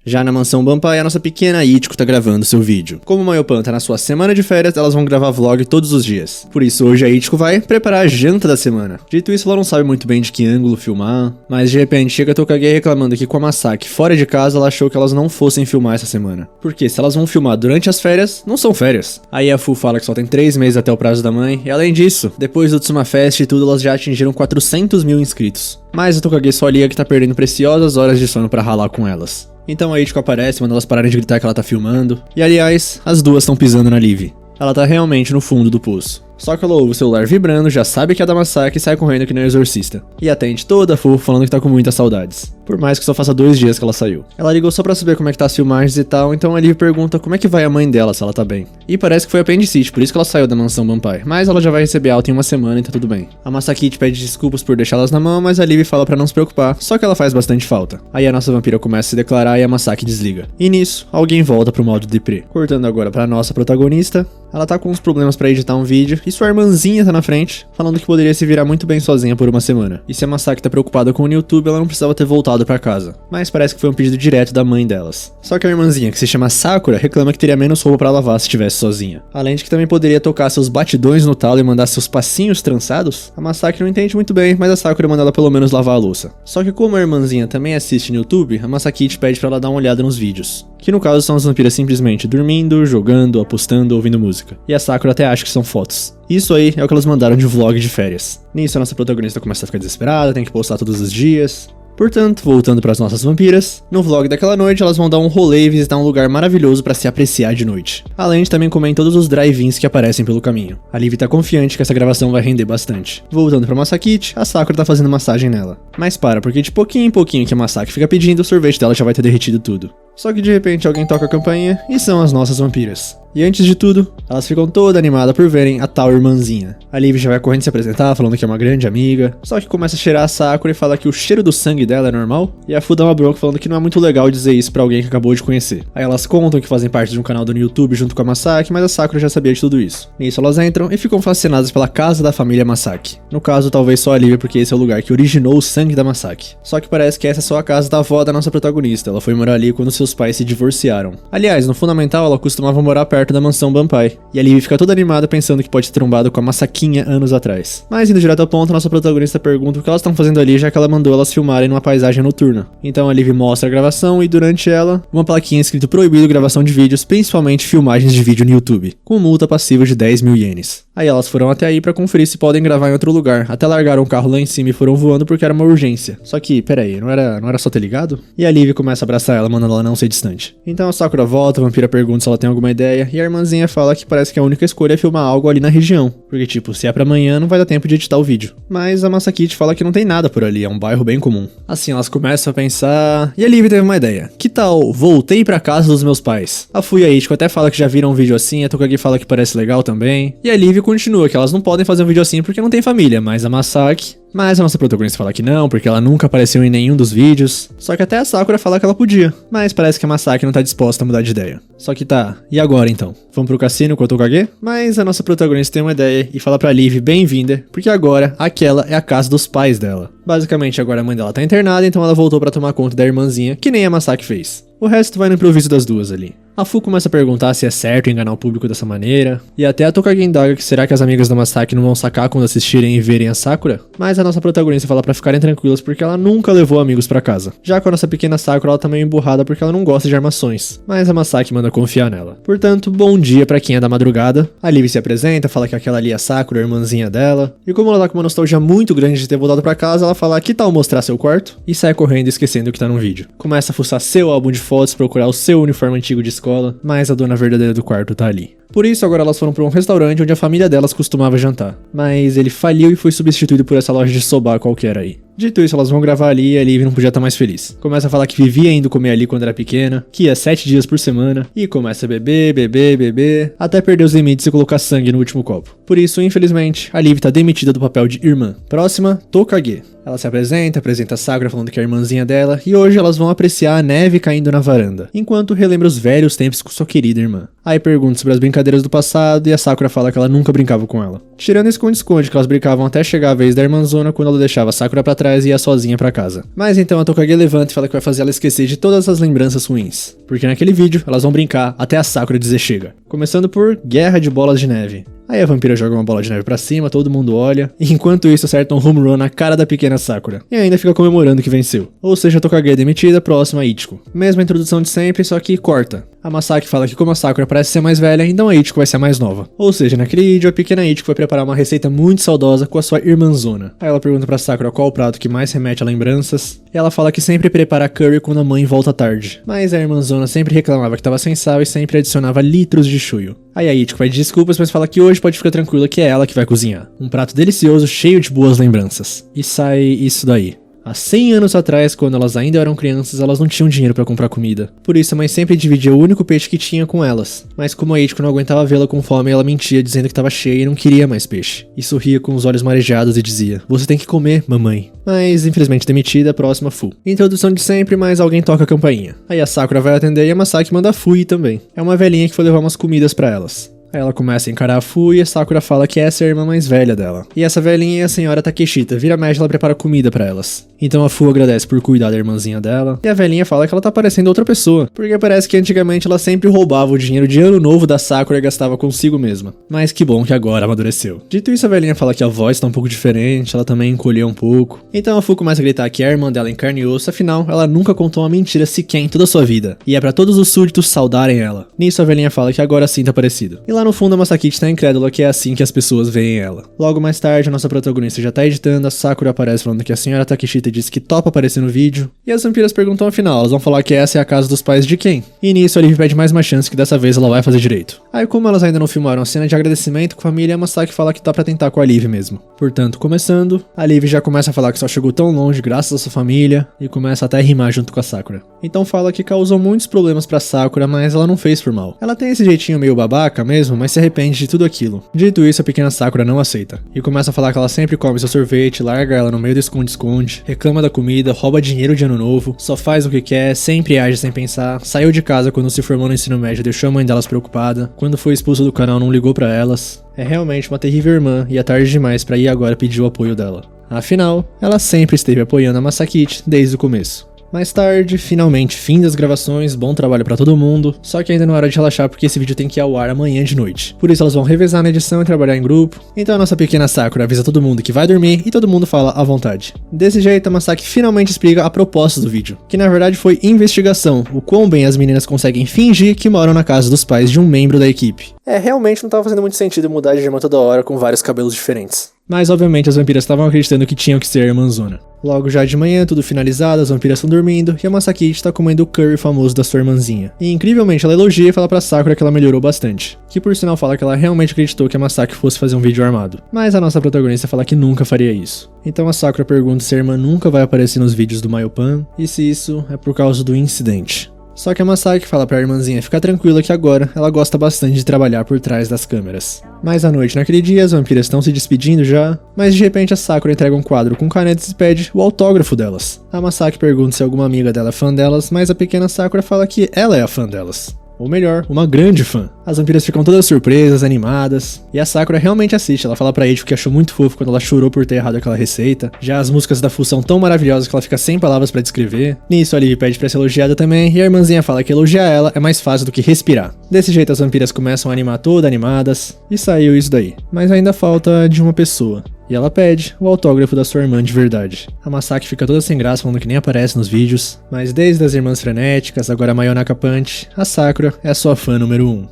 Já na mansão Banpai, a nossa pequena Ichiko tá gravando seu vídeo. Como o Maiopan tá na sua semana de férias, elas vão gravar vlog todos os dias. Por isso, hoje a Ichiko vai preparar a janta da semana. Dito isso, ela não sabe muito bem de que ângulo filmar, mas de repente chega a Tokage reclamando que com a Masaki fora de casa, ela achou que elas não fossem filmar essa semana. Porque se elas vão filmar durante as férias, não são férias. Aí a Fu fala que só tem 3 meses até o prazo da mãe, e além disso, depois do Tsuma Fest e tudo, elas já atingiram 400 mil inscritos. Mas a Tokage só liga que tá perdendo preciosas horas de sono pra ralar com elas. Então a Ichiko aparece, manda elas pararem de gritar que ela tá filmando. E aliás, as duas estão pisando na Liv. Ela tá realmente no fundo do poço. Só que ela ouve o celular vibrando, já sabe que é da Masaki e sai correndo que nem o exorcista. E atende toda fofa falando que tá com muitas saudades. Por mais que só faça 2 dias que ela saiu. Ela ligou só pra saber como é que tá as filmagens e tal, então a Liv pergunta como é que vai a mãe dela, se ela tá bem. E parece que foi apendicite, por isso que ela saiu da mansão Banpai. Mas ela já vai receber alta em 1 semana e tá tudo bem. A Masaki pede desculpas por deixá-las na mão, mas a Liv fala pra não se preocupar, só que ela faz bastante falta. Aí a nossa vampira começa a se declarar e a Masaki desliga. E nisso, alguém volta pro modo deprê. Cortando agora pra nossa protagonista, ela tá com uns problemas pra editar um vídeo e sua irmãzinha tá na frente, falando que poderia se virar muito bem sozinha por 1 semana. E se a Masaki tá preocupada com o YouTube, ela não precisava ter voltado pra casa. Mas parece que foi um pedido direto da mãe delas. Só que a irmãzinha, que se chama Sakura, reclama que teria menos roupa pra lavar se estivesse sozinha. Além de que também poderia tocar seus batidões no talo e mandar seus passinhos trançados. A Masaki não entende muito bem, mas a Sakura manda ela pelo menos lavar a louça. Só que como a irmãzinha também assiste no YouTube, a Masaki pede pra ela dar uma olhada nos vídeos. Que no caso são as vampiras simplesmente dormindo, jogando, apostando, ouvindo música. E a Sakura até acha que são fotos. Isso aí é o que elas mandaram de vlog de férias. Nisso a nossa protagonista começa a ficar desesperada, tem que postar todos os dias. Portanto, voltando para as nossas vampiras, no vlog daquela noite elas vão dar um rolê e visitar um lugar maravilhoso para se apreciar de noite. Além de também comer em todos os drive-ins que aparecem pelo caminho. A Liv tá confiante que essa gravação vai render bastante. Voltando pra Masakit, a Sakura tá fazendo massagem nela. Mas para, porque de pouquinho em pouquinho que a Masaki fica pedindo, o sorvete dela já vai ter derretido tudo. Só que de repente alguém toca a campainha e são as nossas vampiras. E antes de tudo, elas ficam toda animadas por verem a tal irmãzinha. A Liv já vai correndo se apresentar, falando que é uma grande amiga. Só que começa a cheirar a Sakura e fala que o cheiro do sangue dela é normal. E a Fu dá uma bronca falando que não é muito legal dizer isso pra alguém que acabou de conhecer. Aí elas contam que fazem parte de um canal do YouTube junto com a Masaki, mas a Sakura já sabia de tudo isso. Nisso elas entram e ficam fascinadas pela casa da família Masaki. No caso, talvez só a Liv, porque esse é o lugar que originou o sangue da Masaki. Só que parece que essa é só a casa da avó da nossa protagonista. Ela foi morar ali quando seus pais se divorciaram. Aliás, no fundamental, ela costumava morar perto da mansão Banpai. E a Liv fica toda animada pensando que pode ter trombado com a Masakinha anos atrás. Mas indo direto ao ponto, nossa protagonista pergunta o que elas estão fazendo ali, já que ela mandou elas filmarem numa paisagem noturna. Então a Liv mostra a gravação e durante ela, uma plaquinha escrito proibido gravação de vídeos, principalmente filmagens de vídeo no YouTube, com multa passiva de 10.000 ienes. Aí elas foram até aí pra conferir se podem gravar em outro lugar, até largaram o carro lá em cima e foram voando porque era uma urgência. Só que, peraí, não era só ter ligado? E a Liv começa a abraçar ela, mandando ela não ser distante. Então a Sakura volta, a vampira pergunta se ela tem alguma ideia, e a irmãzinha fala que parece que a única escolha é filmar algo ali na região, porque tipo, se é pra amanhã não vai dar tempo de editar o vídeo. Mas a Masakit fala que não tem nada por ali, é um bairro bem comum. Assim, elas começam a pensar, e a Liv teve uma ideia. Que tal, voltei pra casa dos meus pais? A Fu e a Ichiko até fala que já viram um vídeo assim, a Tokage fala que parece legal também, e a Liv continua que elas não podem fazer um vídeo assim porque não tem família, mas a Masaki... Mas a nossa protagonista fala que não, porque ela nunca apareceu em nenhum dos vídeos. Só que até a Sakura fala que ela podia. Mas parece que a Masaki não tá disposta a mudar de ideia. Só que tá, e agora então? Vamos pro cassino com a Tokage? Mas a nossa protagonista tem uma ideia e fala pra Liv bem-vinda, porque agora aquela é a casa dos pais dela. Basicamente agora a mãe dela tá internada, então ela voltou pra tomar conta da irmãzinha, que nem a Masaki fez. O resto vai no improviso das duas ali. A Fu começa a perguntar se é certo enganar o público dessa maneira, e até a Tokage indaga que será que as amigas da Masaki não vão sacar quando assistirem e verem a Sakura? Mas a nossa protagonista fala pra ficarem tranquilas porque ela nunca levou amigos pra casa. Já com a nossa pequena Sakura, ela tá meio emburrada porque ela não gosta de armações, mas a Masaki manda confiar nela. Portanto, bom dia pra quem é da madrugada. A Liv se apresenta, fala que aquela ali é a Sakura, a irmãzinha dela, e como ela tá com uma nostalgia muito grande de ter voltado pra casa, ela fala que tal mostrar seu quarto, e sai correndo esquecendo que tá no vídeo. Começa a fuçar seu álbum de fotos, procurar o seu uniforme antigo de escola, mas a dona verdadeira do quarto tá ali. Por isso, agora elas foram pra um restaurante onde a família delas costumava jantar. Mas ele faliu e foi substituído por essa loja de soba qualquer aí. Dito isso, elas vão gravar ali e a Liv não podia estar mais feliz. Começa a falar que vivia indo comer ali quando era pequena, que ia 7 dias por semana, e começa a beber, até perder os limites e colocar sangue no último copo. Por isso, infelizmente, a Liv tá demitida do papel de irmã. Próxima, Tokage. Ela se apresenta a Sakura falando que é a irmãzinha dela, e hoje elas vão apreciar a neve caindo na varanda, enquanto relembra os velhos tempos com sua querida irmã. Aí pergunta sobre as brincadeiras do passado e a Sakura fala que ela nunca brincava com ela. Tirando esconde-esconde que elas brincavam até chegar a vez da irmãzona quando ela deixava a Sakura pra trás e ia sozinha pra casa. Mas então a Tokage levanta e fala que vai fazer ela esquecer de todas as lembranças ruins. Porque naquele vídeo elas vão brincar até a Sakura dizer chega. Começando por guerra de bolas de neve. Aí a vampira joga uma bola de neve pra cima, todo mundo olha, e enquanto isso acerta um home run na cara da pequena Sakura. E ainda fica comemorando que venceu. Ou seja, a Tokage é demitida, próxima a Ichiko. Mesma introdução de sempre, só que corta. A Masaki fala que como a Sakura parece ser mais velha, então a Ichiko vai ser a mais nova. Ou seja, naquele vídeo a pequena Ichiko vai preparar uma receita muito saudosa com a sua irmãzona. Aí ela pergunta pra Sakura qual o prato que mais remete a lembranças, e ela fala que sempre prepara curry quando a mãe volta tarde. Mas a irmãzona sempre reclamava que tava sem sal e sempre adicionava litros de shoyu. Aí a Ichiko pede desculpas, mas fala que hoje pode ficar tranquila que é ela que vai cozinhar. Um prato delicioso, cheio de boas lembranças. E sai isso daí. Há 100 anos atrás, quando elas ainda eram crianças, elas não tinham dinheiro pra comprar comida. Por isso, a mãe sempre dividia o único peixe que tinha com elas. Mas como a Ichiko não aguentava vê-la com fome, ela mentia, dizendo que estava cheia e não queria mais peixe. E sorria com os olhos marejados e dizia, você tem que comer, mamãe. Mas, infelizmente demitida, a próxima Fu. Introdução de sempre, mas alguém toca a campainha. Aí a Sakura vai atender e a Masaki manda a Fu ir também. É uma velhinha que foi levar umas comidas pra elas. Aí ela começa a encarar a Fu e a Sakura fala que essa é a irmã mais velha dela. E essa velhinha é a senhora Takeshita, vira mexe ela prepara comida pra elas. Então a Fu agradece por cuidar da irmãzinha dela, e a velhinha fala que ela tá parecendo outra pessoa, porque parece que antigamente ela sempre roubava o dinheiro de ano novo da Sakura e gastava consigo mesma. Mas que bom que agora amadureceu. Dito isso, a velhinha fala que a voz tá um pouco diferente, ela também encolheu um pouco. Então a Fu começa a gritar que é a irmã dela em carne e osso, afinal, ela nunca contou uma mentira sequer em toda a sua vida, e é pra todos os súditos saudarem ela. Nisso a velhinha fala que agora sim tá parecido. E lá no fundo a Masakichi tá incrédula que é assim que as pessoas veem ela. Logo mais tarde, a nossa protagonista já tá editando, a Sakura aparece falando que a senhora Takeshita disse que topa aparecer no vídeo, e as vampiras perguntam afinal, elas vão falar que essa é a casa dos pais de quem? E nisso a Liv pede mais uma chance que dessa vez ela vai fazer direito. Aí como elas ainda não filmaram a cena de agradecimento com a família, a Masaki fala que tá pra tentar com a Liv mesmo. Portanto, começando, a Liv já começa a falar que só chegou tão longe graças à sua família, e começa até a rimar junto com a Sakura. Então fala que causou muitos problemas pra Sakura, mas ela não fez por mal. Ela tem esse jeitinho meio babaca mesmo, mas se arrepende de tudo aquilo. Dito isso, a pequena Sakura não aceita, e começa a falar que ela sempre come seu sorvete, larga ela no meio do esconde-esconde, reclama da comida, rouba dinheiro de ano novo, só faz o que quer, sempre age sem pensar, saiu de casa quando se formou no ensino médio, deixou a mãe delas preocupada, quando foi expulso do canal não ligou pra elas. É realmente uma terrível irmã e é tarde demais pra ir agora pedir o apoio dela. Afinal, ela sempre esteve apoiando a Masakichi desde o começo. Mais tarde, finalmente, fim das gravações, bom trabalho pra todo mundo, só que ainda não é hora de relaxar porque esse vídeo tem que ir ao ar amanhã de noite. Por isso elas vão revezar na edição e trabalhar em grupo, então a nossa pequena Sakura avisa todo mundo que vai dormir e todo mundo fala à vontade. Desse jeito, a Masaki finalmente explica a proposta do vídeo, que na verdade foi investigação, o quão bem as meninas conseguem fingir que moram na casa dos pais de um membro da equipe. Realmente não tava fazendo muito sentido mudar de irmã toda hora com vários cabelos diferentes. Mas obviamente as vampiras estavam acreditando que tinham que ser a irmãzona. Logo já de manhã, tudo finalizado, as vampiras estão dormindo e a Masakichi está comendo o curry famoso da sua irmãzinha. E incrivelmente ela elogia e fala pra Sakura que ela melhorou bastante. Que por sinal fala que ela realmente acreditou que a Masaki fosse fazer um vídeo armado. Mas a nossa protagonista fala que nunca faria isso. Então a Sakura pergunta se a irmã nunca vai aparecer nos vídeos do Mayopan e se isso é por causa do incidente. Só que a Masaki fala pra irmãzinha ficar tranquila que agora ela gosta bastante de trabalhar por trás das câmeras. Mais à noite naquele dia, as vampiras estão se despedindo já, mas de repente a Sakura entrega um quadro com canetas e pede o autógrafo delas. A Masaki pergunta se alguma amiga dela é fã delas, mas a pequena Sakura fala que ela é a fã delas. Ou melhor, uma grande fã. As vampiras ficam todas surpresas, animadas, e a Sakura realmente assiste. Ela fala pra Ichiko que achou muito fofo quando ela chorou por ter errado aquela receita. Já as músicas da Fu são tão maravilhosas que ela fica sem palavras pra descrever. Nisso a Liv pede pra ser elogiada também, e a irmãzinha fala que elogiar ela é mais fácil do que respirar. Desse jeito as vampiras começam a animar toda animadas, e saiu isso daí. Mas ainda falta de uma pessoa. E ela pede o autógrafo da sua irmã de verdade. A Masaki fica toda sem graça falando que nem aparece nos vídeos, mas desde as irmãs frenéticas, agora a Mayonaka Punch, a Sakura é a sua fã número 1.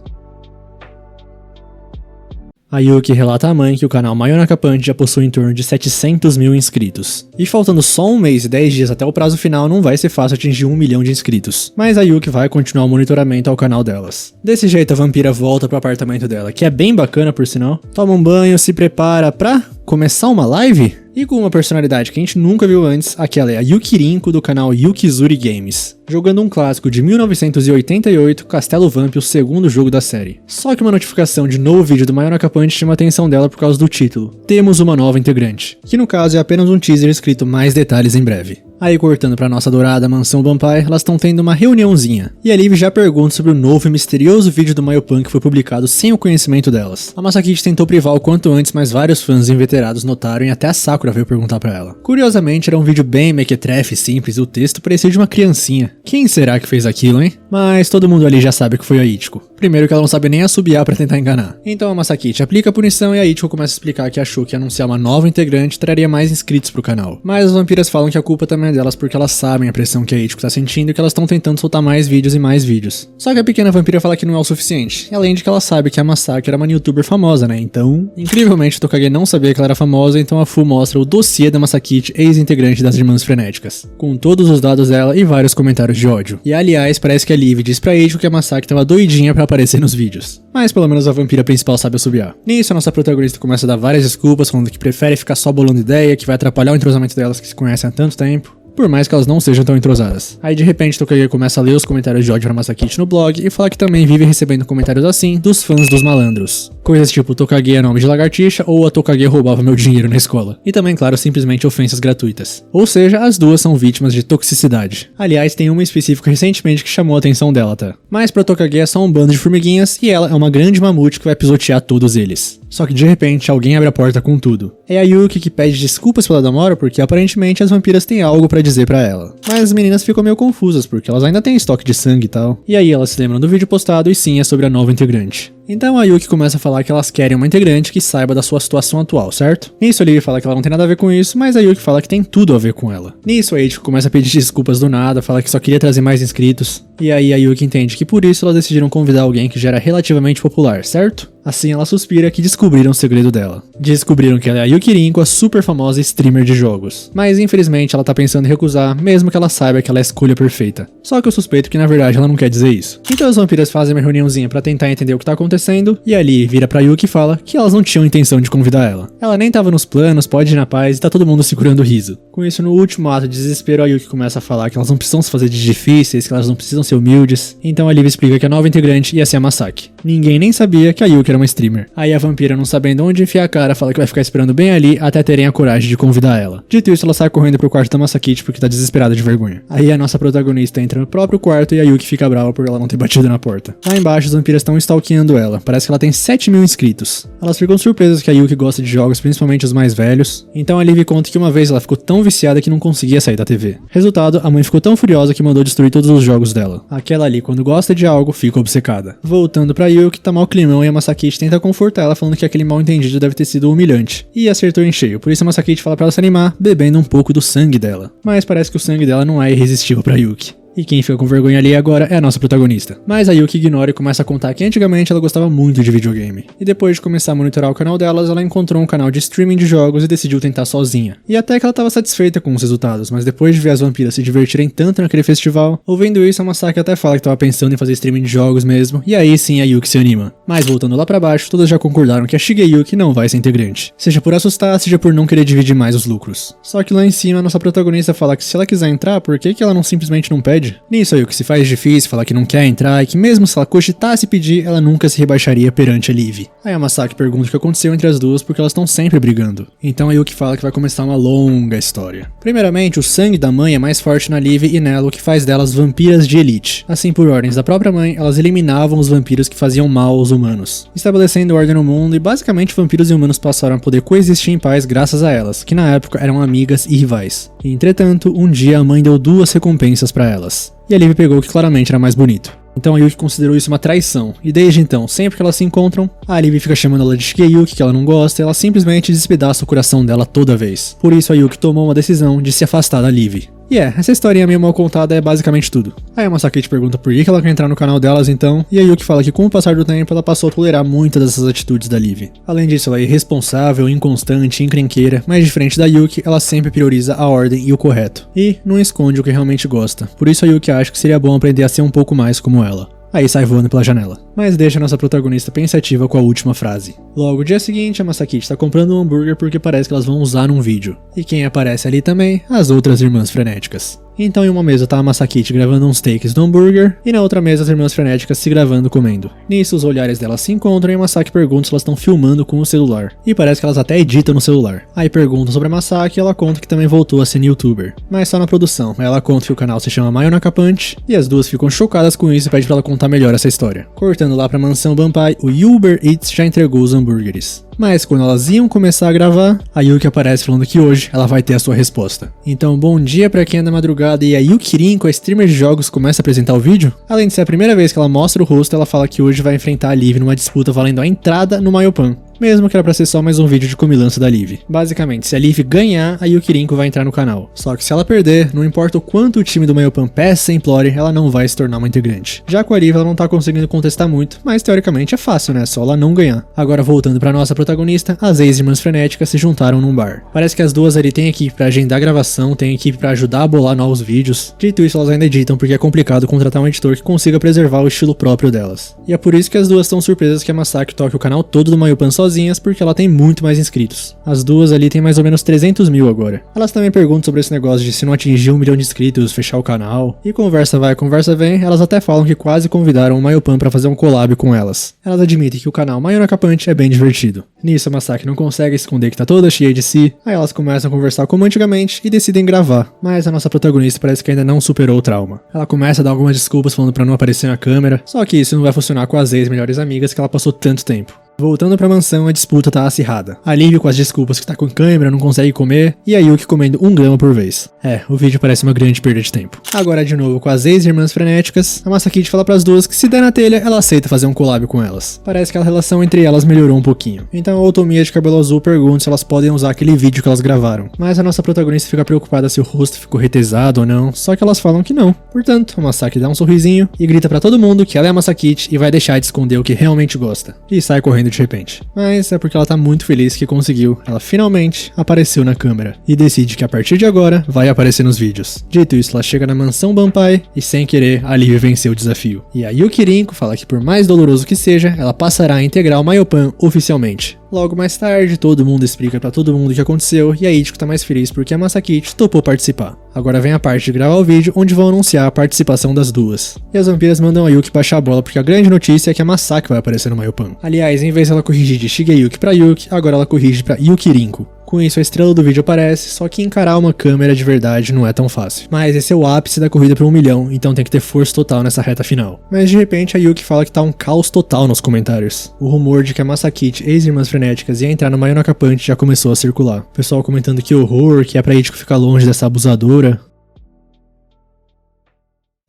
A Yuki relata à mãe que o canal Mayonaka Punch já possui em torno de 700 mil inscritos. E faltando só um mês e 10 dias até o prazo final, não vai ser fácil atingir 1 milhão de inscritos. Mas a Yuki vai continuar o monitoramento ao canal delas. Desse jeito a vampira volta pro apartamento dela, que é bem bacana por sinal, toma um banho, se prepara pra começar uma live? E com uma personalidade que a gente nunca viu antes, aquela é a Yukirinko do canal Yukizuri Games, jogando um clássico de 1988, Castelo Vamp, o segundo jogo da série. Só que uma notificação de novo vídeo do Mayonaka Punch chama a atenção dela por causa do título, Temos uma nova integrante, que no caso é apenas um teaser escrito mais detalhes em breve. Aí cortando pra nossa adorada mansão Vampire, elas estão tendo uma reuniãozinha, e a Liv já pergunta sobre o novo e misterioso vídeo do Mayopan que foi publicado sem o conhecimento delas. A Masakichi tentou privar o quanto antes, mas vários fãs inveterados notaram e até a Sakura veio perguntar pra ela. Curiosamente, era um vídeo bem mequetrefe, simples, e o texto parecia de uma criancinha. Quem será que fez aquilo, hein? Mas todo mundo ali já sabe que foi a Ichiko. Primeiro que ela não sabe nem assobiar pra tentar enganar. Então a Masakichi aplica a punição e a Ichiko começa a explicar que achou que anunciar uma nova integrante traria mais inscritos pro canal. Mas as vampiras falam que a culpa também é delas porque elas sabem a pressão que a Ichiko tá sentindo e que elas estão tentando soltar mais vídeos e mais vídeos. Só que a pequena vampira fala que não é o suficiente. Além de que ela sabe que a Masaki era uma youtuber famosa, né? Então, incrivelmente, Tokage não sabia que ela era famosa, então a Fu mostra o dossiê da Masakichi, ex-integrante das Irmãs Frenéticas, com todos os dados dela e vários comentários de ódio. E aliás, parece que a Liv diz pra Ichiko que a Masaki tava doidinha pra aparecer nos vídeos. Mas pelo menos a vampira principal sabe assobiar. Nisso, a nossa protagonista começa a dar várias desculpas, falando que prefere ficar só bolando ideia, que vai atrapalhar o entrosamento delas que se conhecem há tanto tempo, por mais que elas não sejam tão entrosadas. Aí de repente Tokage começa a ler os comentários de ódio pra Masakichi no blog e fala que também vive recebendo comentários assim dos fãs dos malandros. Coisas tipo Tokage é nome de lagartixa ou a Tokage roubava meu dinheiro na escola. E também, claro, simplesmente ofensas gratuitas. Ou seja, as duas são vítimas de toxicidade. Aliás, tem uma específica recentemente que chamou a atenção dela, tá? Mas pra Tokage é só um bando de formiguinhas e ela é uma grande mamute que vai pisotear todos eles. Só que de repente alguém abre a porta com tudo. É a Yuki que pede desculpas pela Damora porque aparentemente as vampiras têm algo pra dizer pra ela. Mas as meninas ficam meio confusas porque elas ainda têm estoque de sangue e tal. E aí elas se lembram do vídeo postado e sim, é sobre a nova integrante. Então a Yuki começa a falar que elas querem uma integrante que saiba da sua situação atual, certo? Nisso a Liv fala que ela não tem nada a ver com isso, mas a Yuki fala que tem tudo a ver com ela. Nisso a Ichiko começa a pedir desculpas do nada, fala que só queria trazer mais inscritos. E aí a Yuki entende que por isso elas decidiram convidar alguém que já era relativamente popular, certo? Assim ela suspira que descobriram o segredo dela. Descobriram que ela é a Yuki Rinko, a super famosa streamer de jogos. Mas infelizmente ela tá pensando em recusar, mesmo que ela saiba que ela é a escolha perfeita. Só que eu suspeito que na verdade ela não quer dizer isso. Então as vampiras fazem uma reuniãozinha pra tentar entender o que tá acontecendo, e ali vira pra Yuki e fala que elas não tinham intenção de convidar ela. Ela nem tava nos planos, pode ir na paz e tá todo mundo segurando o riso. Com isso, no último ato de desespero, a Yuki começa a falar que elas não precisam se fazer de difíceis, que elas não precisam ser humildes. Então a Liv explica que a nova integrante ia ser a Masaki. Ninguém nem sabia que a Yuki era uma streamer. Aí a vampira, não sabendo onde enfiar a cara, fala que vai ficar esperando bem ali até terem a coragem de convidar ela. Dito isso, ela sai correndo pro quarto da Masaki porque tá desesperada de vergonha. Aí a nossa protagonista entra no próprio quarto e a Yuki fica brava por ela não ter batido na porta. Lá embaixo, as vampiras estão stalkeando ela. Parece que ela tem 7.000 inscritos. Elas ficam surpresas que a Yuki gosta de jogos, principalmente os mais velhos. Então a Liv conta que uma vez ela ficou tão viciada que não conseguia sair da TV. Resultado, a mãe ficou tão furiosa que mandou destruir todos os jogos dela. Aquela ali, quando gosta de algo, fica obcecada. Voltando pra Yuki, tá mal climão e a Masaki tenta confortar ela falando que aquele mal entendido deve ter sido humilhante. E acertou em cheio, por isso a Masaki fala pra ela se animar, bebendo um pouco do sangue dela. Mas parece que o sangue dela não é irresistível pra Yuki. E quem fica com vergonha ali agora é a nossa protagonista. Mas a Yuki ignora e começa a contar que antigamente ela gostava muito de videogame. E depois de começar a monitorar o canal delas, ela encontrou um canal de streaming de jogos e decidiu tentar sozinha. E até que ela estava satisfeita com os resultados, mas depois de ver as vampiras se divertirem tanto naquele festival, ouvindo isso, a Masaki até fala que estava pensando em fazer streaming de jogos mesmo, e aí sim a Yuki se anima. Mas voltando lá pra baixo, todas já concordaram que a Shigeyuki não vai ser integrante. Seja por assustar, seja por não querer dividir mais os lucros. Só que lá em cima, a nossa protagonista fala que se ela quiser entrar, por que ela não simplesmente não pede? Nisso a Yuki se faz difícil, fala que não quer entrar e que mesmo se ela cogitasse pedir, ela nunca se rebaixaria perante a Liv. Aí a Masaki pergunta o que aconteceu entre as duas porque elas estão sempre brigando. Então a Yuki fala que vai começar uma longa história. Primeiramente, o sangue da mãe é mais forte na Liv e nela, o que faz delas vampiras de elite. Assim, por ordens da própria mãe, elas eliminavam os vampiros que faziam mal aos humanos, estabelecendo ordem no mundo, e basicamente vampiros e humanos passaram a poder coexistir em paz graças a elas, que na época eram amigas e rivais. E, entretanto, um dia a mãe deu 2 recompensas pra elas. E a Liv pegou o que claramente era mais bonito. Então a Yuki considerou isso uma traição, e desde então, sempre que elas se encontram, a Liv fica chamando ela de Shigeyuki, que ela não gosta, e ela simplesmente despedaça o coração dela toda vez. Por isso a Yuki tomou uma decisão de se afastar da Liv. E essa historinha meio mal contada é basicamente tudo. Aí a Masaki pergunta por que ela quer entrar no canal delas então, e a Yuki fala que com o passar do tempo ela passou a tolerar muitas dessas atitudes da Liv. Além disso, ela é irresponsável, inconstante, encrenqueira, mas diferente da Yuki, ela sempre prioriza a ordem e o correto. E não esconde o que realmente gosta. Por isso a Yuki acha que seria bom aprender a ser um pouco mais como ela. Aí sai voando pela janela. Mas deixa nossa protagonista pensativa com a última frase. Logo, dia seguinte, a Masaki está comprando um hambúrguer porque parece que elas vão usar num vídeo. E quem aparece ali também? As outras irmãs frenéticas. Então em uma mesa tá a Masaki gravando uns takes do hambúrguer, e na outra mesa as irmãs frenéticas se gravando comendo. Nisso os olhares delas se encontram e a Masaki pergunta se elas estão filmando com o celular. E parece que elas até editam no celular. Aí perguntam sobre a Masaki e ela conta que também voltou a ser youtuber. Mas só na produção. Ela conta que o canal se chama Mayo Nakapante, e as duas ficam chocadas com isso e pedem pra ela contar melhor essa história. Cortando lá pra mansão Banpai, o Uber Eats já entregou os hambúrgueres. Mas quando elas iam começar a gravar, a Yuki aparece falando que hoje ela vai ter a sua resposta. Então bom dia pra quem é da madrugada, e a Yuki Rinko, a streamer de jogos, começa a apresentar o vídeo. Além de ser a primeira vez que ela mostra o rosto, ela fala que hoje vai enfrentar a Liv numa disputa valendo a entrada no Mayopan. Mesmo que era pra ser só mais um vídeo de comilança da Liv. Basicamente, se a Liv ganhar, a Yuki Rinko vai entrar no canal. Só que se ela perder, não importa o quanto o time do Mayopan peça e implore, ela não vai se tornar uma integrante. Já com a Liv, ela não tá conseguindo contestar muito, mas teoricamente é fácil, né? Só ela não ganhar. Agora voltando pra nossa protagonista, as ex-irmãs frenéticas se juntaram num bar. Parece que as duas ali têm equipe pra agendar a gravação, tem equipe pra ajudar a bolar novos vídeos. Dito isso, elas ainda editam porque é complicado contratar um editor que consiga preservar o estilo próprio delas. E é por isso que as duas estão surpresas que a Masaki toque o canal todo do Mayopan sozinha, sozinhas porque ela tem muito mais inscritos. As duas ali tem mais ou menos 300 mil agora. Elas também perguntam sobre esse negócio de se não atingir 1 milhão de inscritos, fechar o canal. E conversa vai, conversa vem, elas até falam que quase convidaram o Mayopan pra fazer um collab com elas. Elas admitem que o canal Mayo Nakapante é bem divertido. Nisso a Masaki não consegue esconder que tá toda cheia de si, aí elas começam a conversar como antigamente e decidem gravar. Mas a nossa protagonista parece que ainda não superou o trauma. Ela começa a dar algumas desculpas falando pra não aparecer na câmera, só que isso não vai funcionar com as ex-melhores amigas que ela passou tanto tempo. Voltando pra mansão, a disputa tá acirrada. A Liv com as desculpas que tá com câmera, não consegue comer, e a Yuki comendo 1 grama por vez. O vídeo parece uma grande perda de tempo. Agora de novo com as ex-irmãs frenéticas, a Masakit fala pras duas que se der na telha, ela aceita fazer um collab com elas. Parece que a relação entre elas melhorou um pouquinho. Então a Otomiya de cabelo azul pergunta se elas podem usar aquele vídeo que elas gravaram. Mas a nossa protagonista fica preocupada se o rosto ficou retesado ou não, só que elas falam que não. Portanto, a Masaki dá um sorrisinho e grita pra todo mundo que ela é a Masakit e vai deixar de esconder o que realmente gosta. E sai correndo de repente. Mas é porque ela tá muito feliz que conseguiu. Ela finalmente apareceu na câmera e decide que a partir de agora vai aparecer nos vídeos. Dito isso, ela chega na mansão Banpai e sem querer a Liv venceu o desafio. E a Yuki Rinko fala que por mais doloroso que seja, ela passará a integrar o Mayopan oficialmente. Logo mais tarde, todo mundo explica pra todo mundo o que aconteceu e a Ichiko tá mais feliz porque a Masakit topou participar. Agora vem a parte de gravar o vídeo onde vão anunciar a participação das duas. E as vampiras mandam a Yuki baixar a bola porque a grande notícia é que a Masaki vai aparecer no Mayopan. Aliás, em vez dela corrigir de Shigeyuki pra Yuki, agora ela corrige pra Yuki Rinko. Com isso, a estrela do vídeo aparece, só que encarar uma câmera de verdade não é tão fácil. Mas esse é o ápice da corrida para 1 milhão, então tem que ter força total nessa reta final. Mas de repente a Yuki fala que tá um caos total nos comentários. O rumor de que a Masakit, ex-irmãs frenéticas, ia entrar no Mayo Nakapante já começou a circular. O pessoal comentando que horror, que é pra Ichiko ficar longe dessa abusadora.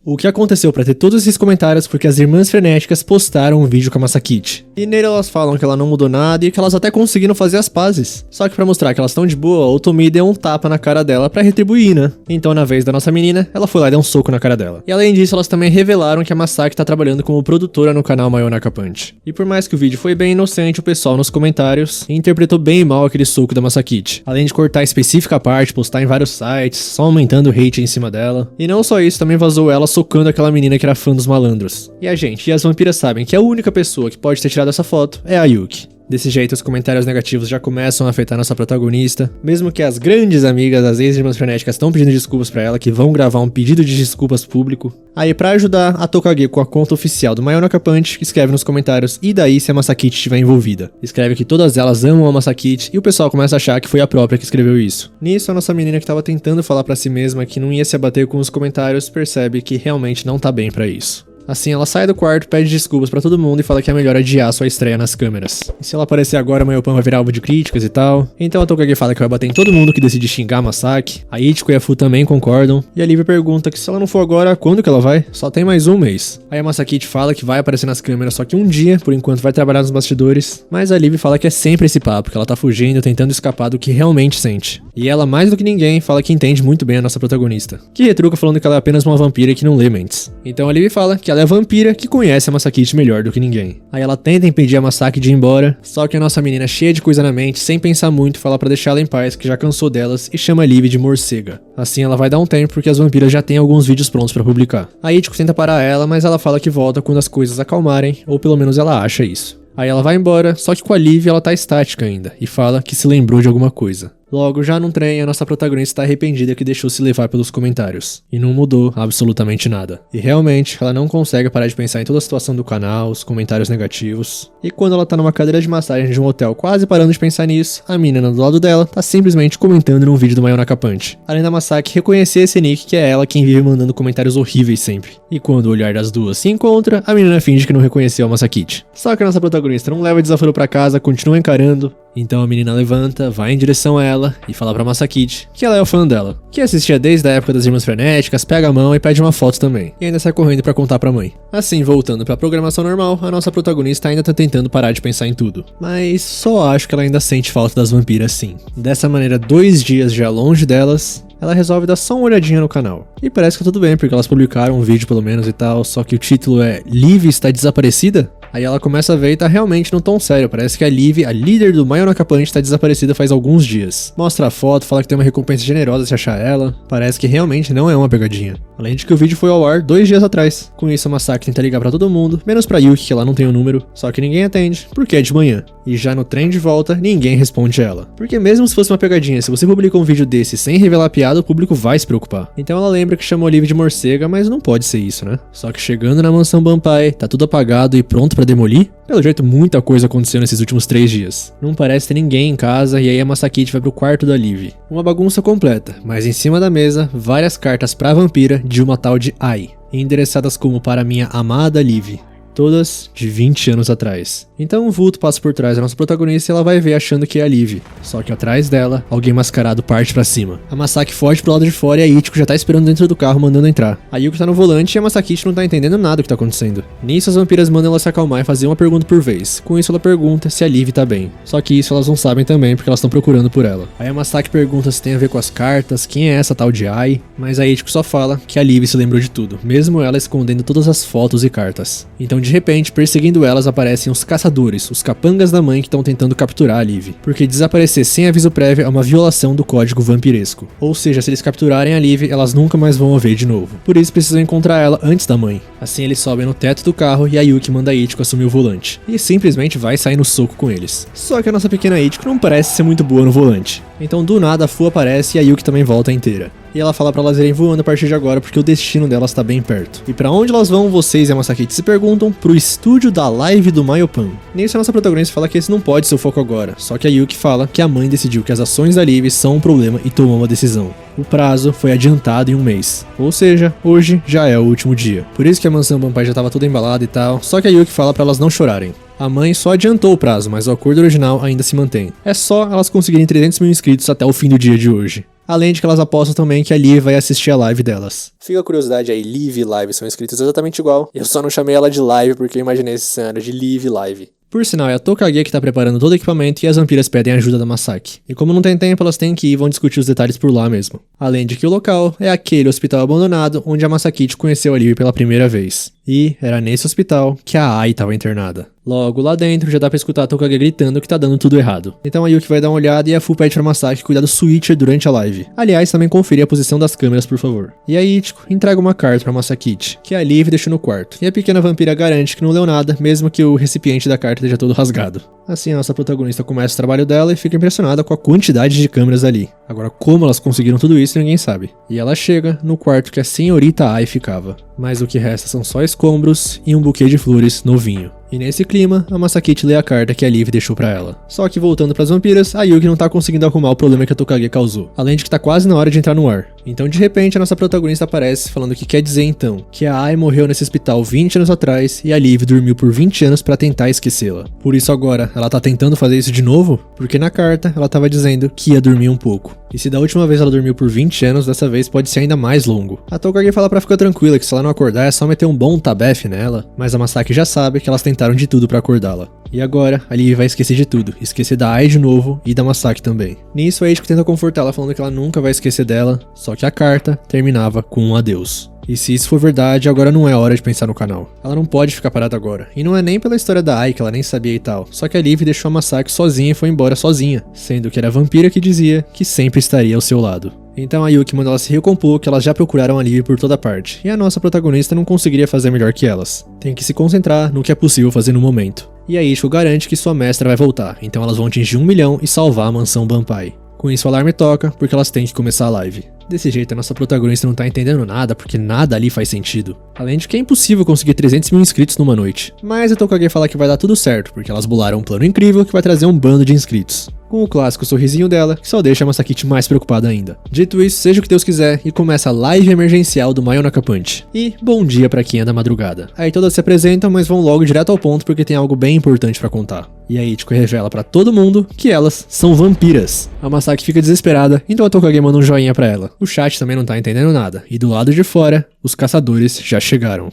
O que aconteceu pra ter todos esses comentários foi que as irmãs frenéticas postaram um vídeo com a Masakit. E nele elas falam que ela não mudou nada e que elas até conseguiram fazer as pazes. Só que pra mostrar que elas estão de boa, o Otomi deu um tapa na cara dela pra retribuir, né? Então na vez da nossa menina, ela foi lá e deu um soco na cara dela. E além disso, elas também revelaram que a Masaki tá trabalhando como produtora no canal Mayo Nakapante. E por mais que o vídeo foi bem inocente, o pessoal nos comentários interpretou bem mal aquele soco da Masakit. Além de cortar a específica parte, postar em vários sites, só aumentando o hate em cima dela. E não só isso, também vazou ela socando aquela menina que era fã dos malandros. E as vampiras sabem que a única pessoa que pode ter tirado essa foto é a Yuki. Desse jeito, os comentários negativos já começam a afetar nossa protagonista, mesmo que as grandes amigas, as ex-irmãs frenéticas, estão pedindo desculpas pra ela, que vão gravar um pedido de desculpas público. Aí, pra ajudar, a Tokage, com a conta oficial do Mayo Nakapante, escreve nos comentários, e daí se a Masakit estiver envolvida? Escreve que todas elas amam a Masakit, e o pessoal começa a achar que foi a própria que escreveu isso. Nisso, a nossa menina que tava tentando falar pra si mesma que não ia se abater com os comentários, percebe que realmente não tá bem pra isso. Assim, ela sai do quarto, pede desculpas pra todo mundo e fala que é melhor adiar sua estreia nas câmeras. E se ela aparecer agora, o Mayopan vai virar alvo de críticas e tal. Então a Tokage fala que vai bater em todo mundo que decide xingar a Masaki. A Ichiko e a Fu também concordam. E a Liv pergunta que se ela não for agora, quando que ela vai? Só tem mais um mês. Aí a Masakit fala que vai aparecer nas câmeras só que um dia, por enquanto vai trabalhar nos bastidores. Mas a Liv fala que é sempre esse papo, que ela tá fugindo, tentando escapar do que realmente sente. E ela, mais do que ninguém, fala que entende muito bem a nossa protagonista. Que retruca falando que ela é apenas uma vampira que não lê mentes. Então a Liv fala que ela é vampira que conhece a Masakit melhor do que ninguém. Aí ela tenta impedir a Masaki de ir embora, só que a nossa menina, cheia de coisa na mente, sem pensar muito, fala pra deixar ela em paz, que já cansou delas, e chama a Liv de morcega. Assim ela vai dar um tempo, porque as vampiras já têm alguns vídeos prontos pra publicar. A Ichiko tenta parar ela, mas ela fala que volta quando as coisas acalmarem, ou pelo menos ela acha isso. Aí ela vai embora, só que com a Liv ela tá estática ainda, e fala que se lembrou de alguma coisa. Logo, já num trem, a nossa protagonista está arrependida que deixou se levar pelos comentários. E não mudou absolutamente nada. E realmente, ela não consegue parar de pensar em toda a situação do canal, os comentários negativos. E quando ela tá numa cadeira de massagem de um hotel quase parando de pensar nisso, a menina do lado dela tá simplesmente comentando num vídeo do Mayo Nakapante. Além da Masaki reconhecer esse nick que é ela quem vive mandando comentários horríveis sempre. E quando o olhar das duas se encontra, a menina finge que não reconheceu a Masakit. Só que a nossa protagonista não leva desaforo pra casa, continua encarando. Então a menina levanta, vai em direção a ela e fala pra Masakit que ela é o fã dela, que assistia desde a época das Irmãs Frenéticas, pega a mão e pede uma foto também, e ainda sai correndo pra contar pra mãe. Assim, voltando pra programação normal, a nossa protagonista ainda tá tentando parar de pensar em tudo, mas só acho que ela ainda sente falta das vampiras sim. Dessa maneira, 2 dias já longe delas, ela resolve dar só uma olhadinha no canal. E parece que tá tudo bem, porque elas publicaram um vídeo pelo menos e tal, só que o título é Liv está desaparecida? Aí ela começa a ver e tá realmente num tom sério, parece que a Liv, a líder do My Onoka Punch, tá desaparecida faz alguns dias. Mostra a foto, fala que tem uma recompensa generosa se achar ela, parece que realmente não é uma pegadinha. Além de que o vídeo foi ao ar 2 dias atrás. Com isso a Masaki tenta ligar pra todo mundo, menos pra Yuki, que ela não tem o número, só que ninguém atende, porque é de manhã. E já no trem de volta, ninguém responde ela. Porque mesmo se fosse uma pegadinha, se você publica um vídeo desse sem revelar a piada, o público vai se preocupar. Então ela lembra que chamou a Liv de morcega, mas não pode ser isso, né? Só que chegando na mansão Banpai, tá tudo apagado e pronto pra demolir? Pelo jeito, muita coisa aconteceu nesses últimos 3 dias. Não parece ter ninguém em casa e aí a Masaki vai pro quarto da Liv. Uma bagunça completa, mas em cima da mesa, várias cartas pra vampira de uma tal de Ai, endereçadas como para minha amada Liv. Todas de 20 anos atrás. Então um vulto passa por trás da nossa protagonista e ela vai ver achando que é a Liv. Só que atrás dela, alguém mascarado parte pra cima. A Masaki foge pro lado de fora e a Ichiko já tá esperando dentro do carro mandando entrar. A Yuki tá no volante e a Masaki não tá entendendo nada do que tá acontecendo. Nisso as vampiras mandam ela se acalmar e fazer uma pergunta por vez. Com isso ela pergunta se a Liv tá bem. Só que isso elas não sabem também porque elas estão procurando por ela. Aí a Masaki pergunta se tem a ver com as cartas, quem é essa tal de Ai. Mas a Ichiko só fala que a Liv se lembrou de tudo, mesmo ela escondendo todas as fotos e cartas. Então de repente, perseguindo elas, aparecem os caçadores, os capangas da mãe que estão tentando capturar a Liv. Porque desaparecer sem aviso prévio é uma violação do código vampiresco. Ou seja, se eles capturarem a Liv, elas nunca mais vão a ver de novo. Por isso precisam encontrar ela antes da mãe. Assim eles sobem no teto do carro e a Yuki manda a Ichiko assumir o volante. E simplesmente vai sair no soco com eles. Só que a nossa pequena Ichiko não parece ser muito boa no volante. Então do nada a Fu aparece e a Yuki também volta inteira. E ela fala pra elas irem voando a partir de agora porque o destino delas tá bem perto. E pra onde elas vão, vocês e a Masaki se perguntam? Pro estúdio da live do Mayopan. Nisso a nossa protagonista fala que esse não pode ser o foco agora. Só que a Yuki fala que a mãe decidiu que as ações da Liv são um problema e tomou uma decisão. O prazo foi adiantado em 1 mês. Ou seja, hoje já é o último dia. Por isso que a mansão Banpai já tava toda embalada e tal. Só que a Yuki fala pra elas não chorarem. A mãe só adiantou o prazo, mas o acordo original ainda se mantém. É só elas conseguirem 300 mil inscritos até o fim do dia de hoje. Além de que elas apostam também que a Liv vai assistir a live delas. Fica a curiosidade aí, Liv e Live são escritas exatamente igual. Eu só não chamei ela de Live porque eu imaginei esse cenário de Liv e Live. Por sinal, é a Tokage que tá preparando todo o equipamento e as vampiras pedem a ajuda da Masaki. E como não tem tempo, elas têm que ir e vão discutir os detalhes por lá mesmo. Além de que o local é aquele hospital abandonado onde a Masaki conheceu a Liv pela primeira vez. E era nesse hospital que a Ai estava internada. Logo lá dentro já dá pra escutar a Tokage gritando que tá dando tudo errado. Então a Yuki vai dar uma olhada e a Fu pede pra Masaki cuidar do switcher durante a live. Aliás, também conferir a posição das câmeras, por favor. E a Ichiko entrega uma carta pra Masaki, que a Liv deixou no quarto. E a pequena vampira garante que não leu nada, mesmo que o recipiente da carta esteja todo rasgado. Assim a nossa protagonista começa o trabalho dela e fica impressionada com a quantidade de câmeras ali. Agora, como elas conseguiram tudo isso, ninguém sabe. E ela chega no quarto que a senhorita Ai ficava. Mas o que resta são só escombros e um buquê de flores novinho. E nesse clima, a Masaki lê a carta que a Liv deixou pra ela. Só que voltando pras vampiras, a Yuki não tá conseguindo arrumar o problema que a Tokage causou. Além de que tá quase na hora de entrar no ar. Então de repente a nossa protagonista aparece falando que quer dizer então que a Ai morreu nesse hospital 20 anos atrás e a Liv dormiu por 20 anos pra tentar esquecê-la. Por isso agora ela tá tentando fazer isso de novo? Porque na carta ela tava dizendo que ia dormir um pouco. E se da última vez ela dormiu por 20 anos, dessa vez pode ser ainda mais longo. A Tokage fala pra ficar tranquila que se ela não acordar é só meter um bom tabefe nela, mas a Masaki já sabe que elas tentaram de tudo pra acordá-la. E agora, a Liv vai esquecer de tudo, esquecer da Ai de novo e da Masaki também. Nisso a Ichiko tenta confortá-la falando que ela nunca vai esquecer dela, só que a carta terminava com um adeus. E se isso for verdade, agora não é hora de pensar no canal. Ela não pode ficar parada agora. E não é nem pela história da Ai, que ela nem sabia e tal. Só que a Liv deixou a Masaki sozinha e foi embora sozinha. Sendo que era a vampira que dizia que sempre estaria ao seu lado. Então a Yuki manda ela se recompor que elas já procuraram a Liv por toda parte. E a nossa protagonista não conseguiria fazer melhor que elas. Tem que se concentrar no que é possível fazer no momento. E a Ichiko garante que sua mestra vai voltar. Então elas vão atingir 1 milhão e salvar a mansão Banpai. Com isso o alarme toca, porque elas têm que começar a live. Desse jeito a nossa protagonista não tá entendendo nada, porque nada ali faz sentido. Além de que é impossível conseguir 300 mil inscritos numa noite. Mas a Tokage fala que vai dar tudo certo, porque elas bolaram um plano incrível que vai trazer um bando de inscritos. Com o clássico sorrisinho dela, que só deixa a Masaki mais preocupada ainda. Dito isso, seja o que Deus quiser, e começa a live emergencial do My Onoka Punch. E bom dia pra quem é da madrugada. Aí todas se apresentam, mas vão logo direto ao ponto porque tem algo bem importante pra contar. E aí Ichiko revela pra todo mundo que elas são vampiras. A Masaki fica desesperada, então a Tokage manda um joinha pra ela. O chat também não tá entendendo nada, e do lado de fora, os caçadores já chegaram.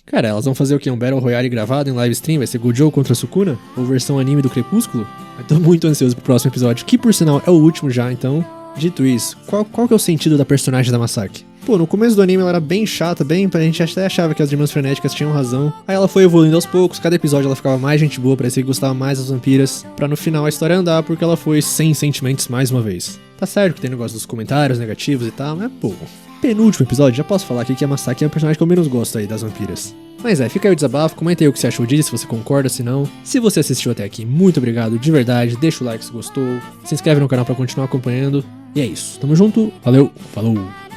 Cara, elas vão fazer o quê? Um Battle Royale gravado em live stream? Vai ser Gojo contra Sukuna? Ou versão anime do Crepúsculo? Eu tô muito ansioso pro próximo episódio, que por sinal é o último já, então... Dito isso, qual que é o sentido da personagem da Masaki? Pô, no começo do anime ela era bem chata, a gente até achava que as irmãs frenéticas tinham razão. Aí ela foi evoluindo aos poucos, cada episódio ela ficava mais gente boa, parecia que gostava mais das vampiras, pra no final a história andar porque ela foi sem sentimentos mais uma vez. Tá certo que tem negócio dos comentários negativos e tal, mas pô, penúltimo episódio, já posso falar aqui que a Masaki é a personagem que eu menos gosto aí das vampiras. Mas fica aí o desabafo, comenta aí o que você achou disso, se você concorda, se não. Se você assistiu até aqui, muito obrigado, de verdade, deixa o like se gostou, se inscreve no canal pra continuar acompanhando. E é isso, tamo junto, valeu, falou!